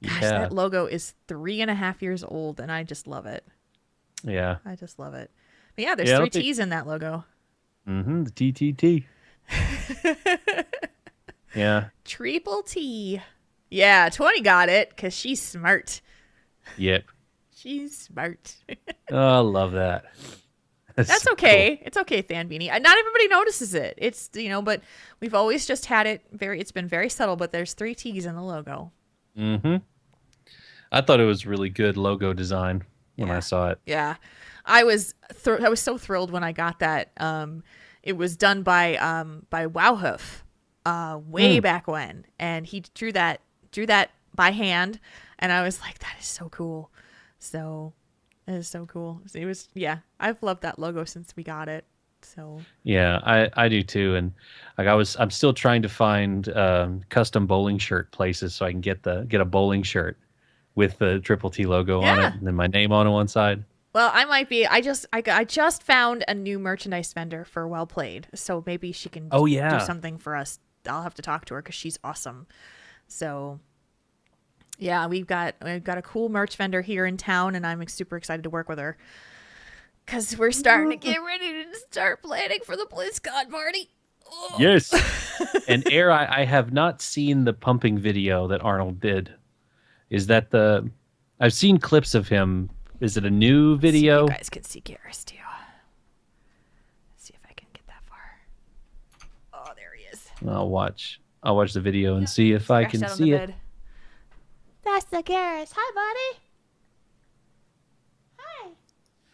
Speaker 1: Gosh,
Speaker 3: Yeah.
Speaker 1: that logo is 3.5 years old, and I just love it.
Speaker 3: Yeah.
Speaker 1: I just love it. But yeah, there's
Speaker 3: Yeah, I
Speaker 1: 3
Speaker 3: don't think-
Speaker 1: T's in that logo.
Speaker 3: Mm-hmm. The TTT. Yeah.
Speaker 1: Triple T. Yeah, 20 got it because she's smart.
Speaker 3: Yep.
Speaker 1: She's smart.
Speaker 3: Oh, I love that.
Speaker 1: That's
Speaker 3: so
Speaker 1: okay. It's okay, Than Beanie. Not everybody notices it. It's, but we've always just had it it's been very subtle, but there's 3 T's in the logo.
Speaker 3: Cool. Mm-hmm. I thought it was really good logo design when I saw it.
Speaker 1: Yeah. I was so thrilled when I got that. It was done by Wowhoof way back when, and he drew that by hand, and I was like, that is so cool. So it is so cool. It was, I've loved that logo since we got it. So
Speaker 3: Yeah, I do too. And like I'm still trying to find custom bowling shirt places so I can get a bowling shirt with the Triple T logo on
Speaker 1: Yeah.
Speaker 3: it and then my name on one side.
Speaker 1: well, I might be. I just found a new merchandise vendor for Well Played, so maybe she can
Speaker 3: Oh, yeah.
Speaker 1: do something for us. I'll have to talk to her because she's awesome. So yeah, we've got a cool merch vendor here in town, and I'm super excited to work with her because we're starting to get ready to start planning for the BlizzCon party. Oh.
Speaker 3: Yes. And Air, I have not seen the pumping video that Arnold did. Is that I've seen clips of him. Is it a new video?
Speaker 1: You guys can see Garrus too. Let's see if I can get that far. Oh, there he is.
Speaker 3: I'll watch the video and see if I
Speaker 1: Crashed
Speaker 3: can
Speaker 1: out on
Speaker 3: see
Speaker 1: the
Speaker 3: it.
Speaker 1: bed. That's the Garrus. Hi, buddy. Hi.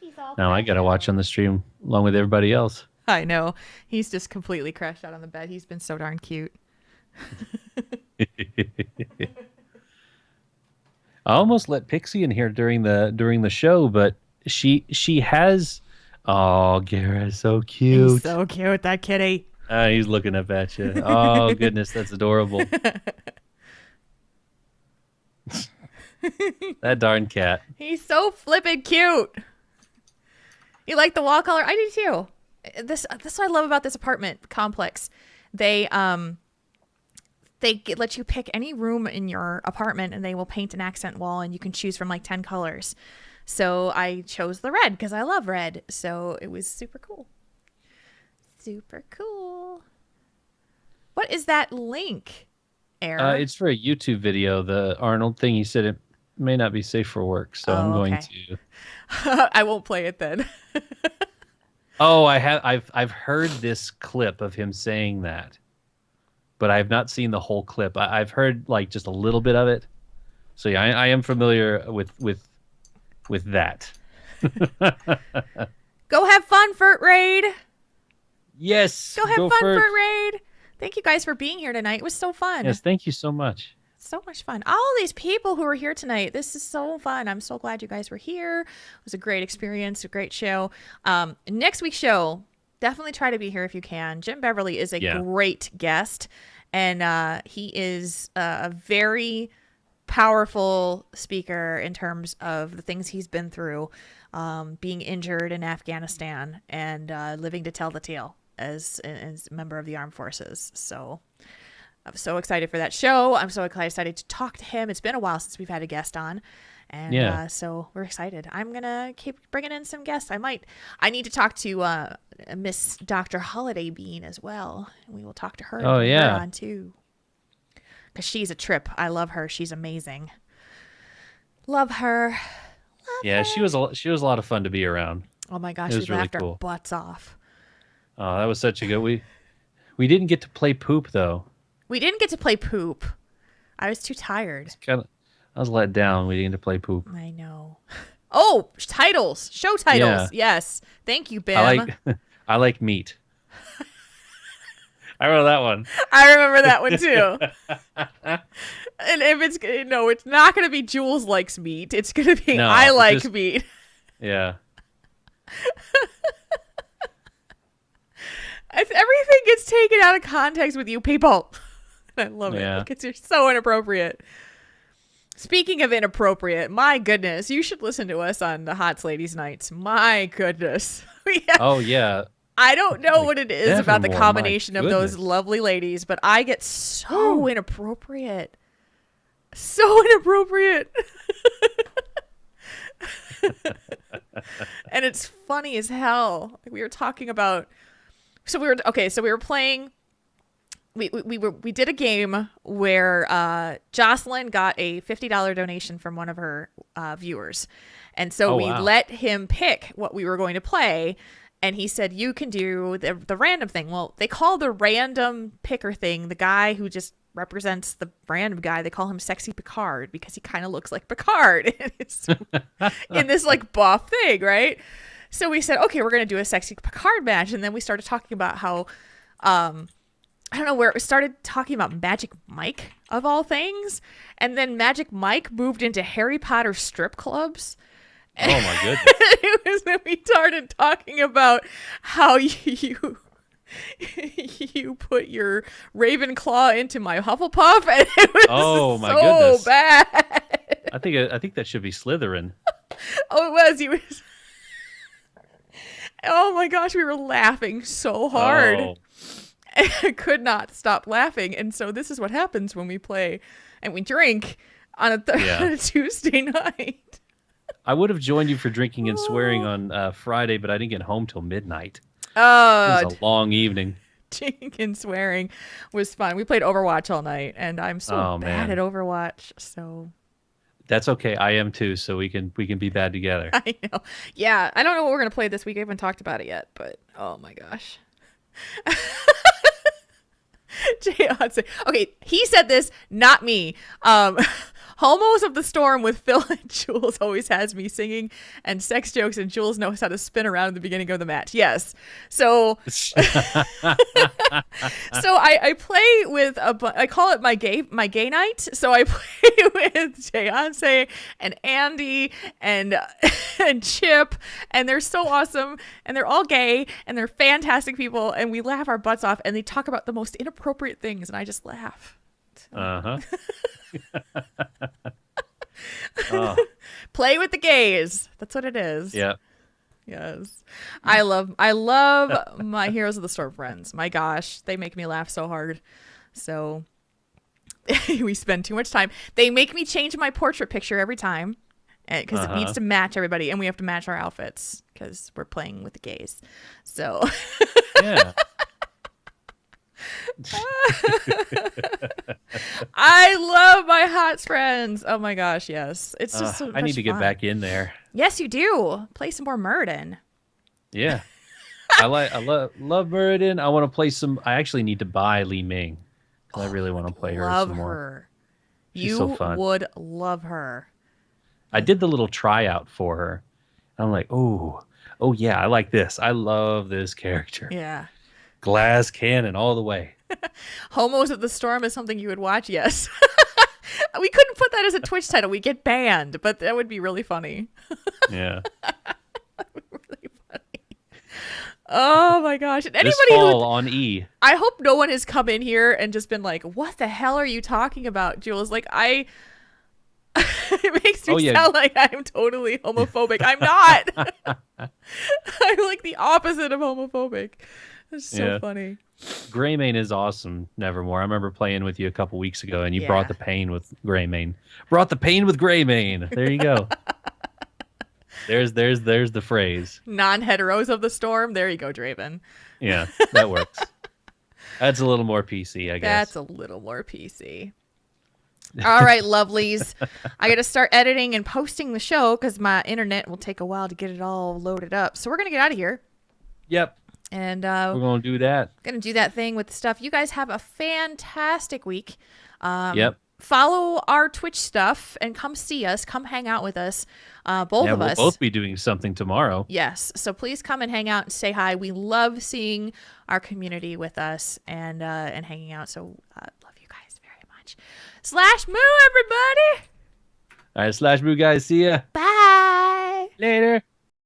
Speaker 1: He's all
Speaker 3: Now I gotta watch on the stream along with everybody else.
Speaker 1: I know. He's just completely crashed out on the bed. He's been so darn cute.
Speaker 3: I almost let Pixie in here during the show, but she has. Oh, Garrett's so cute.
Speaker 1: He's so cute, that kitty.
Speaker 3: He's looking up at you. Oh goodness, that's adorable. That darn cat.
Speaker 1: He's so flippin' cute. You like the wall color? I do too. This what I love about this apartment complex. They let you pick any room in your apartment, and they will paint an accent wall, and you can choose from like 10 colors. So I chose the red because I love red. So it was super cool. Super cool. What is that link, Aaron?
Speaker 3: It's for a YouTube video. The Arnold thing. He said it may not be safe for work, so I'm going
Speaker 1: okay.
Speaker 3: to.
Speaker 1: I won't play it then.
Speaker 3: Oh, I've heard this clip of him saying that, but I've not seen the whole clip. I've heard like just a little bit of it. So yeah, I am familiar with that.
Speaker 1: Go have fun, Furt Raid.
Speaker 3: Yes.
Speaker 1: Go have fun,
Speaker 3: Furt.
Speaker 1: Furt Raid. Thank you guys for being here tonight. It was so fun.
Speaker 3: Yes, thank you so much.
Speaker 1: So much fun. All these people who are here tonight. This is so fun. I'm so glad you guys were here. It was a great experience, a great show. Next week's show, definitely try to be here if you can. Jim Beverly is a great guest, and he is a very powerful speaker in terms of the things he's been through, being injured in Afghanistan and living to tell the tale as a member of the armed forces. So I'm so excited for that show. I'm so excited to talk to him. It's been a while since we've had a guest on. And so we're excited. I'm going to keep bringing in some guests. I need to talk to Miss Dr. Holiday Bean as well. And we will talk to her.
Speaker 3: Oh,
Speaker 1: and bring
Speaker 3: yeah.
Speaker 1: her on too. Because she's a trip. I love her. She's amazing. Love her.
Speaker 3: Yeah, she was a lot of fun to be around.
Speaker 1: Oh my gosh,
Speaker 3: It
Speaker 1: we
Speaker 3: was really
Speaker 1: laughed
Speaker 3: cool.
Speaker 1: our butts off.
Speaker 3: Oh, that was such a good. We didn't get to play poop though.
Speaker 1: We didn't get to play poop. I was too tired.
Speaker 3: I was let down. We didn't get to play poop.
Speaker 1: I know. Oh, titles, show titles. Yes, thank you, Bim.
Speaker 3: I like meat. I remember that one.
Speaker 1: I remember that one too. And if it's not going to be Jules likes meat. It's going to be I like meat.
Speaker 3: Yeah.
Speaker 1: Everything gets taken out of context with you people. I love it because you're so inappropriate. Speaking of inappropriate, my goodness, you should listen to us on the Hots Ladies Nights. My goodness.
Speaker 3: Oh, yeah.
Speaker 1: I don't know what it is about the combination of those lovely ladies, but I get so inappropriate. So inappropriate. And it's funny as hell. Like we were talking about, so we were playing, we did a game where Jocelyn got a $50 donation from one of her viewers. And so let him pick what we were going to play. And he said, you can do the random thing. Well, they call the random picker thing the guy who just represents the random guy. They call him Sexy Picard because he kind of looks like Picard in this like buff thing, right? So we said, okay, we're going to do a Sexy Picard match. And then we started talking about how, I don't know where it started talking about Magic Mike of all things. And then Magic Mike moved into Harry Potter strip clubs.
Speaker 3: Oh my goodness.
Speaker 1: It was when we started talking about how you put your Ravenclaw into my Hufflepuff, and it was so bad.
Speaker 3: I think that should be Slytherin.
Speaker 1: Oh, it was. He was. Oh my gosh, we were laughing so hard.
Speaker 3: Oh.
Speaker 1: I could not stop laughing, and so this is what happens when we play and we drink on a Tuesday night.
Speaker 3: I would have joined you for drinking and swearing on Friday, but I didn't get home till midnight.
Speaker 1: Oh,
Speaker 3: it was a long evening.
Speaker 1: Drinking and swearing was fun. We played Overwatch all night, and I'm so bad at Overwatch. So
Speaker 3: that's okay. I am too. So we can be bad together.
Speaker 1: I know. Yeah, I don't know what we're gonna play this week. I haven't talked about it yet, but oh my gosh. Okay, he said this, not me. Homos of the Storm with Phil and Jules always has me singing, and sex jokes, and Jules knows how to spin around at the beginning of the match. Yes. So I play with I call it my gay night. So I play with Jayonce and Andy and Chip, and they're so awesome, and they're all gay, and they're fantastic people, and we laugh our butts off, and they talk about the most inappropriate things, and I just laugh.
Speaker 3: Uh-huh.
Speaker 1: Play with the gays. That's what it is.
Speaker 3: Yeah.
Speaker 1: Yes. I love my Heroes of the Storm friends. My gosh, they make me laugh so hard. So we spend too much time. They make me change my portrait picture every time because it needs to match everybody, and we have to match our outfits because we're playing with the gays. So
Speaker 3: yeah.
Speaker 1: I love my Hots friends. Oh my gosh, yes. It's just so
Speaker 3: I need to get
Speaker 1: fun.
Speaker 3: back in there.
Speaker 1: Yes, you do. Play some more Muradin.
Speaker 3: Yeah. I love Muradin. I want to play some. I actually need to buy Li Ming. I really want to play her some more.
Speaker 1: Her.
Speaker 3: She's so fun.
Speaker 1: You would love her.
Speaker 3: I did the little tryout for her. I'm like, oh yeah, I like this. I love this character.
Speaker 1: Yeah.
Speaker 3: Glass cannon all the way.
Speaker 1: Homos of the Storm is something you would watch, yes. We couldn't put that as a Twitch title. We get banned, but that would be really funny.
Speaker 3: Yeah.
Speaker 1: Really funny. Oh my gosh. And
Speaker 3: this fall on E.
Speaker 1: I hope no one has come in here and just been like, what the hell are you talking about, Jules? Like, it makes me sound like I'm totally homophobic. I'm not. I'm like the opposite of homophobic. It's so funny.
Speaker 3: Greymane is awesome, Nevermore. I remember playing with you a couple weeks ago, and you brought the pain with Greymane. Brought the pain with Greymane. There you go. There's the phrase.
Speaker 1: Non-heteros of the Storm. There you go, Draven.
Speaker 3: Yeah, that works. That's a little more PC, I guess.
Speaker 1: That's a little more PC. All right, lovelies. I got to start editing and posting the show because my internet will take a while to get it all loaded up. So we're going to get out of here.
Speaker 3: Yep.
Speaker 1: And
Speaker 3: we're going to do that.
Speaker 1: Going to do that thing with the stuff. You guys have a fantastic week.
Speaker 3: Yep.
Speaker 1: follow our Twitch stuff and come see us. Come hang out with us. Both
Speaker 3: Yeah,
Speaker 1: of
Speaker 3: we'll
Speaker 1: us.
Speaker 3: both be doing something tomorrow.
Speaker 1: Yes. So please come and hang out and say hi. We love seeing our community with us and hanging out. So love you guys very much. Slash moo, everybody.
Speaker 3: All right, Slash Moo guys, see ya.
Speaker 1: Bye.
Speaker 3: Later.